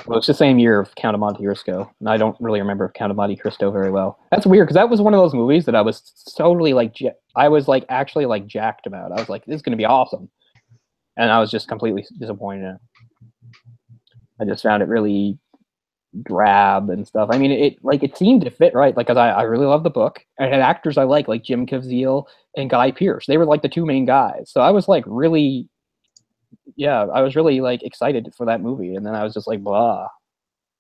Speaker 1: Well, it's the same year of Count of Monte Cristo, and I don't really remember Count of Monte Cristo very well. That's weird, because that was one of those movies that I was totally like, I was like actually like jacked about. I was like, this is going to be awesome. And I was just completely disappointed in it. I just found it really drab and stuff. I mean, it seemed to fit, right? Like, cause I really love the book. I had actors I like Jim Caviezel and Guy Pearce. They were like the two main guys. So I was like really, I was really like excited for that movie. And then I was just like, blah.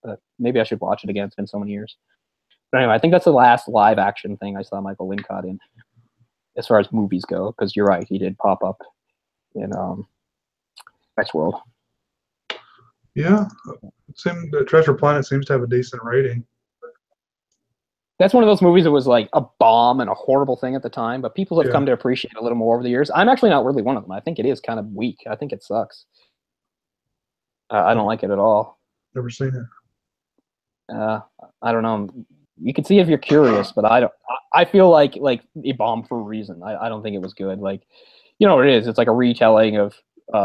Speaker 1: But maybe I should watch it again. It's been so many years. But anyway, I think that's the last live action thing I saw Michael Wincott in, as far as movies go. Because you're right, he did pop up in Westworld.
Speaker 2: Yeah, Treasure Planet seems to have a decent rating.
Speaker 1: That's one of those movies that was like a bomb and a horrible thing at the time, but people have come to appreciate it a little more over the years. I'm actually not really one of them. I think it is kind of weak. I think it sucks. I don't like it at all.
Speaker 2: Never seen it.
Speaker 1: I don't know. You can see it if you're curious, but I don't. I feel like it bombed for a reason. I don't think it was good. Like, you know what it is? It's like a retelling of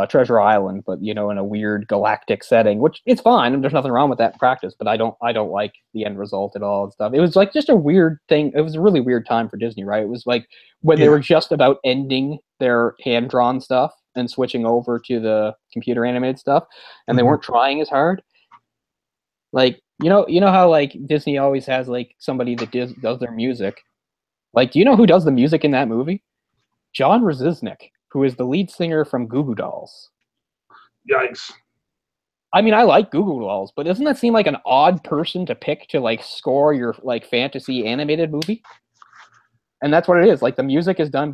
Speaker 1: Treasure Island, but in a weird galactic setting, which it's fine. There's nothing wrong with that in practice, but I don't like the end result at all and stuff. It was like just a weird thing. It was a really weird time for Disney, right? It was like when they were just about ending their hand-drawn stuff, and switching over to the computer animated stuff, and they weren't trying as hard. Like, you know how like Disney always has like somebody that does their music. Like, do you know who does the music in that movie? John Krasinski, who is the lead singer from Goo Goo Dolls.
Speaker 2: Yikes.
Speaker 1: I mean, I like Goo Goo Dolls, but doesn't that seem like an odd person to pick to like score your like fantasy animated movie? And that's what it is. Like, the music is done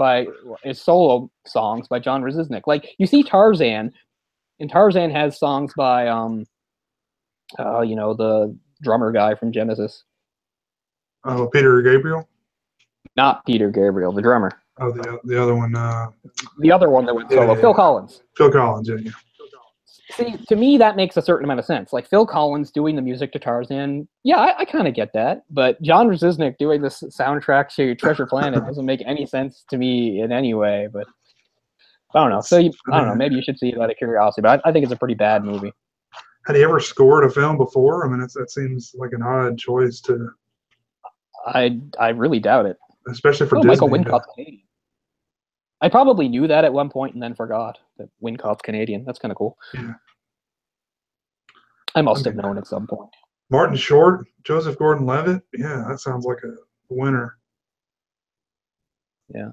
Speaker 1: is solo songs by John Krasinski. Like, you see Tarzan, and Tarzan has songs by the drummer guy from Genesis.
Speaker 2: Oh, Peter Gabriel?
Speaker 1: Not Peter Gabriel, the drummer.
Speaker 2: Oh, the other one.
Speaker 1: The other one that went solo, Phil Collins.
Speaker 2: Phil Collins, yeah.
Speaker 1: See, to me, that makes a certain amount of sense. Like, Phil Collins doing the music to Tarzan, yeah, I kind of get that. But John Krasinski doing the soundtrack to Treasure Planet doesn't make any sense to me in any way. But I don't know. So, I don't know. Maybe you should see it out of curiosity. But I think it's a pretty bad movie.
Speaker 2: Had he ever scored a film before? I mean, that seems like an odd choice to.
Speaker 1: I really doubt it.
Speaker 2: Especially for Disney.
Speaker 1: Michael Wincop's Canadian. I probably knew that at one point and then forgot that Wincop's Canadian. That's kind of cool.
Speaker 2: Yeah.
Speaker 1: I must have known at some point.
Speaker 2: Martin Short, Joseph Gordon-Levitt. Yeah, that sounds like a winner.
Speaker 1: Yeah.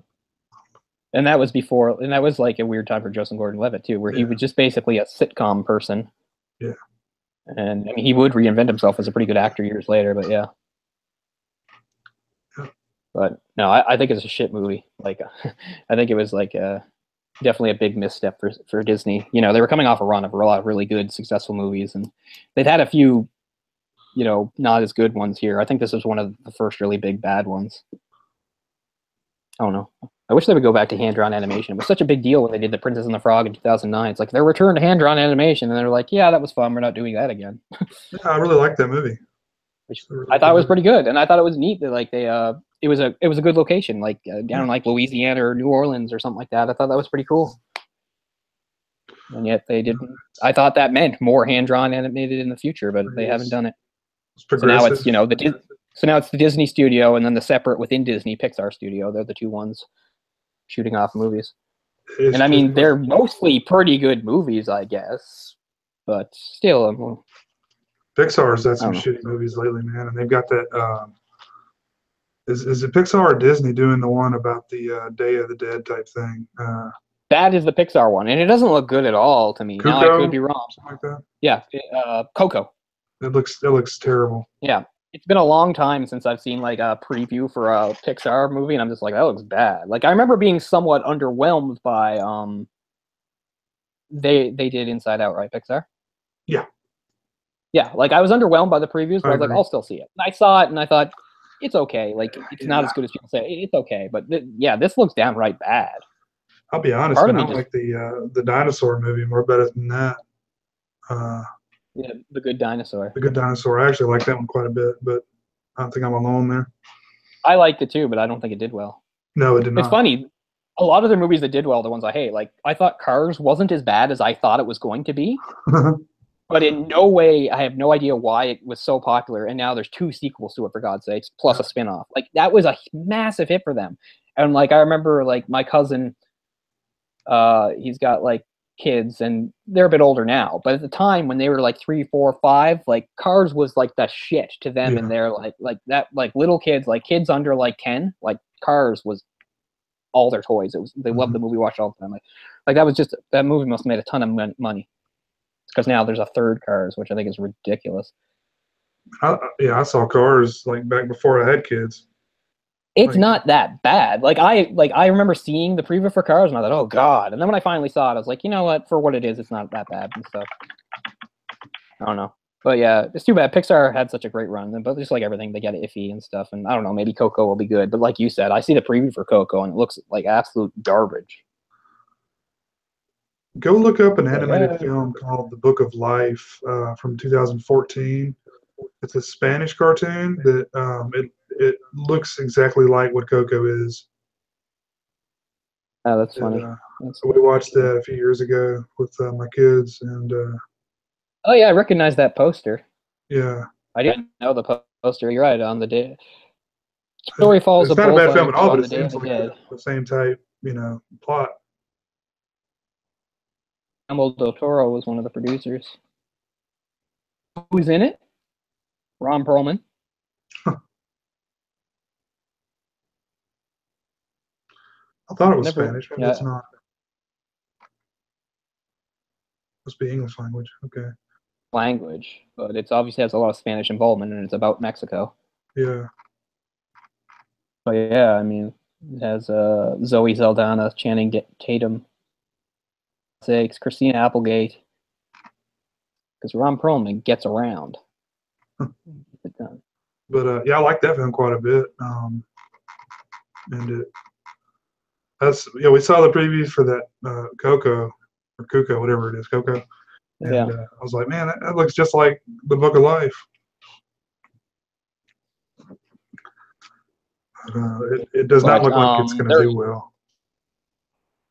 Speaker 1: And that was before, and that was like a weird time for Joseph Gordon-Levitt too, where he was just basically a sitcom person.
Speaker 2: Yeah.
Speaker 1: And I mean, he would reinvent himself as a pretty good actor years later, but yeah. But no, I think it's a shit movie. Like, I think it was like definitely a big misstep for Disney. You know, they were coming off a run of a lot of really good, successful movies, and they'd had a few, not as good ones here. I think this was one of the first really big bad ones. I don't know. I wish they would go back to hand-drawn animation. It was such a big deal when they did The Princess and the Frog in 2009. It's like their return to hand-drawn animation, and they're like, yeah, that was fun. We're not doing that again.
Speaker 2: Yeah, I really liked that movie.
Speaker 1: Which I thought it was pretty good, and I thought it was neat that like they it was a good location, like down in like Louisiana or New Orleans or something like that. I thought that was pretty cool, and yet they didn't. I thought that meant more hand-drawn animated in the future, but they haven't done it. So now it's now it's the Disney studio, and then the separate within Disney Pixar studio. They're the two ones shooting off movies, and I mean they're mostly pretty good movies, I guess, but still.
Speaker 2: Pixar's had some shitty movies lately, man, and they've got that. Is it Pixar or Disney doing the one about the Day of the Dead type thing?
Speaker 1: That is the Pixar one, and it doesn't look good at all to me. Now I could be wrong.
Speaker 2: Something like that.
Speaker 1: Yeah, Coco.
Speaker 2: It looks terrible.
Speaker 1: Yeah, it's been a long time since I've seen like a preview for a Pixar movie, and I'm just like, that looks bad. Like I remember being somewhat underwhelmed by they did Inside Out, right, Pixar?
Speaker 2: Yeah.
Speaker 1: Yeah, like I was underwhelmed by the previews, but I was like, I'll still see it. And I saw it, and I thought, it's okay. Like, it's not as good as people say. It's okay, but this looks downright bad.
Speaker 2: I'll be honest, I don't like the dinosaur movie more better than that.
Speaker 1: Yeah, The Good Dinosaur.
Speaker 2: The Good Dinosaur. I actually like that one quite a bit, but I don't think I'm alone there.
Speaker 1: I liked it too, but I don't think it did well.
Speaker 2: No, it did not.
Speaker 1: It's funny. A lot of the movies that did well, the ones I hate, like I thought Cars wasn't as bad as I thought it was going to be. But in no way, I have no idea why it was so popular. And now there's 2 sequels to it, for God's sakes, plus a spinoff. Like, that was a massive hit for them. And, like, I remember, like, my cousin, he's got, like, kids, and they're a bit older now. But at the time, when they were, like, 3, 4, 5, like, Cars was, like, the shit to them. And they're, like that, like, little kids, like, kids under, like, 10, like, Cars was all their toys. They loved the movie, watched it all the time. Like, that movie must have made a ton of money. Because now there's a third Cars, which I think is ridiculous.
Speaker 2: I saw Cars like back before I had kids.
Speaker 1: It's not that bad. I remember seeing the preview for Cars, and I thought, oh god. And then when I finally saw it, I was like, you know what? For what it is, it's not that bad and stuff. I don't know, but yeah, it's too bad. Pixar had such a great run, but just like everything, they get iffy and stuff. And I don't know, maybe Coco will be good, but like you said, I see the preview for Coco, and it looks like absolute garbage.
Speaker 2: Go look up an animated film called The Book of Life from 2014. It's a Spanish cartoon that it looks exactly like what Coco is.
Speaker 1: Oh, that's funny.
Speaker 2: So we watched that a few years ago with my kids, and
Speaker 1: oh yeah, I recognize that poster.
Speaker 2: Yeah,
Speaker 1: I didn't know the poster. You're right. On the day, story follows.
Speaker 2: It's not a bad film at all, but it seems like the same type, plot.
Speaker 1: Guillermo del Toro was one of the producers. Who's in it? Ron Perlman.
Speaker 2: I thought it was Spanish, but it's not. Must be English language. Okay.
Speaker 1: Language, but it's obviously has a lot of Spanish involvement, and it's about Mexico.
Speaker 2: Yeah.
Speaker 1: But yeah, I mean, it has Zoe Saldana, Channing Tatum, sakes, Christina Applegate, because Ron Perlman gets around.
Speaker 2: But yeah, I like that film quite a bit. And we saw the previews for that Coco or Cuco, whatever it is, Coco. And I was like, man, that looks just like the Book of Life. It does not look like it's going to do well.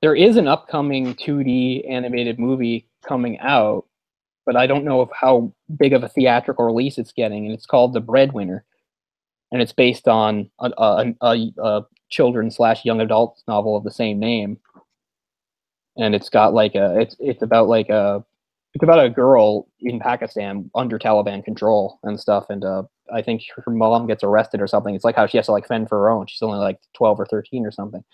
Speaker 1: There is an upcoming 2D animated movie coming out, but I don't know of how big of a theatrical release it's getting, and it's called The Breadwinner, and it's based on a children/young adult novel of the same name, and it's got like it's about a girl in Pakistan under Taliban control and stuff, and I think her mom gets arrested or something. It's like how she has to like fend for her own. She's only like 12 or 13 or something.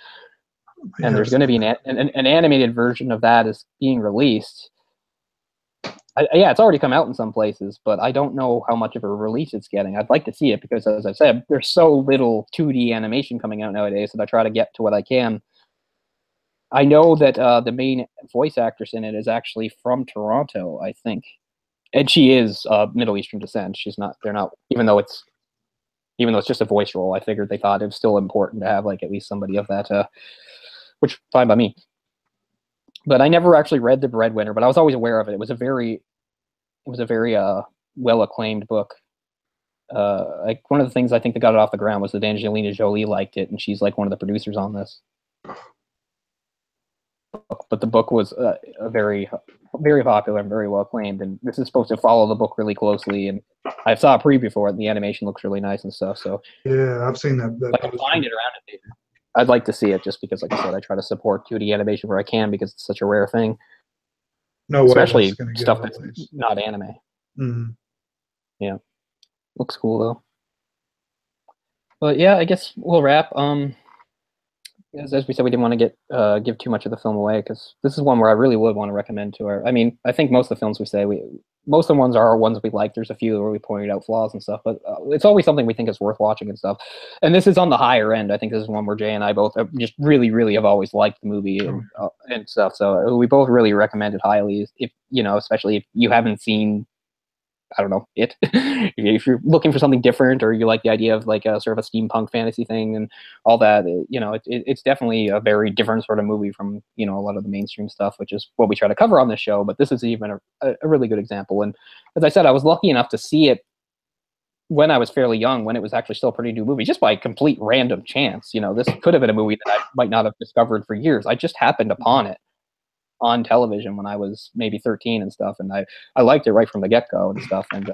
Speaker 1: And there's going to be an animated version of that is being released. Yeah, it's already come out in some places, but I don't know how much of a release it's getting. I'd like to see it because, as I said, there's so little 2D animation coming out nowadays that I try to get to what I can. I know that the main voice actress in it is actually from Toronto, I think, and she is Middle Eastern descent. She's not. They're not. Even though it's just a voice role, I figured they thought it was still important to have like at least somebody of that. Which fine by me. But I never actually read The Breadwinner, but I was always aware of it. It was a very well acclaimed book. Like one of the things I think that got it off the ground was that Angelina Jolie liked it, and she's like one of the producers on this. But the book was very popular and very well acclaimed, and this is supposed to follow the book really closely. And I saw a preview for it, and the animation looks really nice and stuff. So
Speaker 2: yeah, I've seen that.
Speaker 1: If I can find it around it, I'd like to see it just because, like I said, I try to support 2D animation where I can because it's such a rare thing.
Speaker 2: No,
Speaker 1: especially stuff that's not anime.
Speaker 2: Mm-hmm.
Speaker 1: Yeah, looks cool though. But yeah, I guess we'll wrap. As we said, we didn't want to give too much of the film away because this is one where I really would want to recommend to our. I mean, I think most of the films we say most of the ones are ones we like. There's a few where we pointed out flaws and stuff, but it's always something we think is worth watching and stuff. And this is on the higher end. I think this is one where Jay and I both just really, really have always liked the movie and stuff. So we both really recommend it highly. If especially if you haven't seen, I don't know, it. If you're looking for something different, or you like the idea of like a sort of a steampunk fantasy thing and all that, it's definitely a very different sort of movie from a lot of the mainstream stuff, which is what we try to cover on this show. But this is even a really good example. And as I said, I was lucky enough to see it when I was fairly young, when it was actually still a pretty new movie, just by complete random chance. This could have been a movie that I might not have discovered for years. I just happened upon it on television when I was maybe 13 and stuff, and I liked it right from the get-go and stuff, and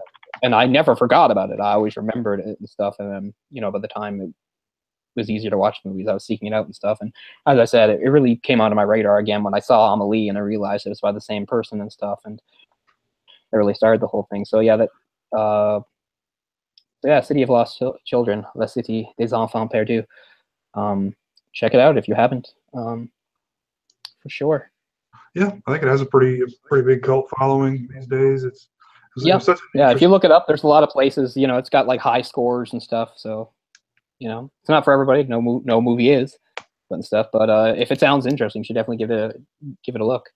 Speaker 1: I never forgot about it. I always remembered it and stuff, and then by the time it was easier to watch movies, I was seeking it out and stuff. And as I said, it really came onto my radar again when I saw Amelie, and I realized it was by the same person and stuff, and it really started the whole thing. So yeah, City of Lost Children, La Cité des Enfants Perdus. Check it out if you haven't, for sure.
Speaker 2: Yeah, I think it has a pretty big cult following these days. It's
Speaker 1: if you look it up, there's a lot of places. It's got like high scores and stuff. So, it's not for everybody. No movie is, and stuff. But if it sounds interesting, you should definitely give it a look.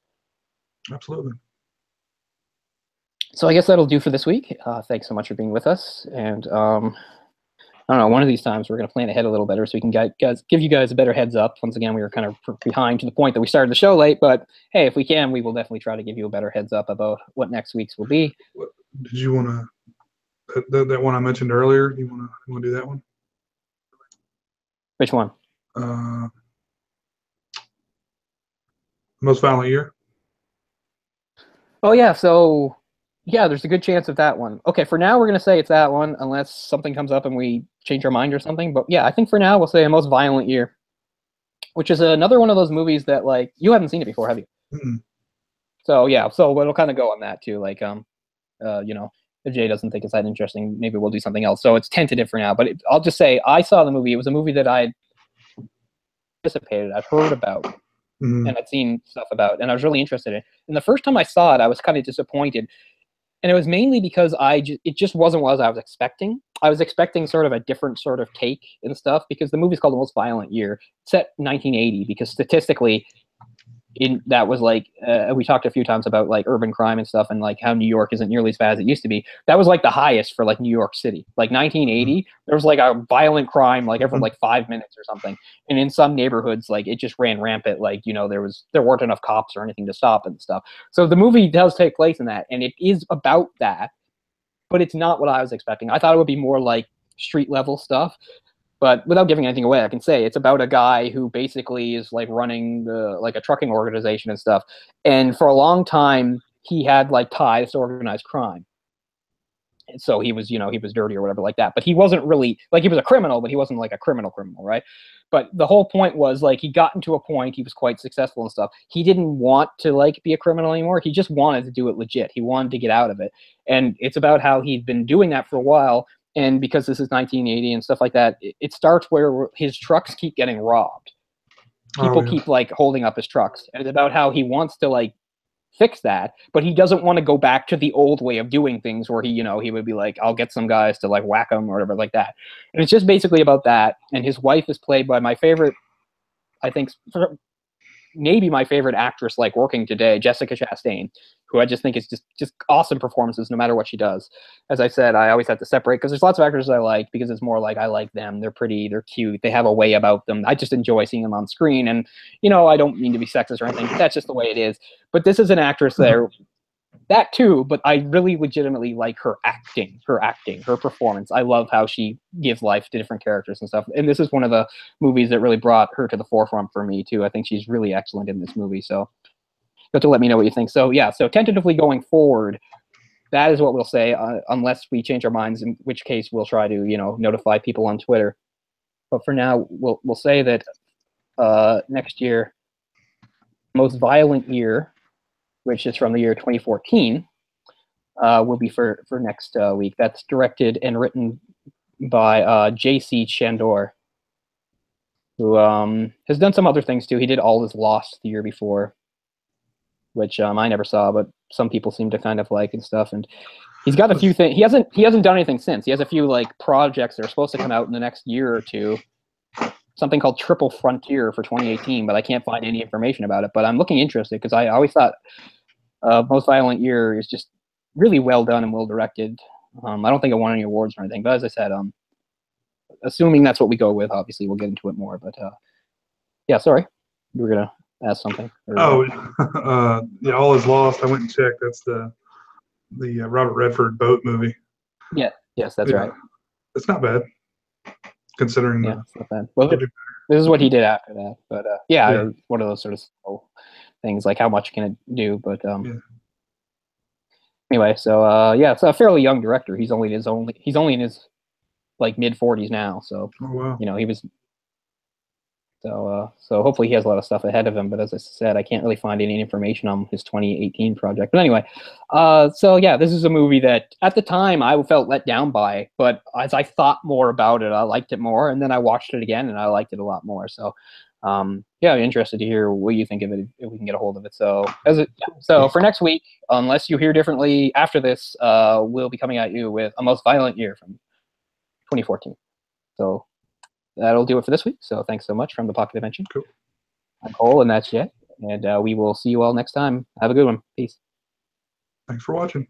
Speaker 2: Absolutely.
Speaker 1: So I guess that'll do for this week. Thanks so much for being with us, and I don't know, one of these times we're going to plan ahead a little better so we can give you guys a better heads up. Once again, we were kind of behind to the point that we started the show late, but hey, if we can, we will definitely try to give you a better heads up about what next week's will be.
Speaker 2: Did you want to, that one I mentioned earlier, do you want to do that one?
Speaker 1: Which one?
Speaker 2: Most Violent Year?
Speaker 1: Oh yeah, so yeah, there's a good chance of that one. Okay, for now we're going to say it's that one unless something comes up and we change our mind or something. But yeah, I think for now we'll say A Most Violent Year, which is another one of those movies that, like, you haven't seen it before, have you?
Speaker 2: Mm-mm.
Speaker 1: So yeah, so it'll kind of go on that too. Like you know, if Jay doesn't think it's that interesting, maybe we'll do something else. So it's tentative for now. But I'll just say I saw the movie. It was a movie that I anticipated, I'd heard about, and I'd seen stuff about, and I was really interested in it. And the first time I saw it, I was kind of disappointed, and it was mainly because it just wasn't what I was expecting. I was expecting sort of a different sort of take and stuff, because the movie's called The Most Violent Year, set 1980, because statistically, that was like we talked a few times about like urban crime and stuff, and like how New York isn't nearly as bad as it used to be. That was like the highest for like New York City. Like 1980, there was like a violent crime like every like 5 minutes or something, and in some neighborhoods like it just ran rampant. Like, you know, there weren't enough cops or anything to stop it and stuff. So the movie does take place in that, and it is about that, but it's not what I was expecting. I thought it would be more like street level stuff. But without giving anything away, I can say it's about a guy who basically is like running like a trucking organization and stuff. And for a long time, he had like ties to organized crime. And so he was, you know, he was dirty or whatever like that. But he wasn't really like, he was a criminal, but he wasn't like a criminal, right? But the whole point was like he got into a point, he was quite successful and stuff. He didn't want to like be a criminal anymore. He just wanted to do it legit. He wanted to get out of it. And it's about how he'd been doing that for a while. And because this is 1980 and stuff like that, it starts where his trucks keep getting robbed. People keep like holding up his trucks. And it's about how he wants to like fix that, but he doesn't want to go back to the old way of doing things where he, you know, he would be like, I'll get some guys to like whack him or whatever like that. And it's just basically about that. And his wife is played by my favorite, I think, maybe my favorite actress like working today, Jessica Chastain, who I just think is just awesome performances no matter what she does. As I said, I always have to separate because there's lots of actors I like because it's more like I like them. They're pretty, they're cute, they have a way about them. I just enjoy seeing them on screen. And, you know, I don't mean to be sexist or anything. That's just the way it is. But this is an actress there. That too, but I really legitimately like her acting, her performance. I love how she gives life to different characters and stuff. And this is one of the movies that really brought her to the forefront for me too. I think she's really excellent in this movie. So you have to let me know what you think. So yeah, so tentatively going forward, that is what we'll say, unless we change our minds, in which case we'll try to, you know, notify people on Twitter. But for now, we'll say that next year, Most Violent Year, which is from the year 2014, will be for next week. That's directed and written by J.C. Chandor, who has done some other things too. He did All Is Lost the year before, which I never saw, but some people seem to kind of like and stuff. And he's got a few things. He hasn't done anything since. He has a few like projects that are supposed to come out in the next year or two. Something called Triple Frontier for 2018, but I can't find any information about it. But I'm looking interested because I always thought Most Violent Year is just really well done and well directed. I don't think it won any awards or anything, but as I said, assuming that's what we go with, obviously we'll get into it more. But yeah, sorry, you were gonna ask something.
Speaker 2: Yeah, All Is Lost. I went and checked. That's the Robert Redford boat movie.
Speaker 1: Yeah, yes, that's right.
Speaker 2: It's not bad, considering.
Speaker 1: Yeah, it's not bad. Well, this is what he did after that. But yeah, one of those sort of things, like how much can it do? But anyway, so yeah, it's a fairly young director. He's only in his like mid-40s now. So you know, he was. So hopefully he has a lot of stuff ahead of him. But as I said, I can't really find any information on his 2018 project. But anyway, so yeah, this is a movie that at the time I felt let down by, but as I thought more about it, I liked it more. And then I watched it again and I liked it a lot more. So yeah, I'm interested to hear what you think of it if we can get a hold of it. So so for next week, unless you hear differently after this, we'll be coming at you with A Most Violent Year from 2014. So that'll do it for this week. So thanks so much from the Pocket Dimension.
Speaker 2: Cool.
Speaker 1: I'm Cole, and that's Jet. And we will see you all next time. Have a good one. Peace.
Speaker 2: Thanks for watching.